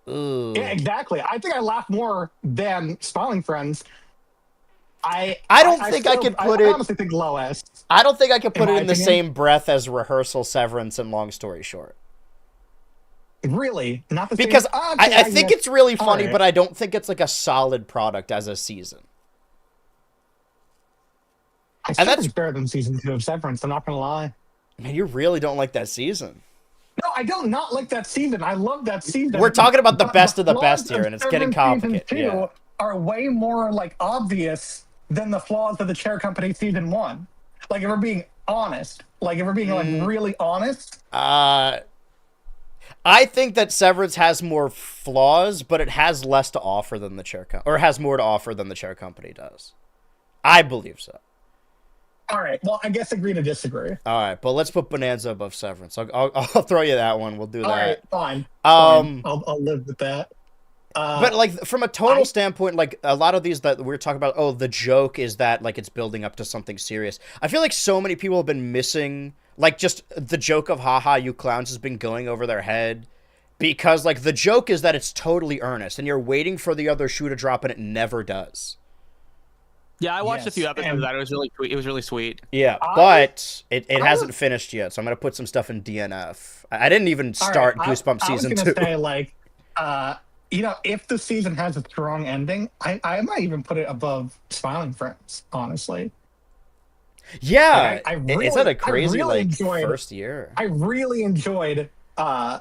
Ooh. Yeah, exactly. I think I laughed more than Smiling Friends. I honestly think lowest. I don't think I could put it in the opinion. same breath as Rehearsal, Severance, and Long Story Short. Really? Not the Because same? I think it's really funny, right. but I don't think it's like a solid product as a season. I still think it's better than season 2 of Severance. I'm not gonna lie. Man, you really don't like that season. No, I don't not like that season. I love that season. We're talking about the But best of the flaws best here, and it's getting Severance complicated. Season 2 Yeah. are way more, like, obvious than the flaws of the Chair Company season 1. Like, if we're being honest. Like, if we're being, like, really honest. I think that Severance has more flaws, but it has less to offer than the Chair Company, or has more to offer than the Chair Company does. I believe so. All right. Well, I guess agree to disagree. All right, but let's put Bonanza above Severance. I'll throw you that one. We'll do that. All right, fine. I'll live with that. But like from a tonal standpoint, like a lot of these that we're talking about, oh, the joke is that like it's building up to something serious. I feel like so many people have been missing, like just the joke of haha, you clowns has been going over their head. Because like the joke is that it's totally earnest and you're waiting for the other shoe to drop and it never does. Yeah, I watched a few episodes of that. It was really sweet. It was really sweet. Yeah, but it hasn't finished yet, so I'm gonna put some stuff in DNF. I didn't even start Goosebumps season 2. I was gonna say, like, if the season has a strong ending, I might even put it above Smiling Friends, honestly. Yeah, like, I really, it's at a crazy enjoyed, first year. I really enjoyed Haha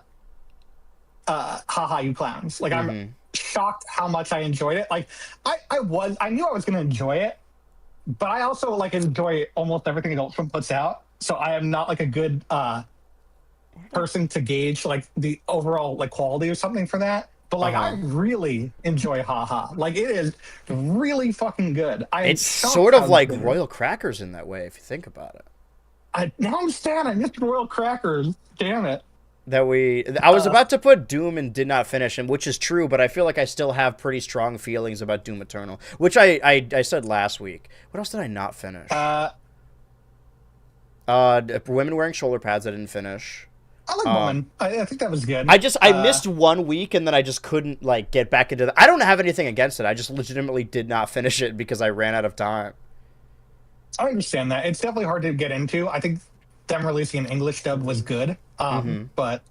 You Clowns. Like, I'm shocked how much I enjoyed it. Like, I knew I was gonna enjoy it, but I also like enjoy almost everything Adult Swim puts out. So I am not like a good person to gauge like the overall like quality or something for that. But like, I really enjoy Haha. Like, it is really fucking good. It's sort of like Royal Crackers in that way, if you think about it. Now I'm sad. I missed Royal Crackers. Damn it. I was about to put Doom and did not finish him, which is true, but I feel like I still have pretty strong feelings about Doom Eternal, which I said last week. What else did I not finish? Women wearing shoulder pads I didn't finish. I like Woman. I think that was good. I missed 1 week and then I just couldn't like get back into I don't have anything against it. I just legitimately did not finish it because I ran out of time. I understand that. It's definitely hard to get into. I think them releasing an English dub was good. But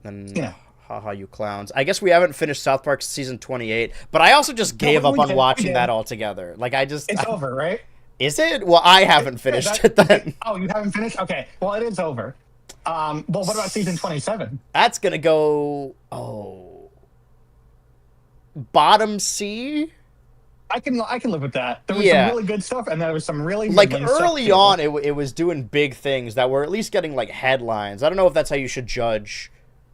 then, you know, haha, you clowns. I guess we haven't finished South Park season 28, but I also just gave up on watching that altogether. Like it's over, right? Is it? Well, I haven't finished it then. Oh, you haven't finished? Okay. Well, it is over. Well, what about season 27? That's gonna go bottom C. I can live with that. There was some really good stuff, and there was some really like early on. It was doing big things that were at least getting like headlines. I don't know if that's how you should judge.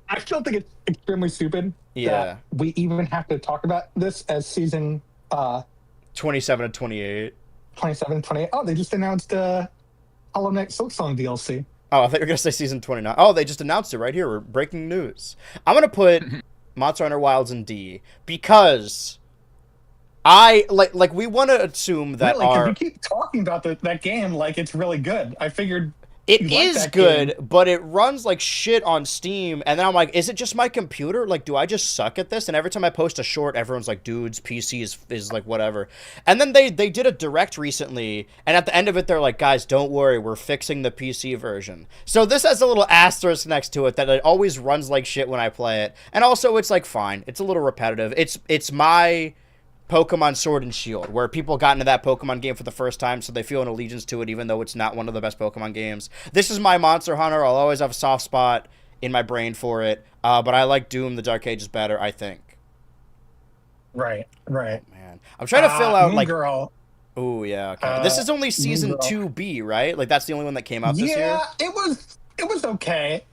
I still think it's extremely stupid. Yeah, that we even have to talk about this as season 27 and 28. 27 and 28. Oh, they just announced Hollow Knight Silksong DLC. Oh, I thought you were gonna say season 29. Oh, they just announced it right here. We're breaking news. I'm gonna put Monster Hunter Wilds in D because I like we want to assume that really, we keep talking about that game like it's really good. I figured it is good, but it runs like shit on Steam, and then I'm like, is it just my computer? Like, do I just suck at this? And every time I post a short, everyone's like, dude's PC is like whatever. And then they did a direct recently, and at the end of it, they're like, guys, don't worry, we're fixing the PC version. So this has a little asterisk next to it that it always runs like shit when I play it. And also, it's like fine, it's a little repetitive. It's my Pokemon Sword and Shield, where people got into that Pokemon game for the first time, so they feel an allegiance to it, even though it's not one of the best Pokemon games. This is my Monster Hunter. I'll always have a soft spot in my brain for it, but I like Doom, the Dark Ages better, I think. Right. Oh, man. I'm trying to fill out, Moon like... Girl. Oh, yeah, okay. This is only Season 2B, right? Like, that's the only one that came out this year? Yeah, it was okay.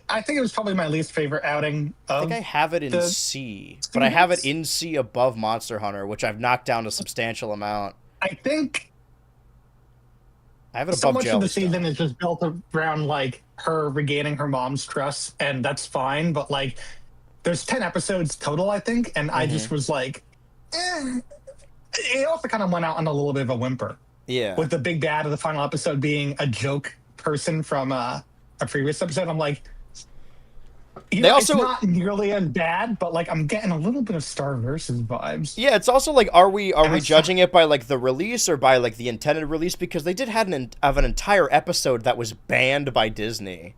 I think it was probably my least favorite outing of I think I have it in C, but I have it in C above Monster Hunter, which I've knocked down a substantial amount. I think I have it above so much of the Jellystone. season is just built around like her regaining her mom's trust, and that's fine. But like, there's 10 episodes total, I think, and I just was like, It also kind of went out on a little bit of a whimper. Yeah. With the big bad of the final episode being a joke person from a previous episode, I'm like, it's not nearly as bad, but like I'm getting a little bit of Star Versus vibes. Yeah, it's also like, are we judging it by like the release or by like the intended release? Because they did have an entire episode that was banned by Disney,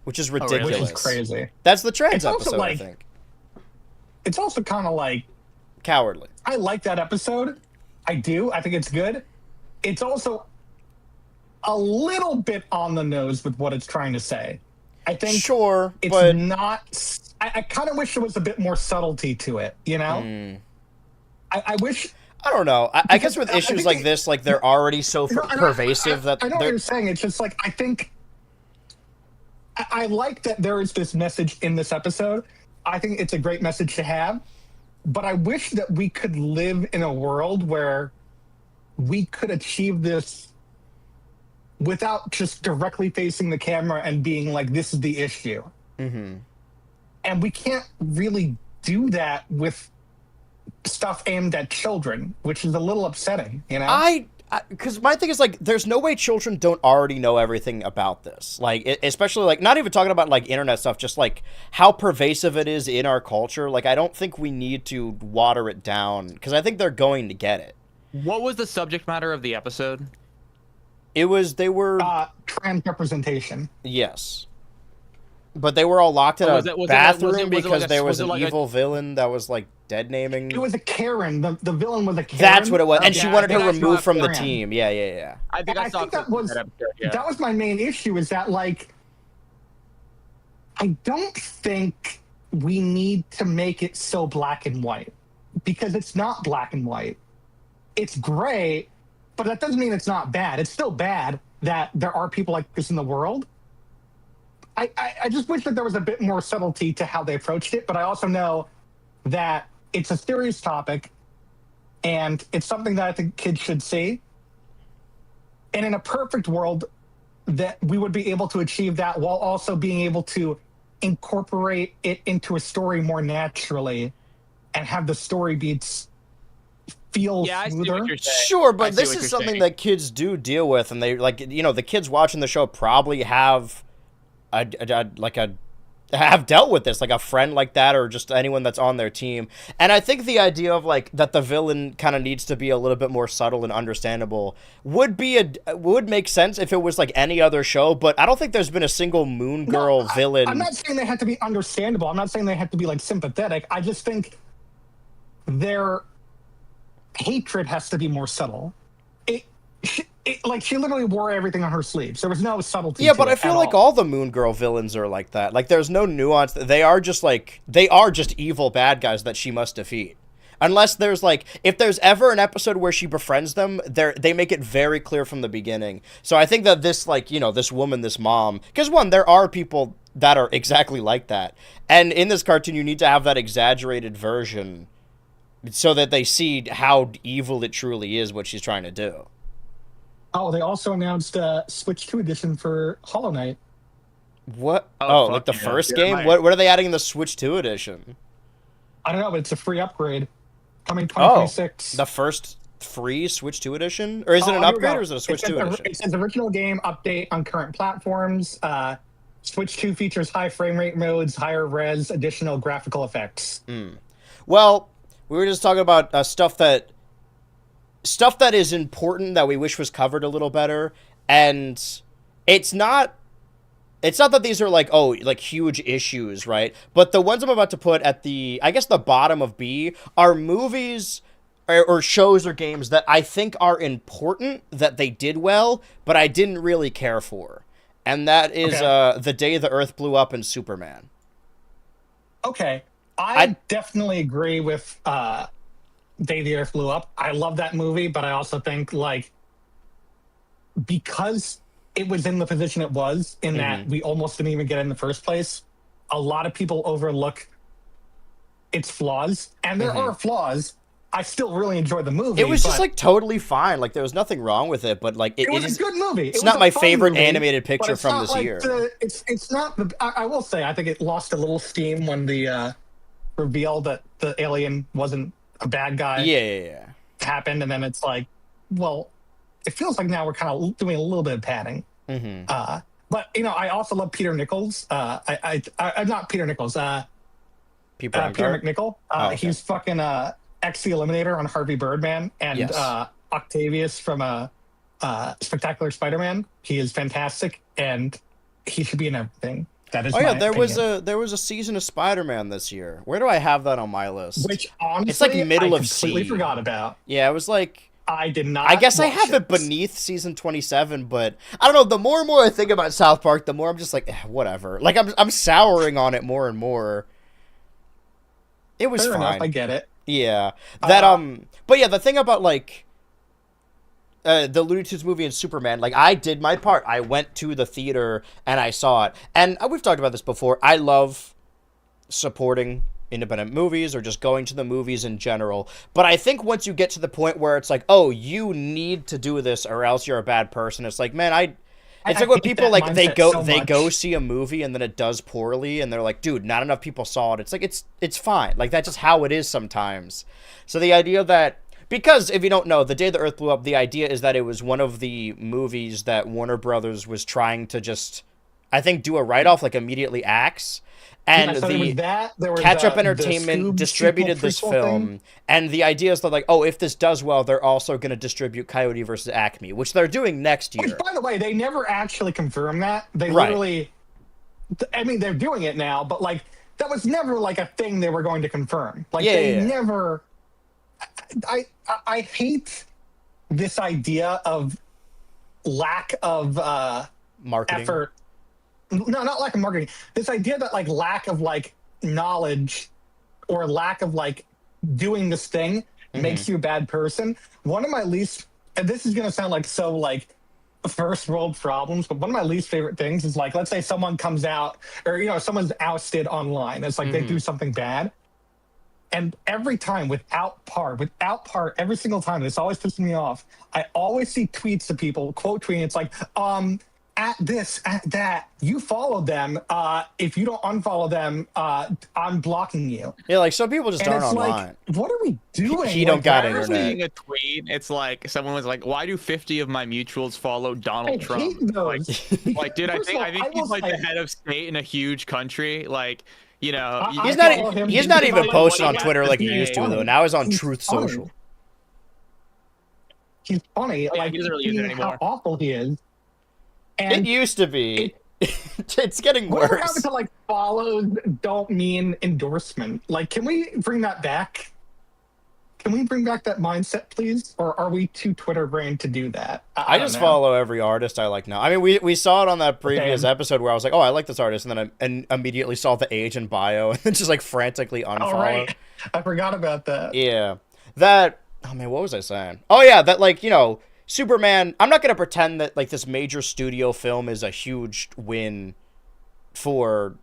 which is ridiculous. Which is crazy. That's the trans episode, I think. It's also kind of like cowardly. I like that episode. I do. I think it's good. It's also a little bit on the nose with what it's trying to say. I think it's not. I kind of wish there was a bit more subtlety to it. You know, I wish. I don't know. I guess with issues like this, like they're already so pervasive that I know what you're saying. It's just like I think I like that there is this message in this episode. I think it's a great message to have, but I wish that we could live in a world where we could achieve this without just directly facing the camera and being like, this is the issue. And we can't really do that with stuff aimed at children, which is a little upsetting, you know? Because my thing is, like, there's no way children don't already know everything about this. Like, especially, like, not even talking about, like, internet stuff, just, like, how pervasive it is in our culture. Like, I don't think we need to water it down, because I think they're going to get it. What was the subject matter of the episode? They were... trans representation. Yes. But they were all locked in a bathroom because there was an evil villain that was, like, dead naming. It was a Karen. The villain was a Karen. That's what it was. And she wanted her removed from the team. Yeah. I think that was my main issue, is that, like, I don't think we need to make it so black and white, because it's not black and white. It's gray, but that doesn't mean it's not bad. It's still bad that there are people like this in the world. I just wish that there was a bit more subtlety to how they approached it, but I also know that it's a serious topic and it's something that I think kids should see. And in a perfect world, that we would be able to achieve that while also being able to incorporate it into a story more naturally and have the story beats feel smoother. Sure, but this is something that kids do deal with, and they the kids watching the show probably have have dealt with this, like a friend like that, or just anyone that's on their team. And I think the idea of that the villain kind of needs to be a little bit more subtle and understandable would make sense if it was like any other show. But I don't think there's been a single Moon Girl villain. I'm not saying they have to be understandable. I'm not saying they have to be sympathetic. I just think their hatred has to be more subtle. She literally wore everything on her sleeves. There was no subtlety. Yeah, but I feel like all the Moon Girl villains are like that. Like, there's no nuance. They are just evil bad guys that she must defeat. Unless there's if there's ever an episode where she befriends them, they make it very clear from the beginning. So I think that this this woman, this mom, because there are people that are exactly like that, and in this cartoon you need to have that exaggerated version so that they see how evil it truly is, what she's trying to do. Oh, they also announced Switch 2 edition for Hollow Knight. What? Oh, the first game? What are they adding in the Switch 2 edition? I don't know, but it's a free upgrade coming 2026. The first free Switch 2 edition? Or is it an upgrade, or is it a Switch 2 edition? It says original game update on current platforms. Switch 2 features high frame rate modes, higher res, additional graphical effects. Well, we were just talking about stuff that is important that we wish was covered a little better, and it's not that these are huge issues, right? But the ones I'm about to put at the bottom of B are movies or shows or games that I think are important, that they did well, but I didn't really care for. And that is The Day the Earth Blew Up and Superman. Okay. I definitely agree with Day the Earth Blew Up. I love that movie, but I also think because it was in the position it was, in that we almost didn't even get in the first place, a lot of people overlook its flaws, and there are flaws. I still really enjoyed the movie. It was just totally fine. There was nothing wrong with it, but it was a good movie. It's not my favorite animated picture from this year. It's not. I will say, I think it lost a little steam when the reveal that the alien wasn't a bad guy happened, and then it's it feels like now we're kind of doing a little bit of padding. But I also love Peter Nichols. Not Peter Nichols. Peter McNichol. He's fucking X the Eliminator on Harvey Birdman, and Octavius from Spectacular Spider-Man. He is fantastic, and he should be in everything. That is there was a season of Spider-Man this year. Where do I have that on my list? Which honestly, it's middle of C. I completely forgot about. Yeah, it was I did not. I guess I have it beneath season 27, but I don't know. The more and more I think about South Park, the more I'm just whatever. I'm souring on it more and more. It was Fair fine. enough, I get it. Yeah, but yeah, the thing about the Looney Tunes movie and Superman, I did my part. I went to the theater and I saw it. And we've talked about this before. I love supporting independent movies or just going to the movies in general. But I think once you get to the point where it's oh, you need to do this or else you're a bad person. It's man, it's when people they go see a movie and then it does poorly and they're dude, not enough people saw it. It's fine. That's just how it is sometimes. So the idea that, because if you don't know, The Day the Earth Blew Up, the idea is that it was one of the movies that Warner Brothers was trying to just, I think, do a write-off, immediately axe. And Catch Up Entertainment distributed this film. And the idea is that, if this does well, they're also going to distribute Coyote versus Acme, which they're doing next year. Which, by the way, they never actually confirmed that. They literally, they're doing it now, but, that was never, a thing they were going to confirm. Never... I hate this idea of lack of marketing effort. No, not lack of marketing. This idea that lack of knowledge or lack of doing this thing makes you a bad person. One of my least, and this is gonna sound so first world problems, but one of my least favorite things is like, let's say someone comes out, or someone's ousted online. It's like they do something bad, and every time, without part, every single time, this always pisses me off. I always see tweets of people quote tweeting. It's like, at this, at that, you followed them. If you don't unfollow them, I'm blocking you. Yeah, like some people just And aren't it's online. like, what are we doing? He don't got internet. Seeing a tweet, it's like someone was like, "Why do 50 of my mutuals follow Donald Trump?" Hate those. Like, dude, I think he's like the head of state in a huge country. Like, you know, he's not even posting on Twitter like he used to though. Now he's on Truth Social. He's funny. Yeah, like, he doesn't really use it anymore. How awful he is. And It used to be. It's getting whatever worse. happened to like follows don't mean endorsement? Like, can we bring that back? Can we bring back that mindset, please? Or are we too Twitter brained to do that? I just follow every artist I like now. I mean, we saw it on that previous episode where I was like, oh, I like this artist, and then I immediately saw the age and bio, and then just like frantically unfollow. Oh, right. I forgot about that. Yeah. That, oh man, what was I saying? Oh yeah, that like, Superman, I'm not going to pretend that like this major studio film is a huge win for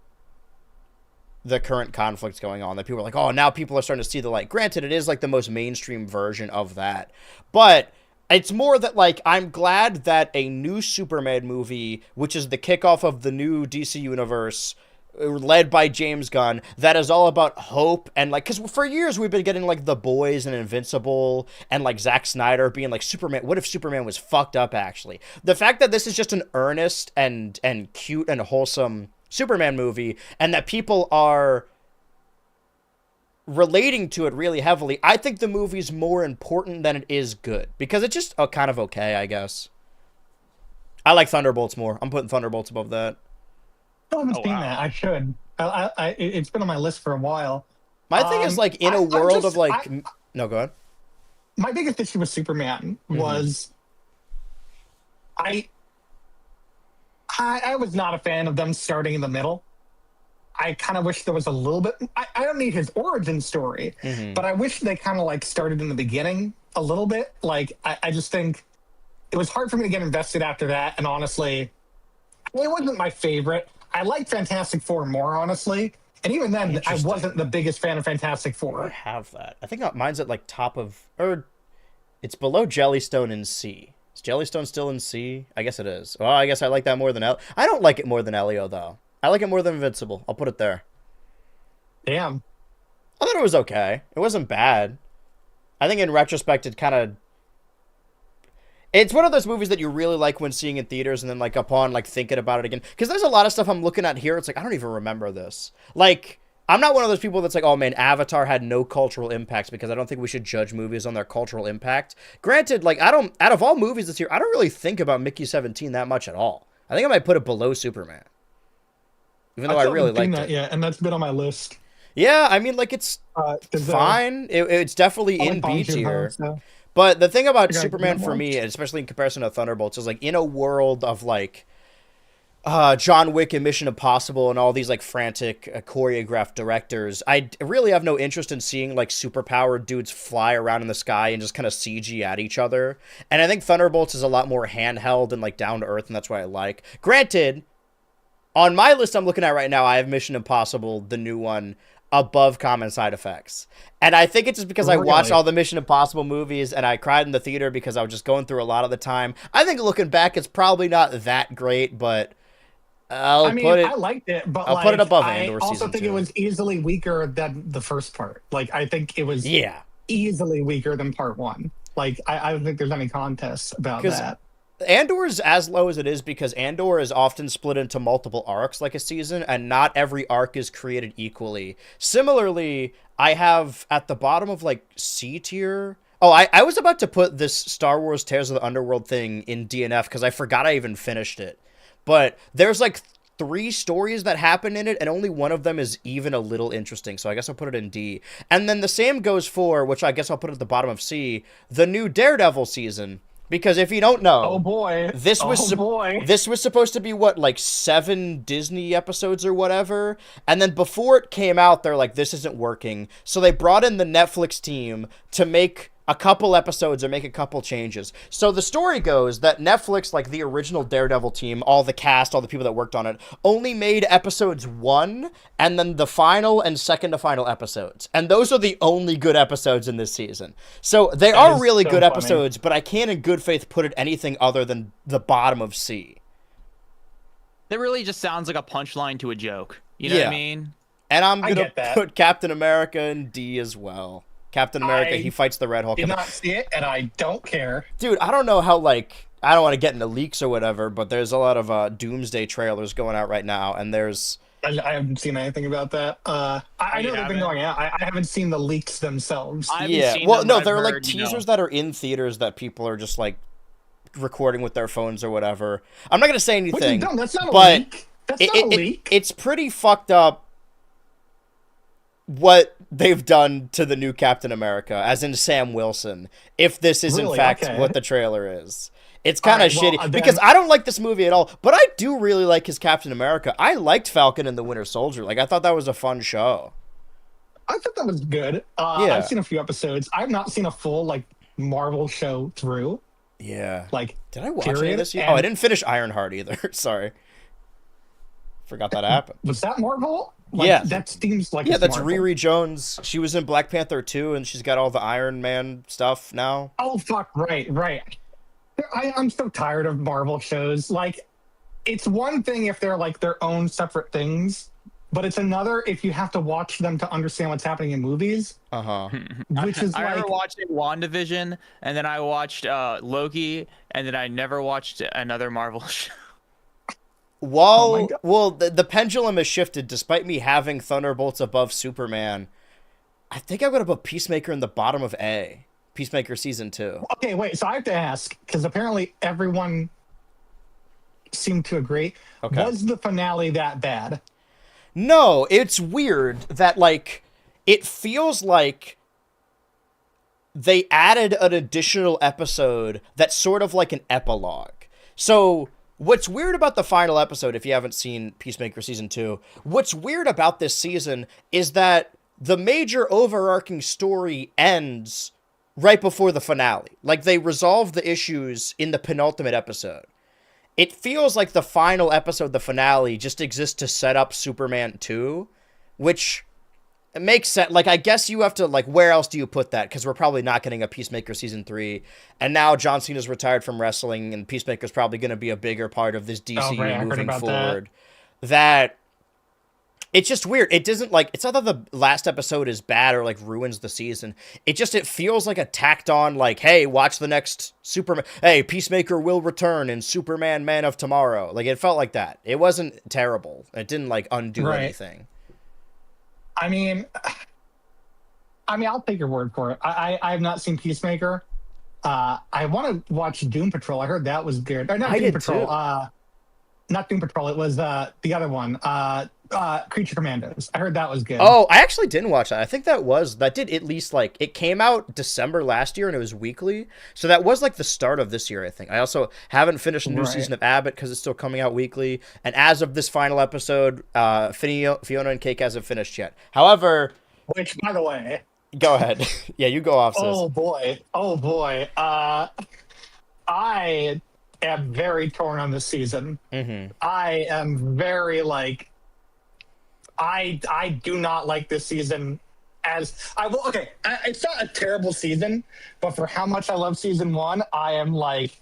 the current conflicts going on, that people are like, oh, now people are starting to see the light. Granted, it is like the most mainstream version of that, but it's more that like I'm glad that a new Superman movie, which is the kickoff of the new DC universe, led by James Gunn, that is all about hope, and like, because for years we've been getting like The Boys and Invincible and like Zack Snyder being like, Superman, what if Superman was fucked up? Actually, the fact that this is just an earnest and cute and wholesome Superman movie, and that people are relating to it really heavily, I think the movie's more important than it is good, because it's just kind of okay, I guess. I like Thunderbolts more. I'm putting Thunderbolts above that. I haven't seen that. I should. It's been on my list for a while. My thing is like, in a world of like, no, go ahead. My biggest issue with Superman was I was not a fan of them starting in the middle. I kind of wish there was a little bit. I don't need his origin story, but I wish they kind of like started in the beginning a little bit. Like, I just think it was hard for me to get invested after that. And honestly, it wasn't my favorite. I like Fantastic Four more, honestly. And even then, I wasn't the biggest fan of Fantastic Four. I have that. I think mine's at like top of, or it's below Jellystone in C. Is Jellystone still in C? I guess it is. Well, I guess I like that more than I don't like it more than Elio, though. I like it more than Invincible. I'll put it there. Damn. I thought it was okay. It wasn't bad. I think in retrospect, it kind of... It's one of those movies that you really like when seeing in theaters, and then like upon like thinking about it again, because there's a lot of stuff I'm looking at here. It's like, I don't even remember this. Like, I'm not one of those people that's like, oh man, Avatar had no cultural impacts, because I don't think we should judge movies on their cultural impact. Granted, like, out of all movies this year, I don't really think about Mickey 17 that much at all. I think I might put it below Superman, even though I really liked it. Yeah, and that's been on my list. Yeah, I mean, like, it's fine. It's definitely in B tier. But the thing about Superman for me, especially in comparison to Thunderbolts, is like, in a world of like John Wick and Mission Impossible and all these like frantic choreographed directors, I really have no interest in seeing like superpowered dudes fly around in the sky and just kind of CG at each other. And I think Thunderbolts is a lot more handheld and like down to earth, and that's what I like. Granted, on my list I'm looking at right now, I have Mission Impossible, the new one, above Common Side Effects. And I think it's just because I watched all the Mission Impossible movies and I cried in the theater because I was just going through a lot of the time. I think looking back, it's probably not that great, but I liked it, but I'll put it above Andor I also season think 2. it was easily weaker than the first part. Like, I think it was easily weaker than part 1. Like, I don't think there's any contest about that. Andor is as low as it is because Andor is often split into multiple arcs like a season, and not every arc is created equally. Similarly, I have at the bottom of like C tier. Oh, I was about to put this Star Wars Tales of the Underworld thing in DNF because I forgot I even finished it. But there's like 3 stories that happen in it, and only one of them is even a little interesting, so I guess I'll put it in D. And then the same goes for, which I guess I'll put at the bottom of C, the new Daredevil season. Because if you don't know, this was supposed to be what, like 7 Disney episodes or whatever, and then before it came out, they're like, this isn't working, so they brought in the Netflix team to make a couple episodes or make a couple changes. So the story goes that Netflix, like the original Daredevil team, all the cast, all the people that worked on it, only made episodes 1 and then the final and second to final episodes. And those are the only good episodes in this season. So they are really good episodes, but I can't in good faith put it anything other than the bottom of C. That really just sounds like a punchline to a joke. You know what I mean? And I'm going to put Captain America in D as well. Captain America, he fights the Red Hulk. I did not see it, and I don't care. Dude, I don't know how, like, I don't want to get into leaks or whatever, but there's a lot of Doomsday trailers going out right now, and there's... I haven't seen anything about that. I know they've been going out. I haven't seen the leaks themselves. Well, no, there are, like, teasers that are in theaters that people are just, like, recording with their phones or whatever. I'm not going to say anything, that's not a leak. That's not a leak. It's pretty fucked up what they've done to the new Captain America, as in Sam Wilson, if this is in fact what the trailer is. It's kind of shitty, because I don't like this movie at all, but I do really like his Captain America. I liked Falcon and the Winter Soldier. Like, I thought that was a fun show. I thought that was good. I've seen a few episodes. I've not seen a full, like, Marvel show through. Yeah. Like, did I watch any of this yet? Oh, I didn't finish Ironheart either. Sorry. Forgot that happened. Was that Marvel? Like, that seems like that's Marvel. Riri Jones. She was in Black Panther 2, and she's got all the Iron Man stuff now. Oh, fuck, right. I'm so tired of Marvel shows. Like, it's one thing if they're, like, their own separate things, but it's another if you have to watch them to understand what's happening in movies. Which is I remember watching WandaVision, and then I watched Loki, and then I never watched another Marvel show. Well, the pendulum has shifted. Despite me having Thunderbolts above Superman, I think I'm going to put Peacemaker in the bottom of A. Peacemaker Season 2. Okay, wait. So I have to ask, because apparently everyone seemed to agree. Okay. Was the finale that bad? No, it's weird that, like, it feels like they added an additional episode that's sort of like an epilogue. So... what's weird about the final episode, if you haven't seen Peacemaker Season 2, what's weird about this season is that the major overarching story ends right before the finale. Like, they resolve the issues in the penultimate episode. It feels like the final episode, the finale, just exists to set up Superman 2, which... it makes sense. Like, I guess you have to, like, where else do you put that? Because we're probably not getting a Peacemaker Season 3. And now John Cena's retired from wrestling, and Peacemaker's probably going to be a bigger part of this DCU moving forward. That it's just weird. It doesn't, like, it's not that the last episode is bad or, like, ruins the season. It feels like a tacked on, like, hey, watch the next Superman. Hey, Peacemaker will return in Superman Man of Tomorrow. Like, it felt like that. It wasn't terrible. It didn't, like, undo anything. I mean, I'll take your word for it. I have not seen Peacemaker. I want to watch Doom Patrol. I heard that was good. Or not Doom Patrol. Not Doom Patrol. It was the other one. Creature Commandos. I heard that was good. Oh, I actually didn't watch that. I think that did at least, like, it came out December last year and it was weekly. So that was like the start of this year, I think. I also haven't finished a new season of Abbott because it's still coming out weekly. And as of this final episode, Fiona and Cake hasn't finished yet. However... which, by the way... go ahead. Yeah, you go off, sis. Oh, boy. I am very torn on this season. Mm-hmm. I am very, like... I do not like this season as I will. Okay, it's not a terrible season, but for how much I love season 1, I am like,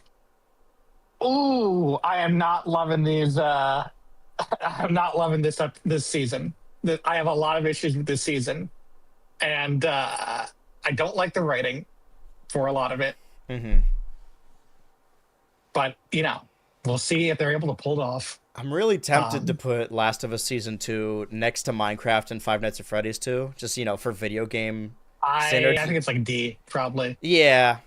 ooh, I am not loving these. I'm not loving this season. I have a lot of issues with this season, and I don't like the writing for a lot of it. Mm-hmm. But we'll see if they're able to pull it off. I'm really tempted to put Last of Us Season 2 next to Minecraft and Five Nights at Freddy's 2, just, for video game synergy. I think it's like D, probably. Yeah.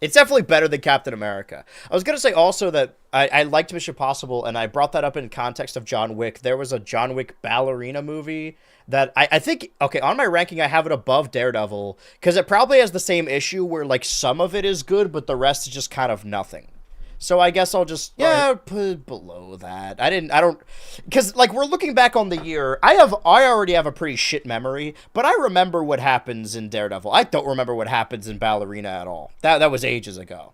It's definitely better than Captain America. I was going to say also that I liked Mission Impossible, and I brought that up in context of John Wick. There was a John Wick ballerina movie that I think, okay, on my ranking, I have it above Daredevil, because it probably has the same issue where, like, some of it is good, but the rest is just kind of nothing. So I guess I'll just put it below that. I don't, because like we're looking back on the year. I already have a pretty shit memory, but I remember what happens in Daredevil. I don't remember what happens in Ballerina at all. That was ages ago.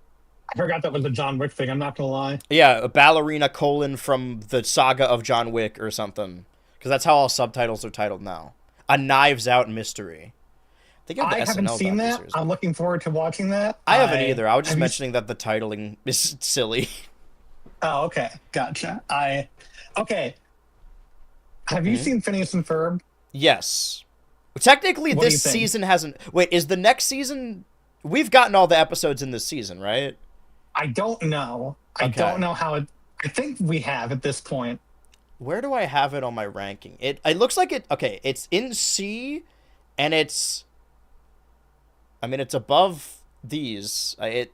I forgot that was a John Wick thing. I'm not gonna lie. Yeah, a Ballerina : from the saga of John Wick or something, because that's how all subtitles are titled now. A Knives Out mystery. I haven't seen that. I'm looking forward to watching that. I haven't either. I was just mentioning that the titling is silly. Oh, okay. Gotcha. Okay. Have you seen Phineas and Ferb? Yes. Technically, this season hasn't... Wait, is the next season... We've gotten all the episodes in this season, right? I don't know. I don't know how it... I think we have at this point. Where do I have it on my ranking? It looks like it... Okay, it's in C, and it's... I mean, it's above these. I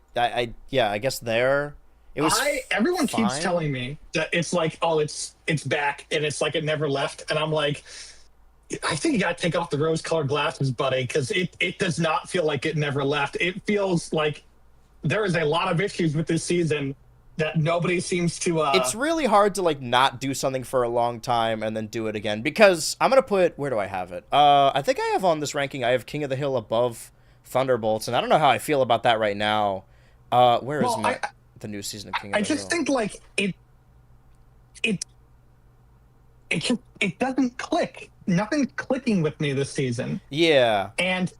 guess there. It was. Everyone keeps telling me that it's like, oh, it's back, and it's like it never left, and I'm like, I think you got to take off the rose-colored glasses, buddy, because it does not feel like it never left. It feels like there is a lot of issues with this season that nobody seems to. It's really hard to like not do something for a long time and then do it again, because I'm gonna put, where do I have it? I think I have on this ranking. I have King of the Hill above Thunderbolts, and I don't know how I feel about that right now. Where is the new season of King of the Hill? I just think like it doesn't click. Nothing's clicking with me this season. Yeah, and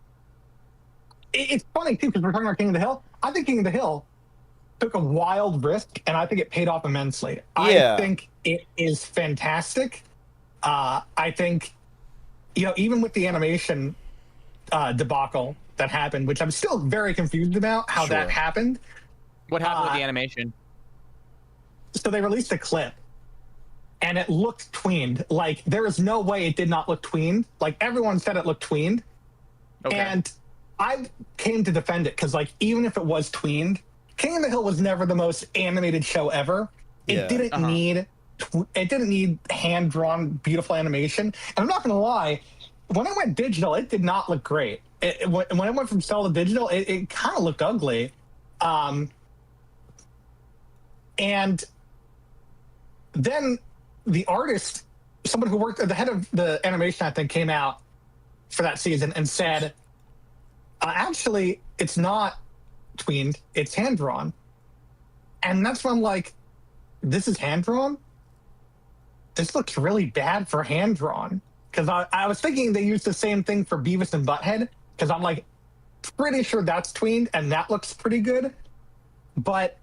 it's funny too because we're talking about King of the Hill. I think King of the Hill took a wild risk, and I think it paid off immensely. Yeah. I think it is fantastic. I think, even with the animation debacle that happened, which I'm still very confused about how that happened. What happened with the animation? So they released a clip, and it looked tweened. Like, there is no way it did not look tweened. Like, everyone said it looked tweened. Okay. And I came to defend it, because, like, even if it was tweened, King of the Hill was never the most animated show ever. It didn't need hand-drawn, beautiful animation. And I'm not going to lie, when it went digital, it did not look great. When it went from cell to digital, it kind of looked ugly. And then the artist, someone who worked at the head of the animation, I think, came out for that season and said, actually, it's not tweened, it's hand-drawn. And that's when I'm like, this is hand-drawn? This looks really bad for hand-drawn. Because I was thinking they used the same thing for Beavis and Butthead, because I'm like, pretty sure that's tweened, and that looks pretty good. But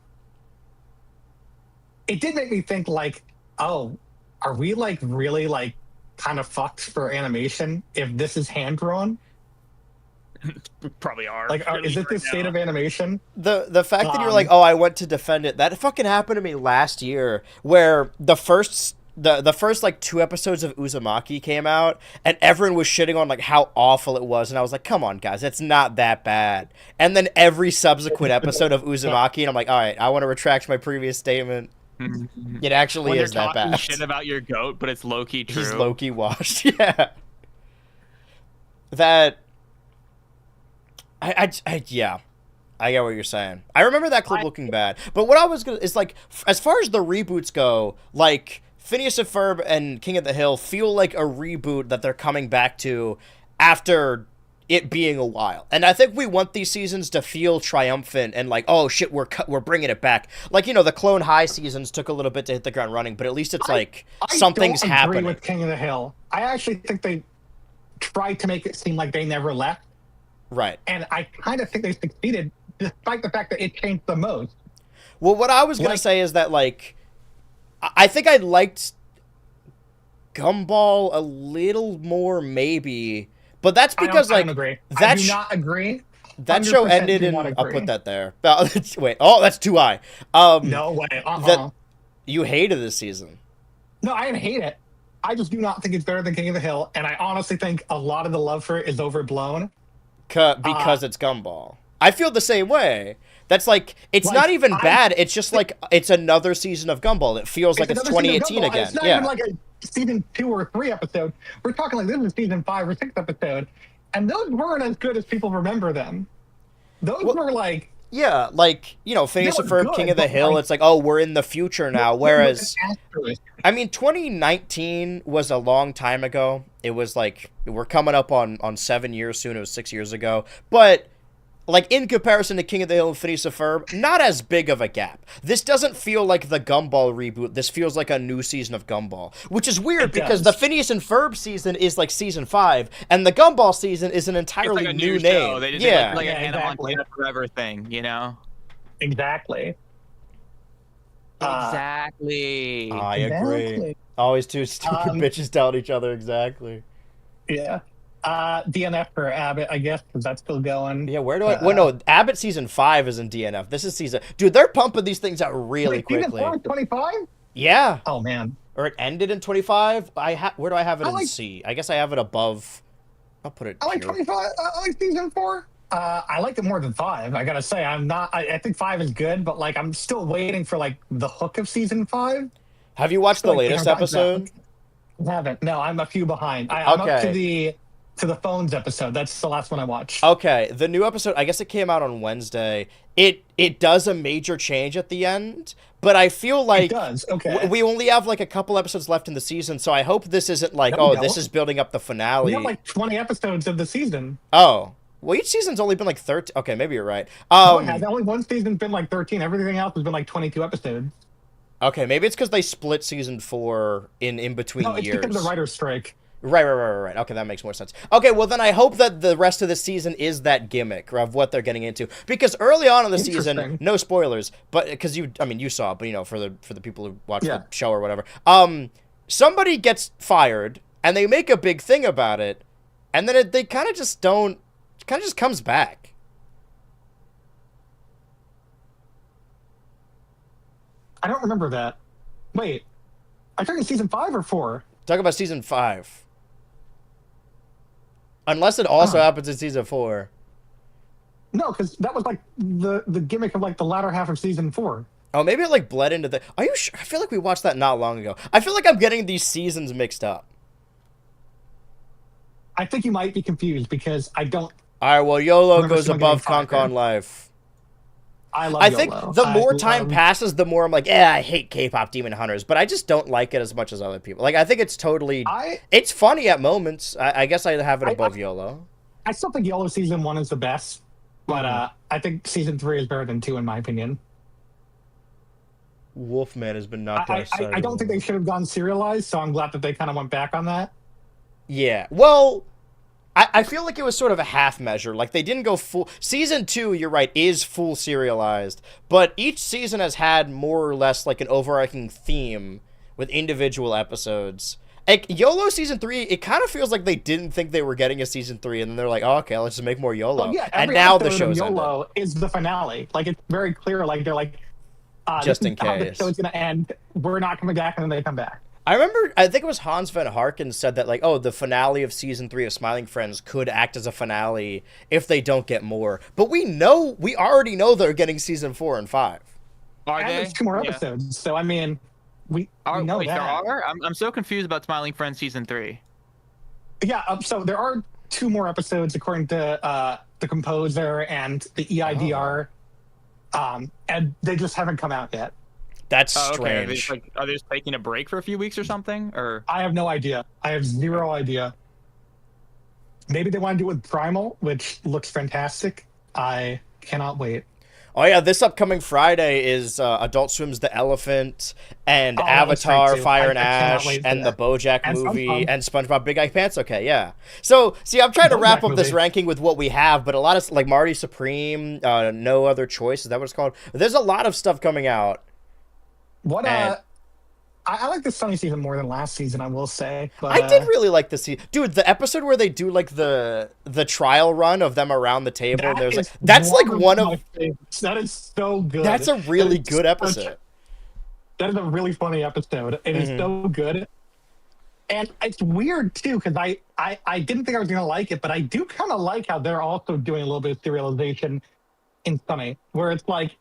it did make me think, like, oh, are we, like, really, like, kind of fucked for animation if this is hand-drawn? Probably are. Like, is it the state of animation? The fact that you're like, oh, I went to defend it, that fucking happened to me last year, where the first like 2 episodes of Uzumaki came out, and everyone was shitting on like how awful it was, and I was like, come on, guys, it's not that bad. And then every subsequent episode of Uzumaki, and I'm like, all right, I want to retract my previous statement. It actually is that bad. Shit about your goat, but it's low-key true. He's low-key washed. Yeah. That. Yeah. I get what you're saying. I remember that clip looking bad. But what I was gonna is like, as far as the reboots go, like Phineas and Ferb and King of the Hill feel like a reboot that they're coming back to after it being a while. And I think we want these seasons to feel triumphant and like, oh shit, we're bringing it back. Like, the Clone High seasons took a little bit to hit the ground running, but at least it's something's happening. I don't agree with King of the Hill. I actually think they tried to make it seem like they never left. Right. And I kind of think they succeeded, despite the fact that it changed the most. Well, what I was going to say is that, like, I think I liked Gumball a little more, maybe. But that's because, I don't agree. I do not agree. That show ended in... I'll put that there. Wait. Oh, that's too high. No way. You hated this season. No, I didn't hate it. I just do not think it's better than King of the Hill. And I honestly think a lot of the love for it is overblown. Because it's Gumball. I feel the same way. That's like, it's not even bad. It's just like, it's another season of Gumball. It feels like it's 2018 again. It's not even like a season 2 or 3 episode. We're talking like this is season 5 or 6 episode. And those weren't as good as people remember them. Those were like Yeah, like, Phineas and Ferb, King of the Hill, like, it's like, oh, we're in the future now. Whereas, asterisk. I mean, 2019 was a long time ago. It was like, we're coming up on 7 years soon. It was 6 years ago. But, like, in comparison to King of the Hill and Phineas and Ferb, not as big of a gap. This doesn't feel like the Gumball reboot. This feels like a new season of Gumball, which is weird because the Phineas and Ferb season is like season 5, and the Gumball season is an entirely it's like a new show. name. They just yeah, like a Hannah exactly. Montana Forever thing, Exactly. Exactly. I agree. Always two stupid bitches telling each other exactly. Yeah. DNF for Abbott, I guess, because that's still going. Yeah, where do I... well, no, Abbott season 5 is in DNF. This is season... Dude, they're pumping these things out really quickly. Season 25? Yeah. Oh, man. Or it ended in 25? Where do I have it in C? I guess I have it above... I'll put it I like here. 25. I like season 4. I liked it more than 5. I gotta say, I'm not... I think 5 is good, but, like, I'm still waiting for, like, the hook of season 5. Have you watched the latest episode? I haven't. No, I'm a few behind. I'm up to the phones episode. That's the last one I watched. Okay, the new episode, I guess it came out on Wednesday. It does a major change at the end, but I feel like it does. Okay. We only have like a couple episodes left in the season, so I hope this isn't like, this is building up the finale. We have like 20 episodes of the season. Oh. Well, each season's only been like 13. Okay, maybe you're right. Only one season's been like 13. Everything else has been like 22 episodes. Okay, maybe it's because they split season 4 in between years. No, it's because of the writer's strike. Right. Okay, that makes more sense. Okay, well then I hope that the rest of the season is that gimmick of what they're getting into. Because early on in the season, no spoilers, but because you saw it, but for the people who watch the show or whatever, somebody gets fired and they make a big thing about it, and then they kind of just don't, kind of just comes back. I don't remember that. Wait, are you talking season 5 or 4? Talk about season 5. Unless it also happens in season 4. No, because that was like the gimmick of like the latter half of season 4. Oh, maybe it like bled into the... Are you sure? I feel like we watched that not long ago. I feel like I'm getting these seasons mixed up. I think you might be confused because I don't... All right, well, YOLO goes above Con Life. I love YOLO. Think the more time passes, the more I'm like, I hate K-pop Demon Hunters, but I just don't like it as much as other people. Like, I think it's totally... it's funny at moments. I guess I have it above YOLO. I still think YOLO season 1 is the best, but I think season 3 is better than 2, in my opinion. Wolfman has been knocked outside. I don't think they should have gone serialized, so I'm glad that they kind of went back on that. Yeah, well... I feel like it was sort of a half measure. Like, they didn't go full... Season 2, you're right, is full serialized. But each season has had more or less, like, an overarching theme with individual episodes. Like, YOLO Season 3, it kind of feels like they didn't think they were getting a Season 3, and then they're like, oh, okay, let's just make more YOLO. Oh, yeah, and now the show's YOLO ended. is the finale. Like, it's very clear. Like, they're like... just in case. How the show's going to end. We're not coming back, and then they come back. I remember, I think it was Hans Van Harken said that, like, the finale of Season 3 of Smiling Friends could act as a finale if they don't get more. But we already know they're getting Season 4 and 5. Are they? There's 2 more episodes, so, I mean, we know that. There are? I'm so confused about Smiling Friends Season 3. Yeah, so there are 2 more episodes, according to the composer and the EIDR, and they just haven't come out yet. That's strange. Okay. Are they just taking a break for a few weeks or something? Or I have no idea. I have zero idea. Maybe they want to do it with Primal, which looks fantastic. I cannot wait. Oh yeah, this upcoming Friday is Adult Swim's The Elephant and Avatar, Fire and Ash, and the BoJack movie, and SpongeBob Big Eye Pants. Okay, yeah. So, see, I'm trying to wrap up this ranking with what we have, but a lot of, like, Marty Supreme, No Other Choice, is that what it's called? There's a lot of stuff coming out. I like this Sunny season more than last season, I will say. But, I did really like this season. Dude, the episode where they do, like, the trial run of them around the table, and there's, like, that's, like, one of... That is so good. That's a really good episode. That is a really funny episode. It is so good. And it's weird, too, because I didn't think I was going to like it, but I do kind of like how they're also doing a little bit of serialization in Sunny, where it's like,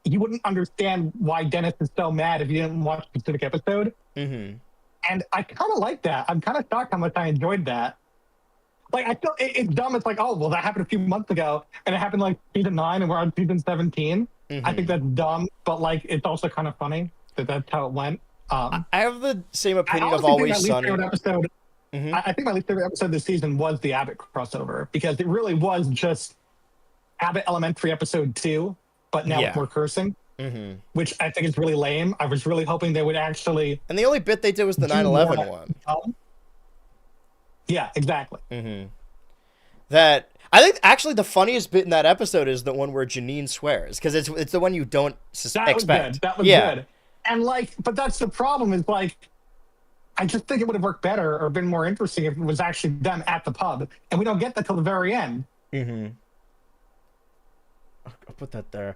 you wouldn't understand why Dennis is so mad if you didn't watch a specific episode. And I kind of like that. I'm kind of shocked how much I enjoyed that. like I feel it's dumb. It's like, oh well, that happened a few months ago, and it happened like season 9, and we're on season 17. I think that's dumb, but like it's also kind of funny that that's how it went. I have the same opinion of think Always Sunny. I think my least favorite episode this season was the Abbott crossover, because it really was just Abbott Elementary episode 2, but now with more cursing, which I think is really lame. I was really hoping they would actually. And the only bit they did was the 9/11 one. Yeah, exactly. That I think actually the funniest bit in that episode is the one where Janine swears, because it's the one you don't expect. That was good. And like, but that's the problem is like, I just think it would have worked better or been more interesting if it was actually done at the pub, and we don't get that till the very end. I'll put that there.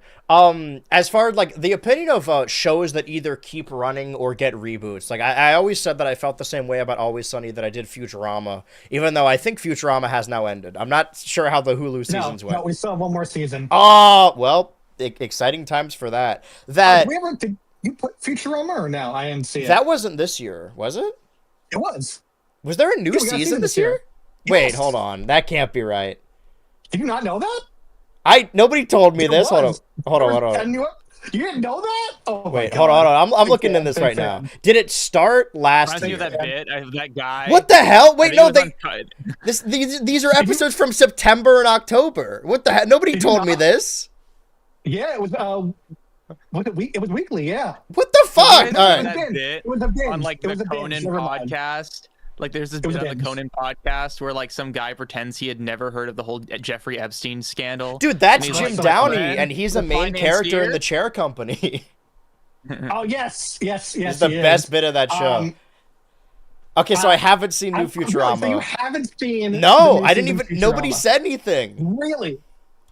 As far as like the opinion of shows that either keep running or get reboots, like I always said that I felt the same way about Always Sunny that I did Futurama, even though I think Futurama has now ended. I'm not sure how the Hulu seasons went. No, we still have one more season. Oh, well, exciting times for that. Did you put Futurama or no? I didn't see it. That wasn't this year, was it? It was. Was there a new season this year? Wait, hold on. That can't be right. Did you not know that? Nobody told me this. Hold on. You didn't know that? Oh, wait, hold on. I'm looking in this right now. Did it start last year? That bit of that guy. What the hell? Wait, no, these are episodes from September and October. What the hell? Nobody told me this. Yeah, it was it was weekly, yeah. What the fuck? All right. It was a binge. On like the Conan podcast. Like there's this bit on the Conan podcast where like some guy pretends he had never heard of the whole Jeffrey Epstein scandal. Dude, that's Jim Downey, and he's a main character in the Chair Company. Oh yes. It's the best bit of that show. Okay, so I haven't seen new Futurama. So you haven't seen? No, I didn't even. Nobody said anything. Really?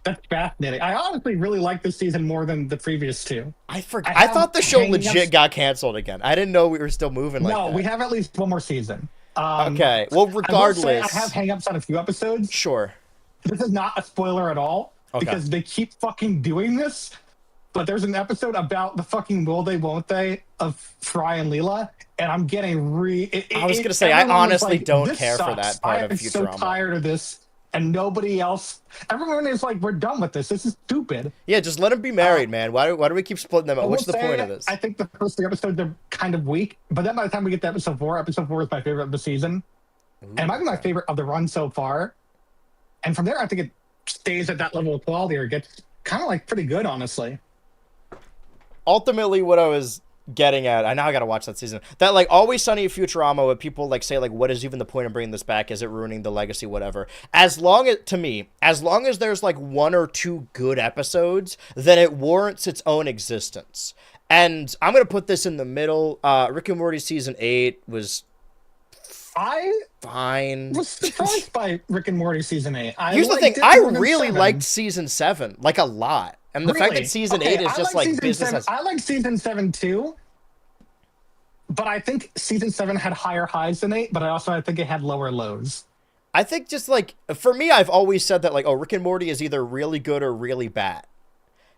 That's fascinating. I honestly really like this season more than the previous two. I forgot. I thought the show legit got canceled again. I didn't know we were still moving like that. No, we have at least one more season. Okay. Well, regardless, I have hang-ups on a few episodes. Sure. This is not a spoiler at all because they keep fucking doing this. But there's an episode about the fucking will they won't they of Fry and Leela, and I'm getting I was gonna say I honestly don't care for that part of Futurama. I'm so tired of this, and nobody else. Everyone is like, we're done with this. This is stupid. Yeah, just let them be married, man. Why do we keep splitting them up? What's the point of this? I think the first 3 episodes are kind of weak, but then by the time we get to episode 4 is my favorite of the season, and it might be my favorite of the run so far. And from there, I think it stays at that level of quality, or gets kind of like pretty good, honestly. Ultimately, what I was getting at, I now got to watch that season. That like Always Sunny in Futurama, where people like say like, what is even the point of bringing this back? Is it ruining the legacy? Whatever. As long as there's like 1 or 2 good episodes, then it warrants its own existence. And I'm gonna put this in the middle. Rick and Morty season 8 was fine. Was surprised by Rick and Morty season 8. Here's the thing: I really liked season 7, like a lot. And the fact that season 8 is just like business. I like season 7 too, but I think season 7 had higher highs than 8. But I think it had lower lows. I think just like for me, I've always said that like, oh, Rick and Morty is either really good or really bad.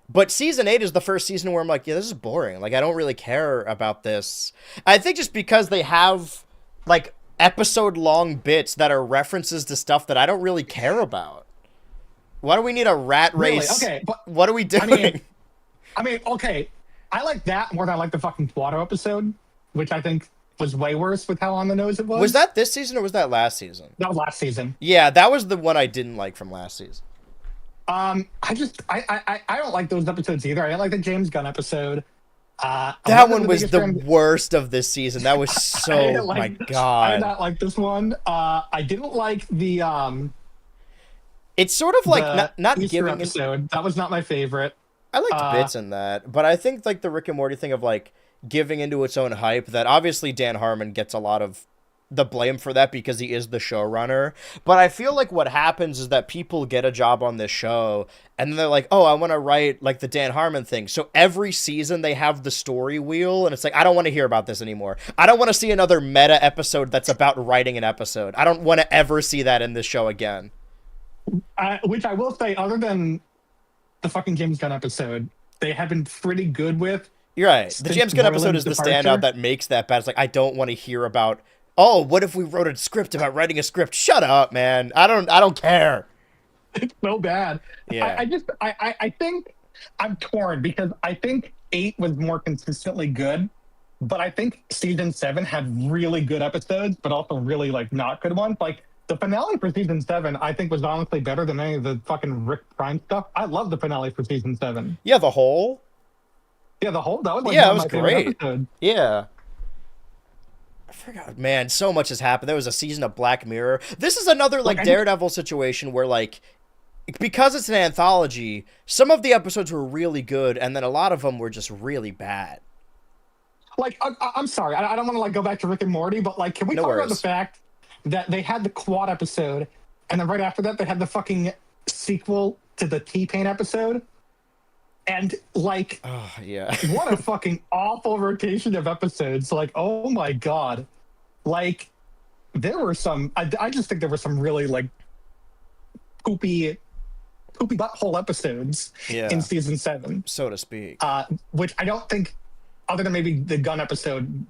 But season 8 is the first season where I'm like, yeah, this is boring. Like I don't really care about this. I think just because they have like episode-long bits that are references to stuff that I don't really care about. Why do we need a rat race? Really? Okay, but what are we doing? I mean, okay. I like that more than I like the fucking Tuato episode, which I think was way worse with how on the nose it was. Was that this season or was that last season? That was last season. Yeah, that was the one I didn't like from last season. I don't like those episodes either. I didn't like the James Gunn episode. That one was the worst of this season. That was so my god. I did not like this one. I didn't like the it's sort of like not Easter giving episode. That was not my favorite. I liked bits in that, but I think like the Rick and Morty thing of like giving into its own hype, that obviously Dan Harmon gets a lot of the blame for that because he is the showrunner. But I feel like what happens is that people get a job on this show and then they're like, oh, I want to write like the Dan Harmon thing. So every season they have the story wheel and it's like, I don't want to hear about this anymore. I don't want to see another meta episode that's about writing an episode. I don't want to ever see that in this show again. Which I will say, other than the fucking James Gunn episode, they have been pretty good with. You're right. The James Gunn episode is the standout that makes that bad. It's like, I don't want to hear about Oh, what if we wrote a script about writing a script? Shut up, man. I don't care. It's so bad. Yeah. I think I'm torn because I think 8 was more consistently good, but I think season 7 had really good episodes, but also really like not good ones. Like the finale for season 7, I think was honestly better than any of the fucking Rick Prime stuff. I love the finale for season 7. Yeah, the whole. Yeah, that was like yeah, one it was of my favorite great. episodes. Yeah. I forgot, man, so much has happened. There was a season of Black Mirror. This is another like Daredevil situation where like because it's an anthology, some of the episodes were really good and then a lot of them were just really bad. Like I'm sorry, I don't want to like go back to Rick and Morty, but like can we talk about the fact that they had the quad episode and then right after that they had the fucking sequel to the T-Pain episode? And like, oh yeah, what a fucking awful rotation of episodes. Like, oh my god, like there were some. I just think there were some really like poopy butthole episodes in season 7, so to speak. Which I don't think, other than maybe the gun episode,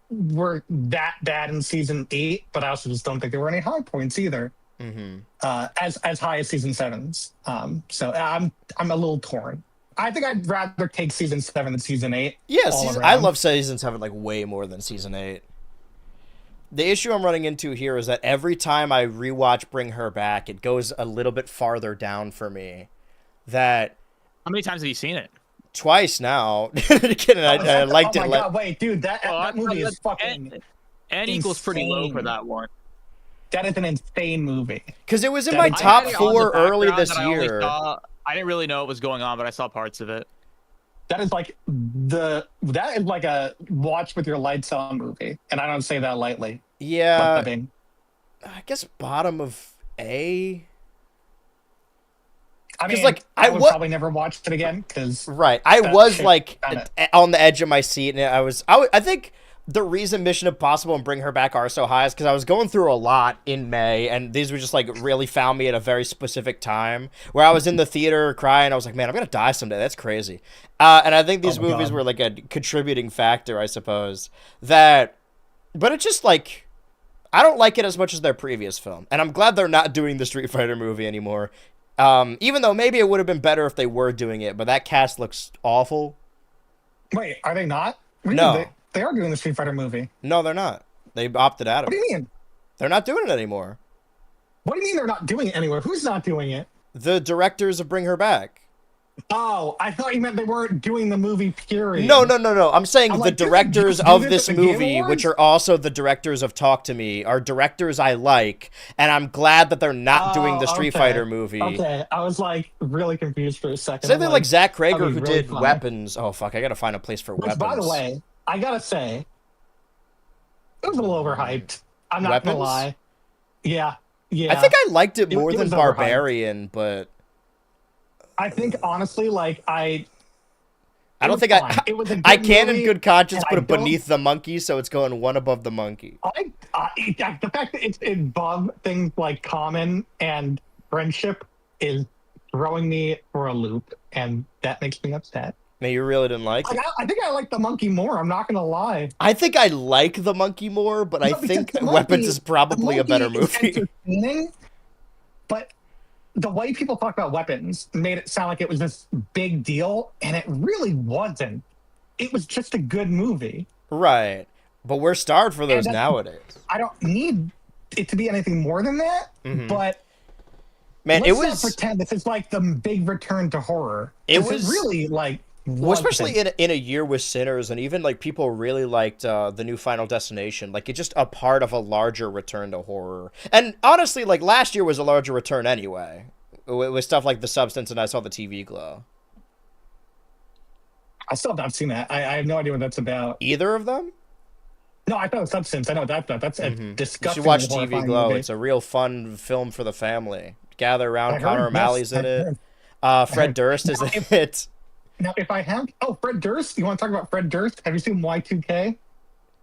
were that bad in season 8. But I also just don't think there were any high points either. Mm-hmm. As high as season 7's. So I'm a little torn. I think I'd rather take season 7 than season 8. Yeah, I love season 7 like way more than season 8. The issue I'm running into here is that every time I rewatch Bring Her Back, it goes a little bit farther down for me. How many times have you seen it? Twice now. Kidding, I liked it. Oh my god, wait, dude, that movie is fucking N equals pretty low for that one. That is an insane movie. Because it was in my top 4 early this year. I didn't really know what was going on, but I saw parts of it. That is like a watch with your lights on movie, and I don't say that lightly. Yeah, I guess bottom of A. I mean, like I would probably never watch it again because I was like on the edge of my seat, and I think the reason Mission Impossible and Bring Her Back are so high is because I was going through a lot in May, and these were just like really found me at a very specific time where I was in the theater crying. I was like, man, I'm gonna die someday. That's crazy. And I think these movies were like a contributing factor, I suppose. But it's just like I don't like it as much as their previous film, and I'm glad they're not doing the Street Fighter movie anymore. Even though maybe it would have been better if they were doing it, but that cast looks awful. Wait, are they not? No. They are doing the Street Fighter movie. No, they're not. They opted out of it. What do you mean? They're not doing it anymore. What do you mean they're not doing it anywhere? Who's not doing it? The directors of Bring Her Back. Oh, I thought you meant they weren't doing the movie, period. No. I'm saying the directors of this movie, which are also the directors of Talk to Me, are directors I like, and I'm glad that they're not doing the Street Fighter movie. Okay, I was like really confused for a second. Same thing like Zach Krager, who did Weapons. Oh, fuck, I gotta find a place for Weapons. By the way, I gotta say, it was a little overhyped. I'm not gonna lie. Yeah. I think I liked it more than Barbarian, but I think honestly, like I don't think I can in good conscience put it beneath the monkey, so it's going one above the monkey. The fact that it's above things like Common and Friendship is throwing me for a loop, and that makes me upset. Man, you really didn't like it? I think I like the monkey more. I'm not gonna lie. I think I like the monkey more, but I think Weapons is probably a better movie. But the way people talk about Weapons made it sound like it was this big deal, and it really wasn't. It was just a good movie. Right. But we're starved for those nowadays. I don't need it to be anything more than that, but man, let's not pretend this is like the big return to horror. It was really like... Well, especially in a year with Sinners, and even like people really liked the new Final Destination. Like it's just a part of a larger return to horror. And honestly, like last year was a larger return anyway, with stuff like The Substance and I Saw the TV Glow. I still have not seen that. I have no idea what that's about. Either of them? No, I thought Substance. I know that's a disgusting. You should watch TV Glow. Movie. It's a real fun film for the family. Gather around. Connor O'Malley's in it. Fred Durst is in it. Now, if I have... Oh, Fred Durst? You want to talk about Fred Durst? Have you seen Y2K?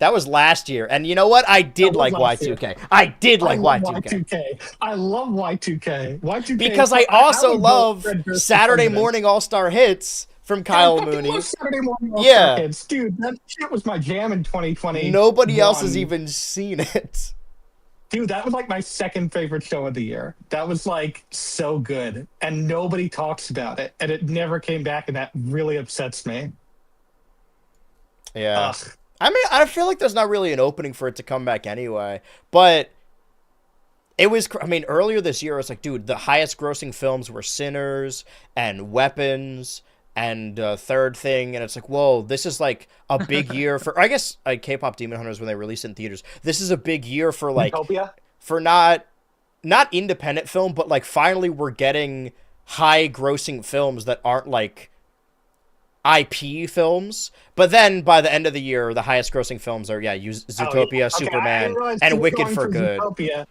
That was last year. And you know what? I did like Y2K. I did like Y2K. I love Y2K. Y2K. Because I also love Saturday Morning All-Star Hits from Kyle I Mooney. love Saturday Morning All-Star Kids. Dude, that shit was my jam in 2020. Nobody else has even seen it. Dude, that was like my second favorite show of the year. That was like so good, and nobody talks about it, and it never came back, and that really upsets me. Yeah. Ugh. I mean, I feel like there's not really an opening for it to come back anyway, but it was, I mean, earlier this year, it was like, dude, the highest grossing films were Sinners and Weapons and Third Thing, and it's like, whoa, this is like a big year for, I guess, like K-pop Demon Hunters when they release it in theaters. This is a big year for like, Utopia? For not independent film, but like finally we're getting high grossing films that aren't like IP films. But then by the end of the year, the highest grossing films are Zootopia, Superman, and Wicked for Good. Zootopia.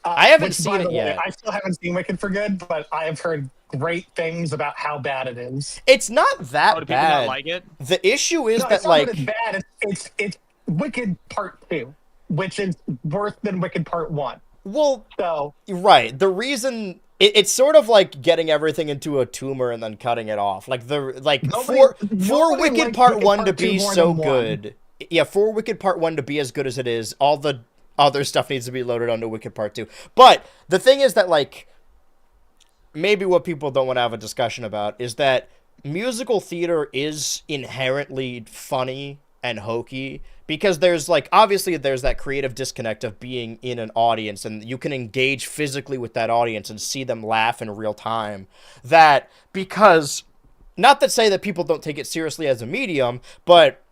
I haven't seen it yet. I still haven't seen Wicked for Good, but I have heard great things about how bad it is. It's not that do bad. People not like it? The issue is that it's not that it's bad. It's Wicked Part 2, which is worse than Wicked Part 1. Well, right. The reason it's sort of like getting everything into a tumor and then cutting it off. Like for Wicked Part 1 to be so good. Yeah, for Wicked Part 1 to be as good as it is, all the other stuff needs to be loaded onto Wicked Part 2. But the thing is that, like, maybe what people don't want to have a discussion about is that musical theater is inherently funny and hokey because there's, like, obviously there's that creative disconnect of being in an audience and you can engage physically with that audience and see them laugh in real time. That because, not to say that people don't take it seriously as a medium, but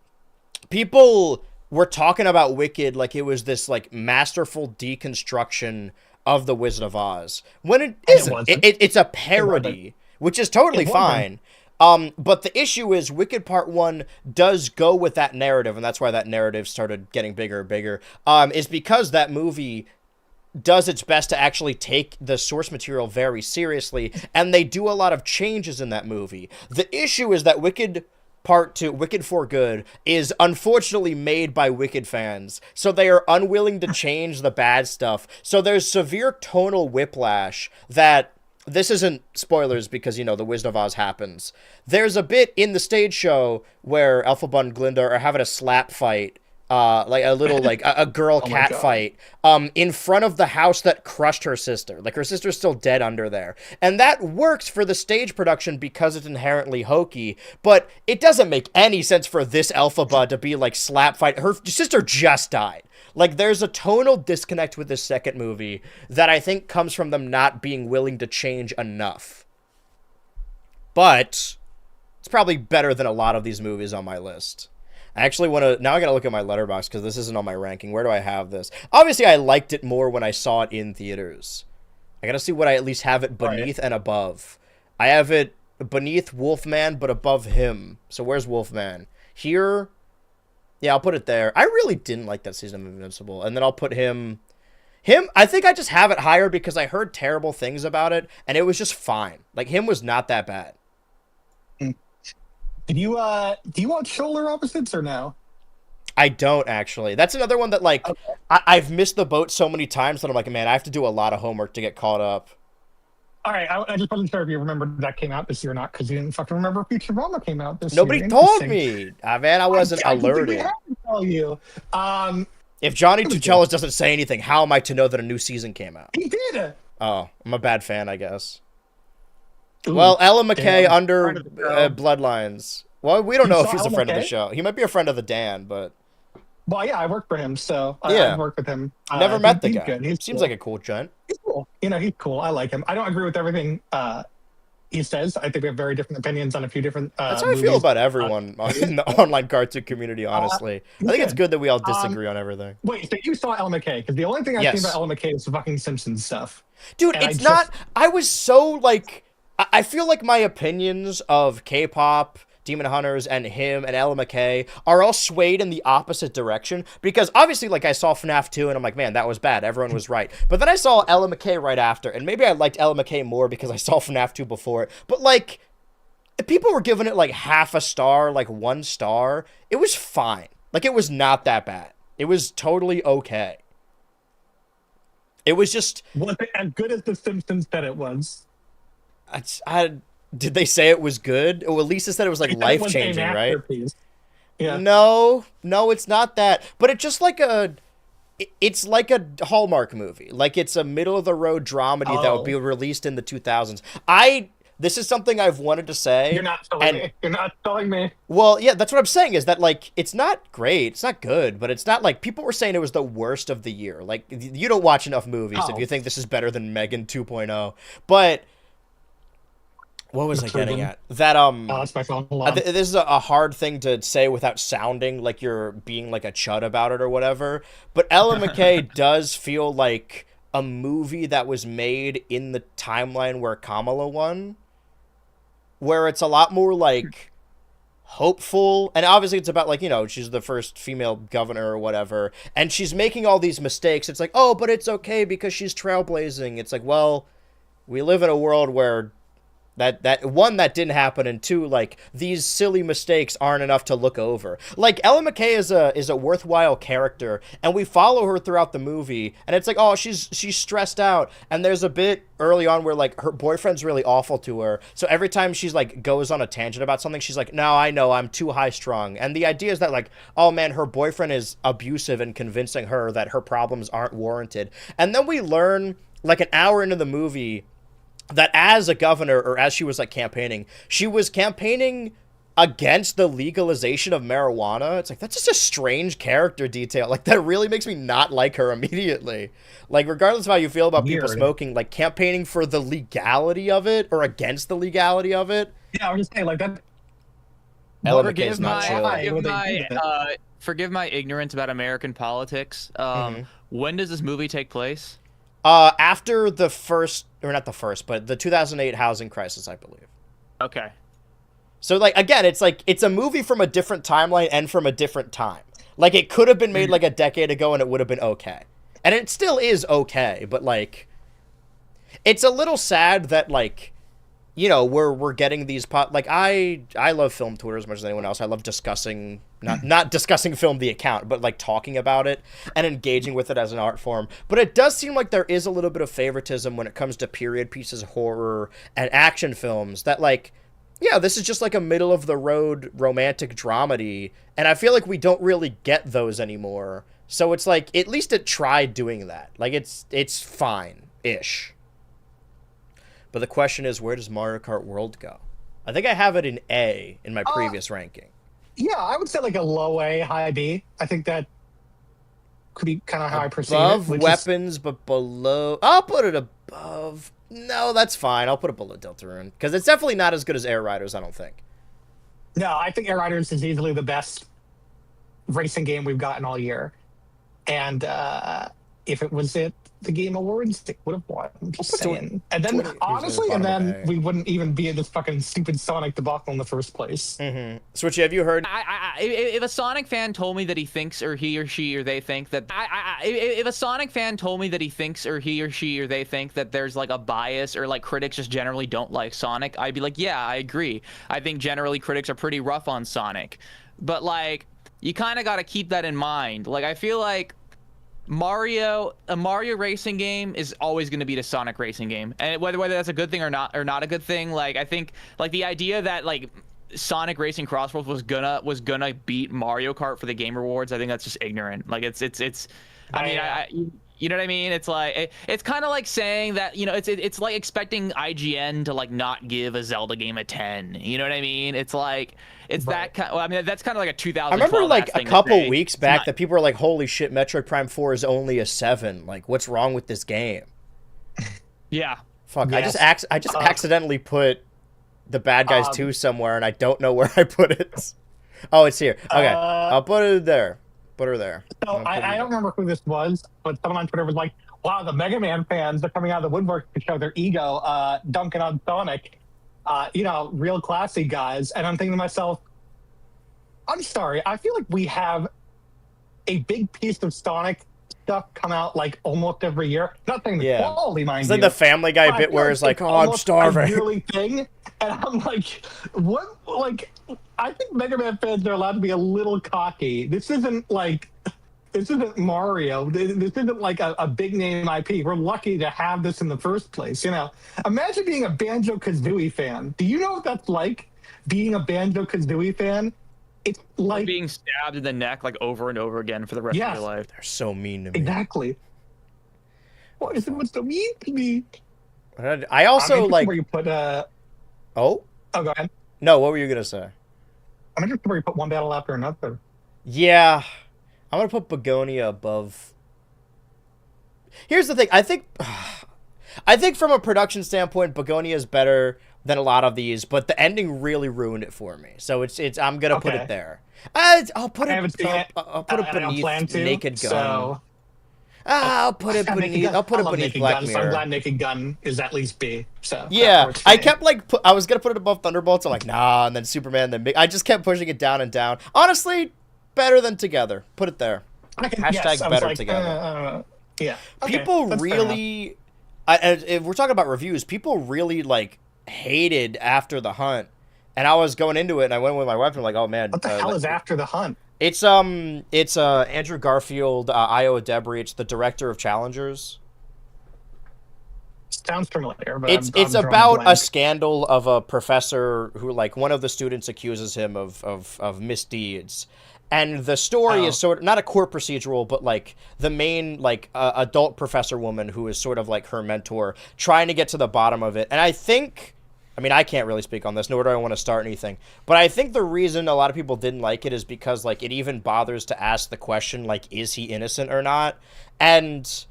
people were talking about Wicked like it was this like masterful deconstruction of The Wizard of Oz when it isn't. It's a parody, which is totally fine. But the issue is Wicked Part 1 does go with that narrative, and that's why that narrative started getting bigger and bigger, is because that movie does its best to actually take the source material very seriously, and they do a lot of changes in that movie. The issue is that Wicked Part 2, Wicked for Good, is unfortunately made by Wicked fans, so they are unwilling to change the bad stuff. So there's severe tonal whiplash that, this isn't spoilers because, you know, The Wizard of Oz happens. There's a bit in the stage show where Elphaba and Glinda are having a slap fight, like a little, like a girl cat fight, in front of the house that crushed her sister. Like her sister's still dead under there. And that works for the stage production because it's inherently hokey, but it doesn't make any sense for this Elphaba to be like slap fight. Her sister just died. Like there's a tonal disconnect with this second movie that I think comes from them not being willing to change enough. But it's probably better than a lot of these movies on my list. I actually want to, now I gotta look at my Letterboxd because this isn't on my ranking. Where do I have this? Obviously, I liked it more when I saw it in theaters. I gotta see what I at least have it beneath and above. I have it beneath Wolfman, but above him. So where's Wolfman? Here? Yeah, I'll put it there. I really didn't like that season of Invincible. And then I'll put him, I think I just have it higher because I heard terrible things about it, and it was just fine. Like, him was not that bad. Do you want Shoulder Opposites or no? I don't, actually. That's another one that, like, okay. I've missed the boat so many times that I'm like, man, I have to do a lot of homework to get caught up. All right, I just wasn't sure if you remembered that came out this year or not, because you didn't fucking remember Futurama came out this year. Nobody told me. Man, I wasn't alerted. I have to tell you. If Johnny Tuchelis doesn't say anything, how am I to know that a new season came out? He did. Oh, I'm a bad fan, I guess. Ooh, well, Ella McKay under Bloodlines. Well, we don't know if he's a friend of the show. He might be a friend of the Dan, but... Well, yeah, I work for him, so I work with him. Never met the guy. Good. He seems like a cool giant. He's cool. You know, he's cool. I like him. I don't agree with everything he says. I think we have very different opinions on a few different That's how I feel about everyone in the online cartoon community, honestly. I think it's good that we all disagree on everything. Wait, so you saw Ella McKay? Because the only thing I've seen about Ella McKay is the fucking Simpsons stuff. Dude, it's not... I was so, like... I feel like my opinions of K-pop, Demon Hunters, and him and Ella McKay are all swayed in the opposite direction. Because obviously, like, I saw FNAF 2 and I'm like, man, that was bad. Everyone was right. But then I saw Ella McKay right after. And maybe I liked Ella McKay more because I saw FNAF 2 before it. But, like, people were giving it, like, half a star, like, 1 star. It was fine. Like, it was not that bad. It was totally okay. It was just... Was it as good as The Simpsons said it was? Did they say it was good? Well, Lisa said it was like life changing, right? Yeah. No, it's not that. But it's just like it's like a Hallmark movie. Like it's a middle of the road dramedy that would be released in the 2000s. This is something I've wanted to say. You're not telling me. You're not telling me. Well, yeah, that's what I'm saying is that, like, it's not great. It's not good, but it's not like people were saying it was the worst of the year. Like, you don't watch enough movies if you think this is better than Megan 2.0. But what was I getting at? That, that's my phone. this is a hard thing to say without sounding like you're being like a chud about it or whatever. But Ella McKay does feel like a movie that was made in the timeline where Kamala won. Where it's a lot more, like, hopeful. And obviously it's about, like, you know, she's the first female governor or whatever. And she's making all these mistakes. It's like, oh, but it's okay because she's trailblazing. It's like, well, we live in a world where that one, that didn't happen, and two, like, these silly mistakes aren't enough to look over. Like, Ella McKay is a worthwhile character, and we follow her throughout the movie, and it's like, oh, she's stressed out, and there's a bit early on where, like, her boyfriend's really awful to her, so every time she's, like, goes on a tangent about something, she's like, no, I know, I'm too high-strung, and the idea is that, like, oh, man, her boyfriend is abusive and convincing her that her problems aren't warranted, and then we learn, like, an hour into the movie, that as a governor, or as she was, like, campaigning, she was campaigning against the legalization of marijuana. It's like, that's just a strange character detail. Like, that really makes me not like her immediately. Like, regardless of how you feel about people smoking, like, campaigning for the legality of it, or against the legality of it. Yeah, I was just saying, like, that... Ella McKay's not chill. Forgive my ignorance about American politics. When does this movie take place? After the first, or not the first, but the 2008 housing crisis, I believe. Okay. So, like, again, it's like, it's a movie from a different timeline and from a different time. Like, it could have been made, like, a decade ago and it would have been okay. And it still is okay, but, like, it's a little sad that, like, you know, we're getting these like, I love film Twitter as much as anyone else. I love discussing, not discussing film the account, but like talking about it and engaging with it as an art form. But it does seem like there is a little bit of favoritism when it comes to period pieces, horror, and action films that, like, yeah, this is just like a middle of the road romantic dramedy, and I feel like we don't really get those anymore. So it's like, at least it tried doing that. Like, it's fine-ish. But the question is, where does Mario Kart World go? I think I have it in A in my previous ranking. Yeah, I would say like a low A, high B. I think that could be kind of how I perceive it. Above weapons, but below... I'll put it above... No, that's fine. I'll put it below Deltarune. Because it's definitely not as good as Air Riders, I don't think. No, I think Air Riders is easily the best racing game we've gotten all year. And if it was at the Game Awards, it would have won. I'm just saying. And then, honestly, and then we wouldn't even be in this fucking stupid Sonic debacle in the first place. Switchy, have you heard? If a Sonic fan told me that he thinks, or he or she or they think that... if a Sonic fan told me that he thinks, or he or she or they think that there's, like, a bias, or, like, critics just generally don't like Sonic, I'd be like, yeah, I agree. I think generally critics are pretty rough on Sonic. But, like, you kind of got to keep that in mind. Like, I feel like a Mario racing game is always going to beat a Sonic racing game, and whether that's a good thing or not a good thing, like, I think, like, the idea that, like, Sonic Racing Crossworlds was gonna beat Mario Kart for the Game Awards, I think that's just ignorant. Like, it's I mean, you know what I mean? It's like, it's kind of like saying that, you know, it's like expecting IGN to, like, not give a Zelda game a 10. You know what I mean? It's like, it's that kind. Well, I mean, that's kind of like a 2012. I remember, like, a couple weeks back that people were like, "Holy shit, Metroid Prime 4 is only a 7. Like, what's wrong with this game?" Yeah. Fuck. Yes. I just accidentally put the Bad Guys 2 somewhere, and I don't know where I put it. Oh, it's here. Okay, I'll put it there. Put her there. So I don't remember who this was, but someone on Twitter was like, "Wow, the Mega Man fans are coming out of the woodwork to show their ego, dunking on Sonic. You know, real classy guys." And I'm thinking to myself, I'm sorry, I feel like we have a big piece of Sonic stuff come out, like, almost every year. Not saying the quality, mind you. It's like the Family Guy bit where it's like, "Oh, I'm starving." Yearly thing, and I'm like, what? Like, I think Mega Man fans are allowed to be a little cocky. This isn't like This isn't Mario. This isn't like a big name IP. We're lucky to have this in the first place. You know, imagine being a Banjo-Kazooie fan. Do you know what that's like? Being a Banjo-Kazooie fan? It's like being stabbed in the neck like over and over again for the rest of your life. They're so mean to me. Exactly. What is it? What's so mean to me? I also like where you put Oh, go ahead. No, what were you gonna say? I'm interested where you put one battle after another. Yeah, I'm gonna put Begonia above. Here's the thing. I think from a production standpoint, Begonia is better than a lot of these, but the ending really ruined it for me. So it's I'm gonna put it there. I'll put it beneath Naked Gun. So I'll put it beneath Black Mirror. So I'm glad Naked Gun is at least B. So yeah, I kept I was gonna put it above Thunderbolts. I'm like, nah, and then Superman. Then I just kept pushing it down and down. Honestly, better than Together. Put it there. Better Together. Yeah. Okay, people really, if we're talking about reviews, people really like hated After the Hunt, and I was going into it, and I went with my wife, and I'm like, oh man, what the hell is After the Hunt? It's Andrew Garfield, Io Debris. It's the director of Challengers. Sounds familiar, but it's about a scandal of a professor who, like, one of the students accuses him of misdeeds. And the story is sort of not a court procedural, but like the main adult professor woman who is sort of like her mentor, trying to get to the bottom of it. And I think, I mean, I can't really speak on this, nor do I want to start anything, but I think the reason a lot of people didn't like it is because like it even bothers to ask the question, like, is he innocent or not? And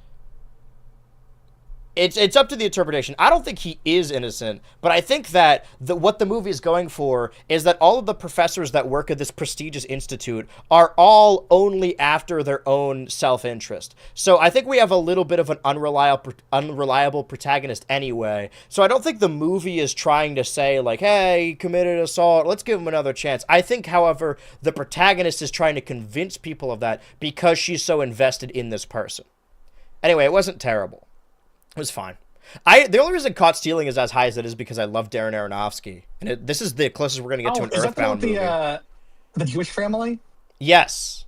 it's up to the interpretation. I don't think he is innocent, but I think that what the movie is going for is that all of the professors that work at this prestigious institute are all only after their own self-interest. So I think we have a little bit of an unreliable protagonist anyway. So I don't think the movie is trying to say, like, hey, he committed assault, let's give him another chance. I think, however, the protagonist is trying to convince people of that because she's so invested in this person. Anyway, it wasn't terrible. It was fine. The only reason Caught Stealing is as high as it is because I love Darren Aronofsky, and this is the closest we're gonna get to an Earthbound movie. The Jewish Family? Yes.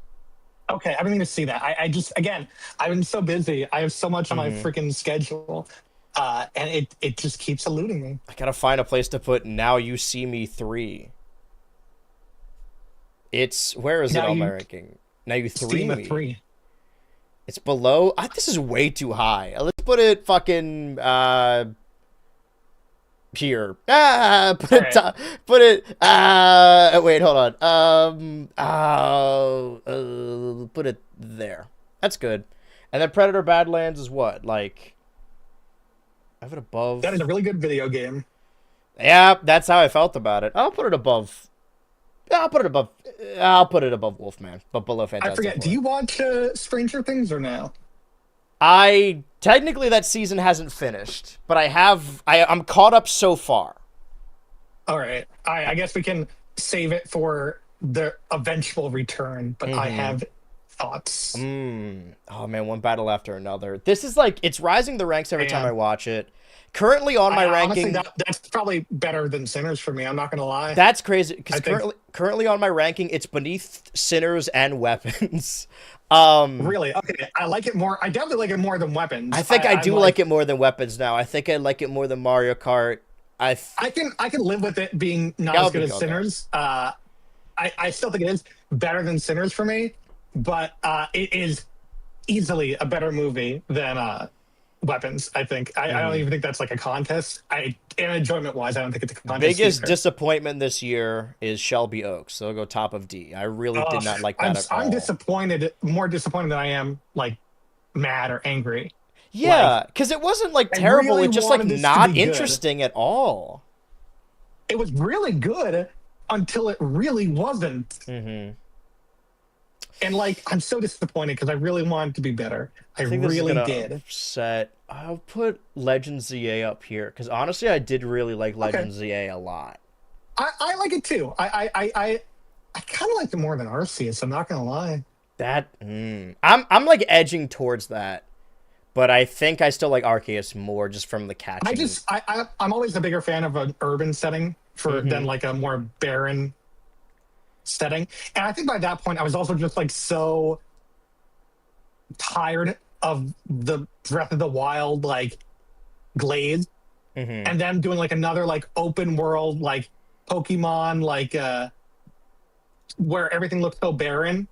Okay, I didn't even see that. I just, again, I've been so busy. I have so much on my freaking schedule, and it just keeps eluding me. I gotta find a place to put Now You See Me 3. Where is it on my ranking? Now You 3 Me. 3. It's below. This is way too high. Let's put it fucking here. Put it. Wait, hold on. Put it there. That's good. And then Predator Badlands is what? Like, I have it above. That is a really good video game. Yeah, that's how I felt about it. I'll put it above Wolfman, but below Fantastic I forget. Four. Do you watch Stranger Things or no? Technically that season hasn't finished, but I'm caught up so far. All right. I guess we can save it for the eventual return, but I have thoughts. Oh man, one battle after another. This is like, it's rising the ranks every time I watch it. Currently on my ranking, honestly, that's probably better than Sinners for me. I'm not gonna lie. That's crazy because currently on my ranking, it's beneath Sinners and Weapons. Really? Okay, I like it more. I definitely like it more than Weapons. I think I do like it more than Weapons now. I think I like it more than Mario Kart. I can live with it being not as good as Sinners. I still think it is better than Sinners for me, but it is easily a better movie than Weapons. I think I don't even think that's like a contest. And enjoyment wise, I don't think it's a contest. Biggest disappointment this year is Shelby Oaks. So it'll go top of D. I really did not like that at all. I'm disappointed, more disappointed than I am like mad or angry. Yeah, because it wasn't like terrible. Really, it's just like not interesting at all. It was really good until it really wasn't. And like, I'm so disappointed because I really wanted to be better. I really did. I'll put Legend ZA up here because honestly, I did really like Legend ZA a lot. I like it too. I kind of like it more than Arceus. I'm not gonna lie. I'm like edging towards that, but I think I still like Arceus more just from the catching. I'm always a bigger fan of an urban setting than like a more barren setting. And I think by that point I was also just like so tired of the Breath of the Wild like glaze, and them doing like another like open world like Pokemon like where everything looks so barren.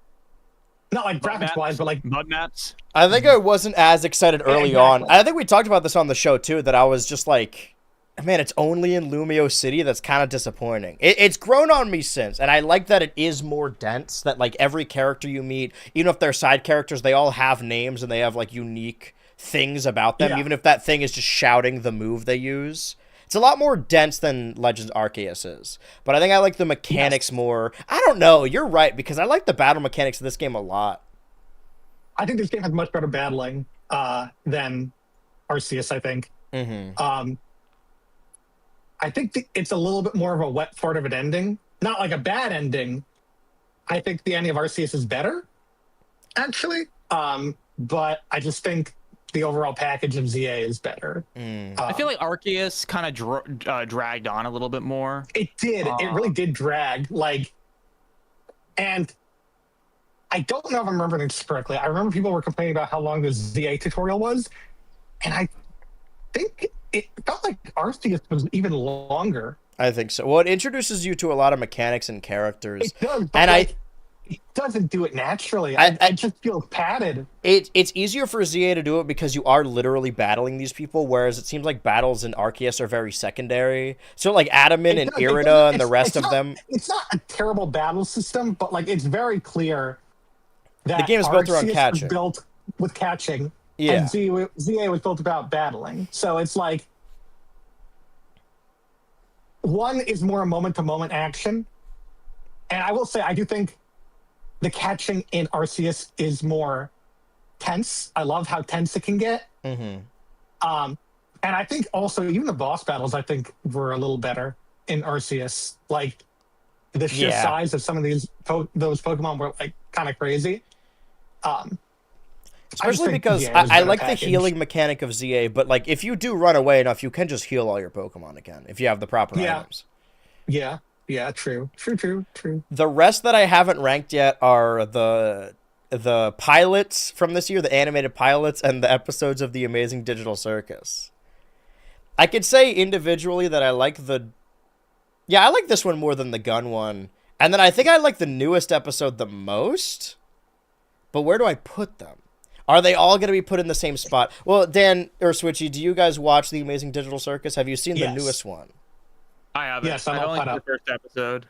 Not like graphics wise, but like mud maps. I think I wasn't as excited early on. I think we talked about this on the show too, that I was just like, man, it's only in Lumio City. That's kind of disappointing. It's grown on me since, and I like that it is more dense, that like every character you meet, even if they're side characters, they all have names and they have like unique things about them, even if that thing is just shouting the move they use. It's a lot more dense than Legends Arceus is. But I think I like the mechanics more. I don't know. You're right, because I like the battle mechanics of this game a lot. I think this game has much better battling than Arceus, I think. I think it's a little bit more of a wet fart of an ending. Not like a bad ending. I think the ending of Arceus is better, actually. But I just think the overall package of ZA is better. I feel like Arceus kind of dragged on a little bit more. It did. It really did drag. Like, and I don't know if I'm remembering this correctly. I remember people were complaining about how long the ZA tutorial was, and I think it felt like Arceus was even longer. I think so. Well, it introduces you to a lot of mechanics and characters. It does, but and like, it doesn't do it naturally. I just feel padded. It's easier for ZA to do it because you are literally battling these people, whereas it seems like battles in Arceus are very secondary. So like Adaman and Irina and the rest of them. It's not a terrible battle system, but like it's very clear that the game is built around catching. Was built with catching, and ZA was built about battling. So it's like one is more a moment-to-moment action, and I will say I do think the catching in Arceus is more tense. I love how tense it can get. And I think also even the boss battles I think were a little better in Arceus. Like the sheer size of some of those Pokemon were like kind of crazy. Especially because I like the healing mechanic of ZA, but like if you do run away enough, you can just heal all your Pokemon again if you have the proper items. Yeah, true. The rest that I haven't ranked yet are the pilots from this year, the animated pilots, and the episodes of The Amazing Digital Circus. I could say individually that I like I like this one more than the gun one. And then I think I like the newest episode the most. But where do I put them? Are they all going to be put in the same spot? Well, Dan or Switchy, do you guys watch The Amazing Digital Circus? Have you seen the newest one? I haven't. Yes, I only seen the first episode.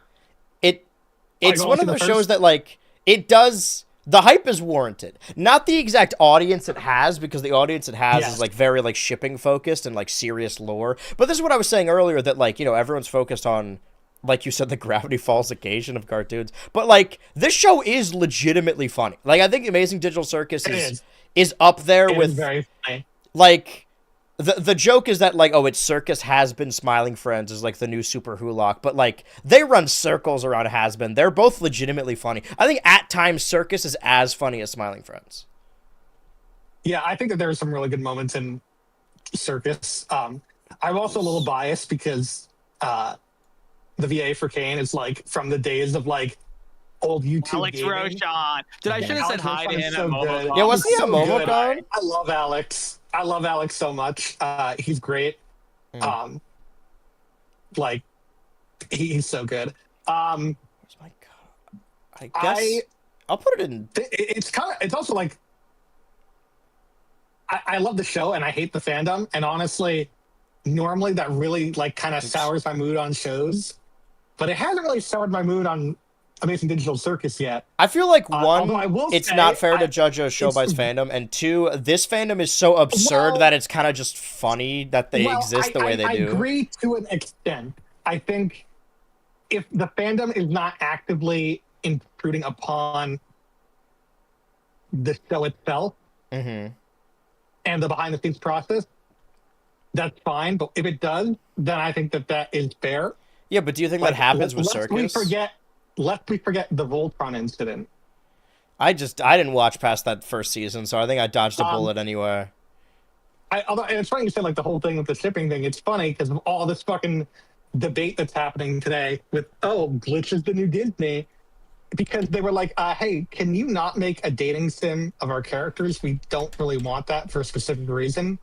It's one of the shows that like it does. The hype is warranted. Not the exact audience it has, because the audience it has is like very like shipping focused and like serious lore. But this is what I was saying earlier, that like, you know, everyone's focused on, like you said, the Gravity Falls occasion of cartoons. But like this show is legitimately funny. Like I think Amazing Digital Circus is up there with very funny. Like the joke is that like, oh, it's Circus Has Been Smiling Friends is like the new Super Hulock, but like they run circles around Has Been. They're both legitimately funny. I think at times Circus is as funny as Smiling Friends. Yeah, I think that there are some really good moments in Circus. I'm also a little biased because the VA for Kane is like from the days of like old YouTube Alex gaming. Roshan. I should have said hi to him so at MomoCon. Yeah, was he at MomoCon? I love Alex. I love Alex so much. He's great. Like he's so good. Where's my God? I guess I'll put it in. It's also like I love the show and I hate the fandom, and honestly, normally that really like kind of sours my mood on shows, but it hasn't really soured my mood on Amazing Digital Circus yet. I feel like one, it's not fair to judge a show by its fandom, and two, this fandom is so absurd that it's kind of just funny that they exist the way they do. I agree to an extent. I think if the fandom is not actively intruding upon the show itself and the behind-the-scenes process, that's fine. But if it does, then I think that is fair. Yeah, but do you think that happens with Circus? Lest we forget the Voltron incident. I didn't watch past that first season, so I think I dodged a bullet anyway. And it's funny you said like the whole thing with the shipping thing. It's funny because of all this fucking debate that's happening today with Glitch is the new Disney. because they were like, hey, can you not make a dating sim of our characters? We don't really want that for a specific reason.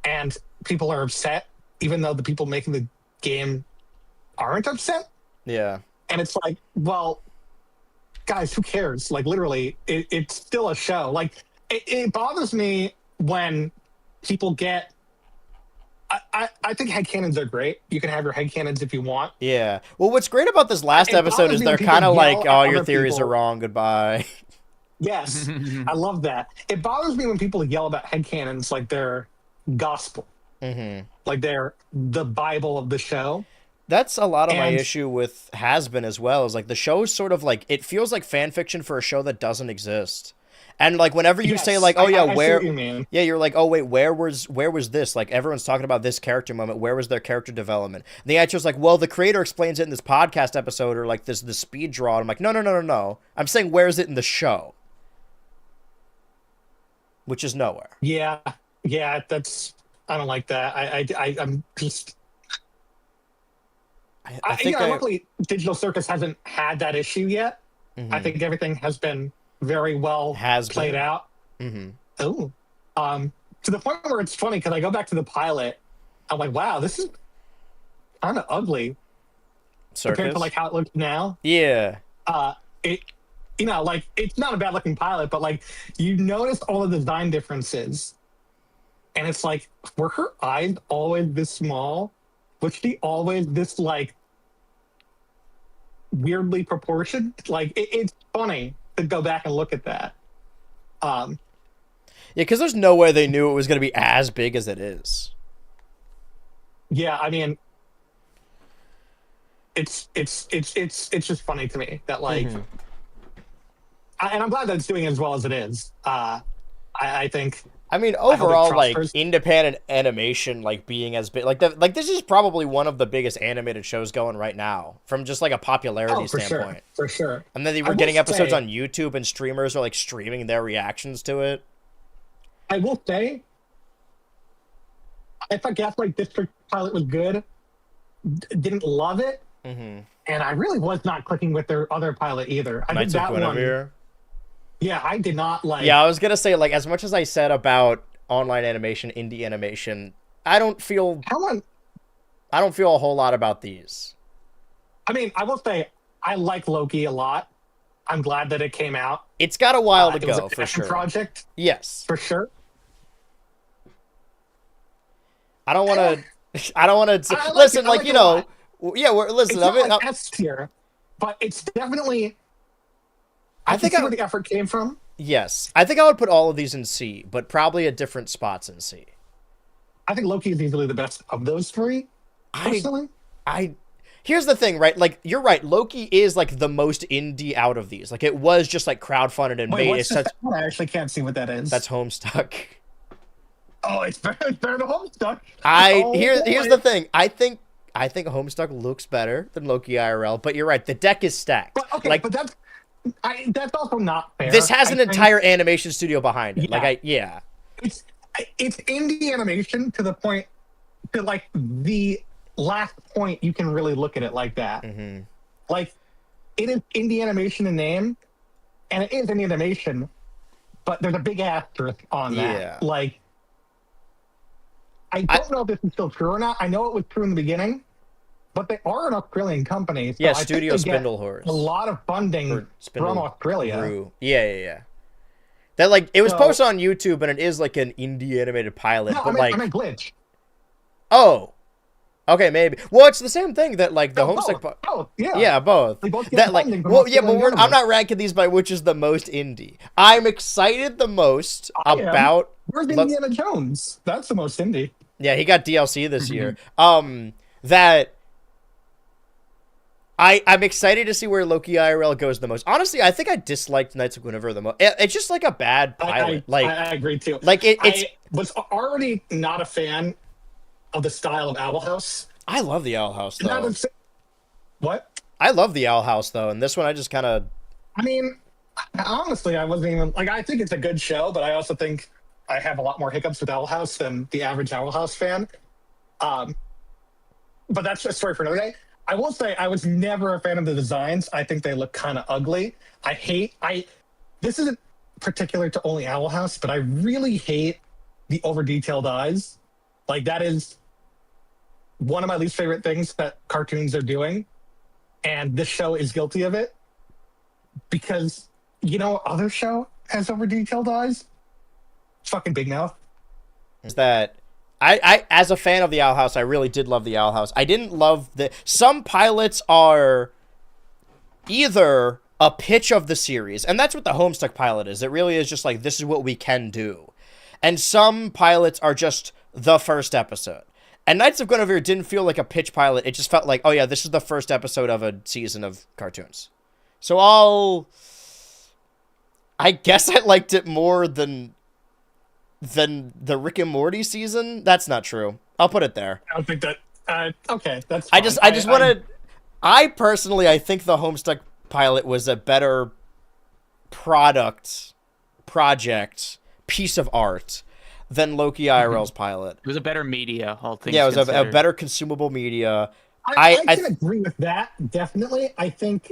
And people are upset, even though the people making the game aren't upset. Yeah. And it's like, well, guys, who cares? Like, literally, it's still a show. Like, it bothers me when people get... I think headcanons are great. You can have your headcanons if you want. Yeah. Well, what's great about this last episode is they're kind of like, oh, your theories are wrong. Goodbye. Yes. I love that. It bothers me when people yell about headcanons like they're gospel. Like they're the Bible of the show. That's a lot of my issue with Has-Been as well. Is like the show is sort of like, it feels like fan fiction for a show that doesn't exist. And like whenever you say like, oh yeah, where, yeah, you're like, oh wait, where was this? Like everyone's talking about this character moment. Where was their character development? And the answer is like, well, the creator explains it in this podcast episode or like this speed draw. And I'm like, no. I'm saying where is it in the show? Which is nowhere. Yeah, that's, I don't like that. I'm just. Luckily, Digital Circus hasn't had that issue yet. I think everything has been very well played out. Oh, to the point where it's funny because I go back to the pilot. I'm like, wow, this is kind of ugly compared to like how it looks now. Yeah. It, like it's not a bad looking pilot, but like you notice all the design differences, and it's like, were her eyes always this small? Was she always this like weirdly proportioned? Like it's funny to go back and look at that. Yeah, because there's no way they knew it was going to be as big as it is. Yeah, I mean, it's just funny to me that like, and I'm glad that it's doing as well as it is. I think. I mean, overall, like independent animation, like being as big, like this is probably one of the biggest animated shows going right now, from just like a popularity standpoint. For sure. And then they were getting episodes on YouTube, and streamers are like streaming their reactions to it. I will say, if I guess like District Pilot was good, didn't love it, and I really was not clicking with their other pilot either. I think that one. Yeah, I did not like... Yeah, I was going to say, like, as much as I said about online animation, indie animation, I don't feel a whole lot about these. I mean, I will say, I like Loki a lot. I'm glad that it came out. It's got a while to go, for sure. Project. Yes. For sure. I don't want to... Listen, like, you know... Yeah, listen, it's not S tier, but it's definitely... I think where the effort came from. Yes. I think I would put all of these in C, but probably at different spots in C. I think Loki is easily the best of those three, personally. Here's the thing, right? Like, you're right. Loki is, like, the most indie out of these. Like, it was just, like, crowdfunded and made. I actually can't see what that is. That's Homestuck. Oh, it's better than Homestuck. Here's the thing. I think Homestuck looks better than Loki IRL, but you're right. The deck is stacked. But that's also not fair. This has an entire animation studio behind it. Yeah. It's indie animation to the point to like the last point you can really look at it like that. Like it is indie animation in name, and it is indie animation, but there's a big asterisk on that. Yeah. Like I don't know if this is still true or not. I know it was true in the beginning. But they are an Australian company. So Studio Spindlehorse. A lot of funding from Australia. Yeah. That like it was posted on YouTube, and it is like an indie animated pilot. No, but I meant Glitch. Oh, okay, maybe. Well, it's the same thing that like the Homestuck. Both, yeah. Yeah, both. They both get that like. Well, yeah, but I'm not ranking these by which is the most indie. I'm excited the most about. Where's Indiana Jones? That's the most indie. Yeah, he got DLC this year. That. I'm excited to see where Loki IRL goes the most. Honestly, I think I disliked Knights of Guinevere the most. It's just like a bad pilot. I agree too. Like I was already not a fan of the style of Owl House. I love the Owl House though. What? I love the Owl House though, and this one I just kind of. I mean, honestly, I wasn't even like. I think it's a good show, but I also think I have a lot more hiccups with Owl House than the average Owl House fan. But that's a story for another day. I will say I was never a fan of the designs. I think they look kind of ugly. This isn't particular to only Owl House, but I really hate the over detailed eyes. Like, that is one of my least favorite things that cartoons are doing. And this show is guilty of it. Because, other show has over detailed eyes? Fucking Big Mouth. Is that I as a fan of the Owl House, I really did love the Owl House. I didn't love some pilots are either a pitch of the series, and that's what the Homestuck pilot is. It really is just like, this is what we can do. And some pilots are just the first episode. And Knights of Guinevere didn't feel like a pitch pilot. It just felt like, oh yeah, this is the first episode of a season of cartoons. So I guess I liked it more than the Rick and Morty season. That's not true. I'll put it there. I don't think that. Okay, that's fine. I personally, I think the Homestuck pilot was a better project, piece of art than Loki IRL's pilot. It was a better media, all things. Yeah, it was considered. a better consumable media. I can agree with that, definitely. I think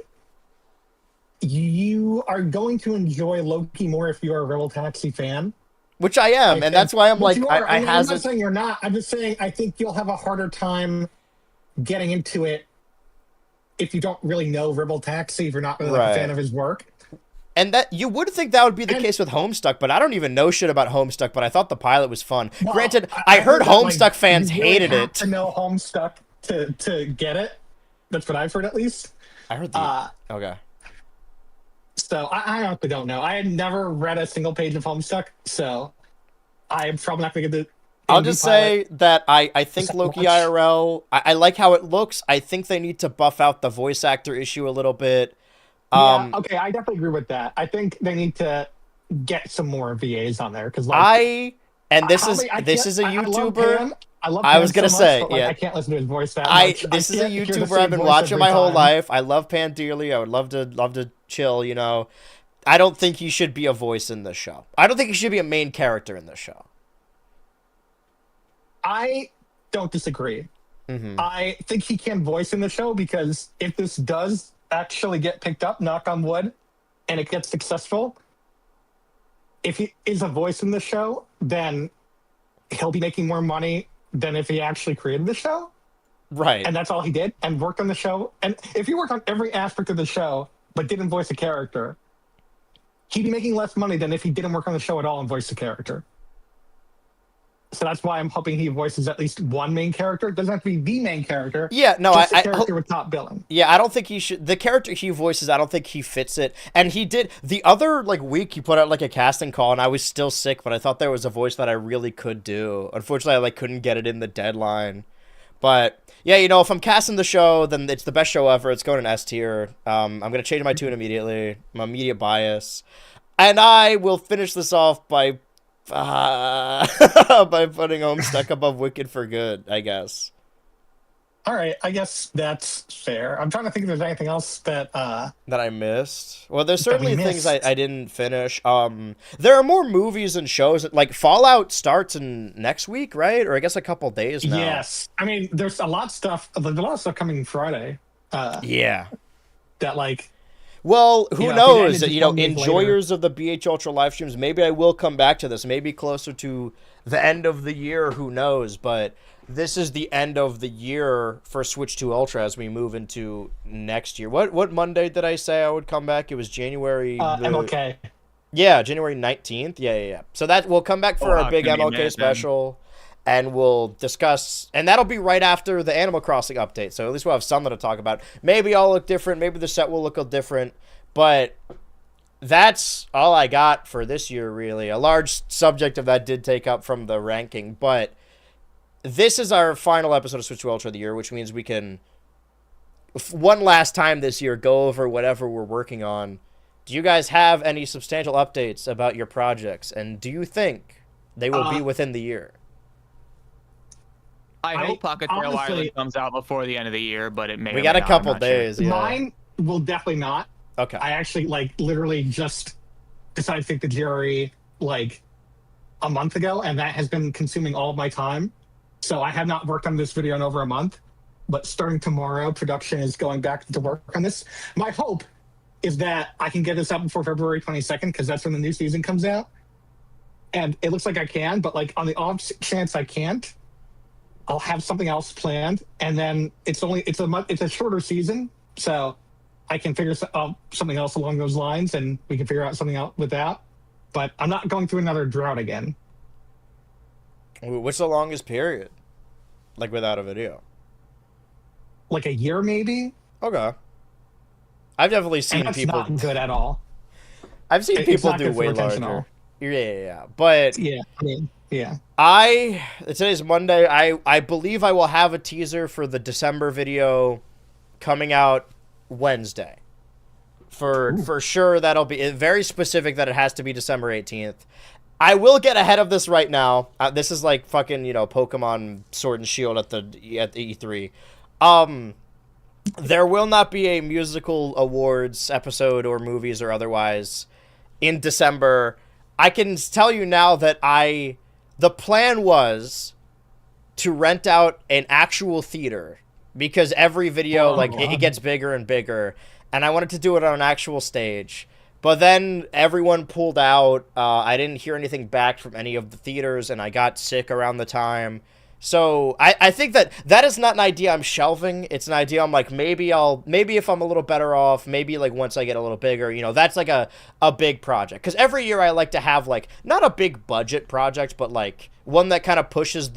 you are going to enjoy Loki more if you're a Rebel Taxi fan. Which I am, and that's why I'm like, I'm not saying you're not. I'm just saying I think you'll have a harder time getting into it if you don't really know Rebel Taxi, if you're not really a fan of his work. And that you would think that would be the case with Homestuck, but I don't even know shit about Homestuck, but I thought the pilot was fun. Well, granted, I heard Homestuck fans hated it. To know Homestuck to get it. That's what I've heard, at least. I heard okay. So I honestly don't know. I had never read a single page of Homestuck, so I'm probably not going to get the. I'll just say that I think Loki IRL, I like how it looks. I think they need to buff out the voice actor issue a little bit. Okay, I definitely agree with that. I think they need to get some more VAs on there because this is a YouTuber. I was gonna say, I can't listen to his voice that much. This is a YouTuber I've been watching my whole life. I love Pan dearly. I would love to chill. I don't think he should be a voice in this show. I don't think he should be a main character in this show. I don't disagree. Mm-hmm. I think he can voice in the show because if this does actually get picked up, knock on wood, and it gets successful, if he is a voice in the show, then he'll be making more money than if he actually created the show. Right. And that's all he did and worked on the show. And if he worked on every aspect of the show but didn't voice a character, he'd be making less money than if he didn't work on the show at all and voiced a character. So that's why I'm hoping he voices at least one main character. It doesn't have to be the main character. Yeah, no, just a character with top billing. Yeah, I don't think he should. The character he voices, I don't think he fits it. And he did the other week. He put out a casting call, and I was still sick, but I thought there was a voice that I really could do. Unfortunately, I couldn't get it in the deadline. But yeah, if I'm casting the show, then it's the best show ever. It's going in S tier. I'm gonna change my tune immediately. My immediate bias, and I will finish this off by putting Homestuck above Wicked for Good, I guess. All right, I guess that's fair. I'm trying to think if there's anything else that I missed. Well, there's certainly things I didn't finish. There are more movies and shows. Fallout starts in next week, right? Or I guess a couple days now. Yes. I mean, there's a lot of stuff. There's a lot of stuff coming Friday. Yeah. That Well, who knows? Enjoyers of the BHultra live streams, maybe I will come back to this. Maybe closer to the end of the year, who knows? But this is the end of the year for Switch to Ultra as we move into next year. What Monday did I say I would come back? It was January... MLK. Yeah, January 19th. Yeah. So we'll come back for our big MLK special. And we'll discuss, and that'll be right after the Animal Crossing update, so at least we'll have something to talk about. Maybe I'll look different, maybe the set will look different, but that's all I got for this year, really. A large subject of that did take up from the ranking, but this is our final episode of Switch to Ultra of the year, which means we can, one last time this year, go over whatever we're working on. Do you guys have any substantial updates about your projects, and do you think they will be within the year? I hope Pocket Trail Island comes out before the end of the year, but it may. We got a couple days. Sure. Yeah. Mine will definitely not. Okay. I actually literally just decided to take the GRE a month ago, and that has been consuming all of my time. So I have not worked on this video in over a month. but starting tomorrow, production is going back to work on this. My hope is that I can get this out before February 22nd, because that's when the new season comes out. And it looks like I can, but like on the off chance I can't, I'll have something else planned. And then it's a shorter season, so I can figure out something else along those lines, and we can figure out something out with that. But I'm not going through another drought again. What's the longest period? Like without a video? Like a year, maybe. Okay. I've definitely seen and that's people. Not good at all. I've seen people do way larger. Yeah. But yeah, I mean, yeah. Today's Monday. I believe I will have a teaser for the December video coming out Wednesday. For sure, that'll be very specific that it has to be December 18th. I will get ahead of this right now. This is like fucking, Pokemon Sword and Shield at the E3. There will not be a musical awards episode or movies or otherwise in December. I can tell you now that the plan was to rent out an actual theater, because every video, it gets bigger and bigger, and I wanted to do it on an actual stage. But then everyone pulled out. I didn't hear anything back from any of the theaters, and I got sick around the time. So I think that is not an idea I'm shelving. It's an idea I'm like, maybe if I'm a little better off, maybe like once I get a little bigger, that's like a big project. Because every year I like to have like, not a big budget project, but like one that kind of pushes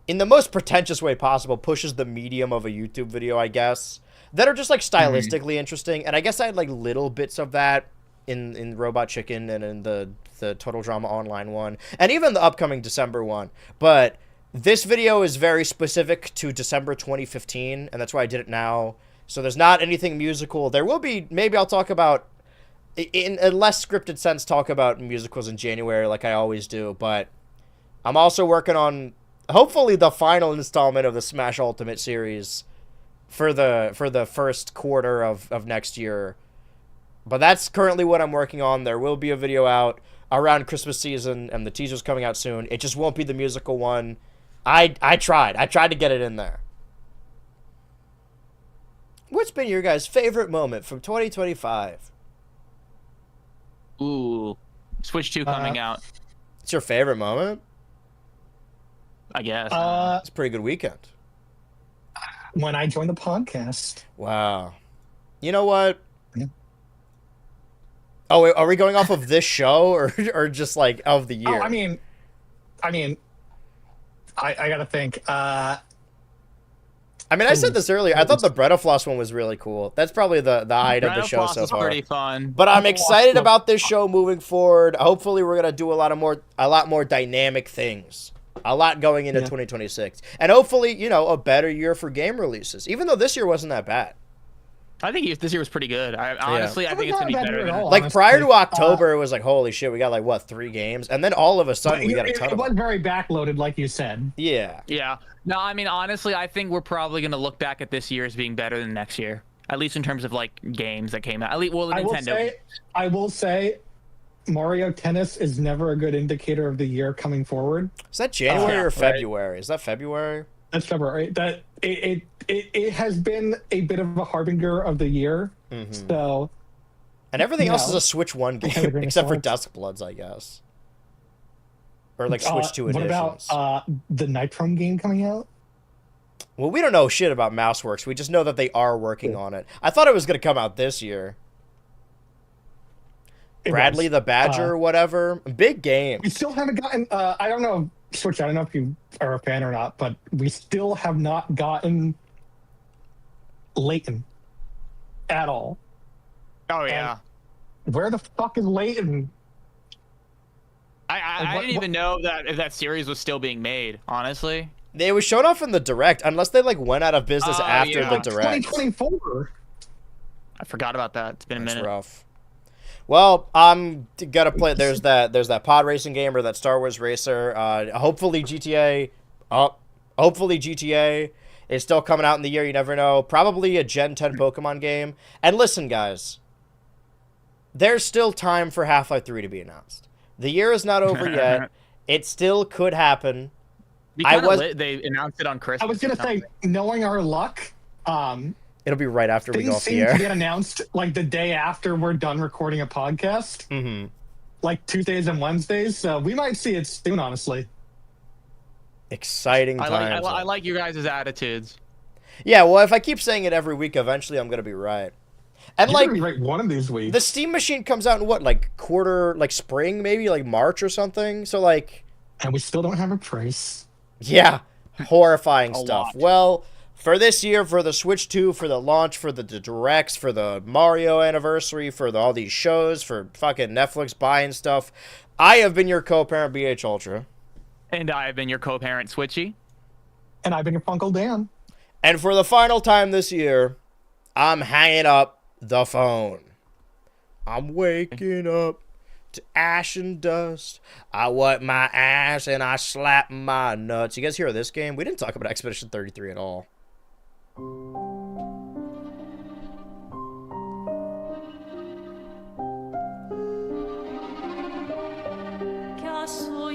in the most pretentious way possible, pushes the medium of a YouTube video, I guess, that are just like stylistically interesting. And I guess I had like little bits of that in Robot Chicken and in the Total Drama Online one, and even the upcoming December one. But this video is very specific to December 2015, and that's why I did it now. So there's not anything musical. There will be, maybe I'll talk about, in a less scripted sense, talk about musicals in January like I always do. But I'm also working on, hopefully, the final installment of the Smash Ultimate series for the first quarter of next year. But that's currently what I'm working on. There will be a video out around Christmas season, and the teaser's coming out soon. It just won't be the musical one. I tried to get it in there. What's been your guys' favorite moment from 2025? Ooh, Switch 2 coming out. It's your favorite moment? I guess. It's a pretty good weekend. When I joined the podcast. Wow. You know what? Yeah. Oh, wait, are we going off of this show or just like of the year? Oh, I mean, I gotta think. I said this earlier. I thought the Brettafloss one was really cool. That's probably the height of the show so far. Pretty fun. But I'm excited about this show moving forward. Hopefully, we're gonna do a lot more dynamic things. A lot going into 2026, and hopefully, a better year for game releases. Even though this year wasn't that bad. I think this year was pretty good. Honestly, I think it's gonna be better than like prior to October. It was like, holy shit, we got like 3 games, and then all of a sudden we got a ton. It was very backloaded, like you said. Yeah. No, I mean, honestly, I think we're probably gonna look back at this year as being better than next year, at least in terms of like games that came out. At least, Nintendo. I will say, Mario Tennis is never a good indicator of the year coming forward. Is that January or February? Right? Is that February? That's February. That it has been a bit of a harbinger of the year. Mm-hmm. So, and everything else is a Switch 1 game, except for Duskbloods, I guess, or like Switch 2 editions. What about the Nitrom game coming out? Well, we don't know shit about MouseWorks. We just know that they are working on it. I thought it was going to come out this year. Bradley the Badger or whatever. Big game. We still haven't gotten, I don't know, Switch, I don't know if you are a fan or not, but we still have not gotten Layton at all. Oh, yeah. And where the fuck is Layton? I didn't even know that if that series was still being made, honestly. It was shown off in the Direct, unless they like went out of business after the Direct. 2024. I forgot about that. It's been a minute. That's rough. Well, I'm gonna play. There's that pod racing game or that Star Wars racer. Hopefully GTA. Hopefully GTA is still coming out in the year. You never know. Probably a Gen 10 Pokemon game. And listen, guys, there's still time for Half-Life 3 to be announced. The year is not over yet. It still could happen. They announced it on Christmas. I was gonna say, knowing our luck, it'll be right after we go off the air. Things seem to get announced like the day after we're done recording a podcast. Mm-hmm. Like Tuesdays and Wednesdays, so we might see it soon, honestly. Exciting times. I like you guys' attitudes. Yeah, well, if I keep saying it every week, eventually I'm gonna be right. And You're like, gonna be right one of these weeks. The Steam Machine comes out in what, like spring, maybe like March or something. So like, and we still don't have a price. Yeah, horrifying stuff. lot. Well, for this year, for the Switch 2, for the launch, for the directs, for the Mario anniversary, for all these shows, for fucking Netflix buying stuff, I have been your co-parent, BHultra. And I have been your co-parent, Switchy. And I've been your Funkle Dan. And for the final time this year, I'm hanging up the phone. I'm waking up to ash and dust. I wipe my ass and I slap my nuts. You guys hear this game? We didn't talk about Expedition 33 at all. Castle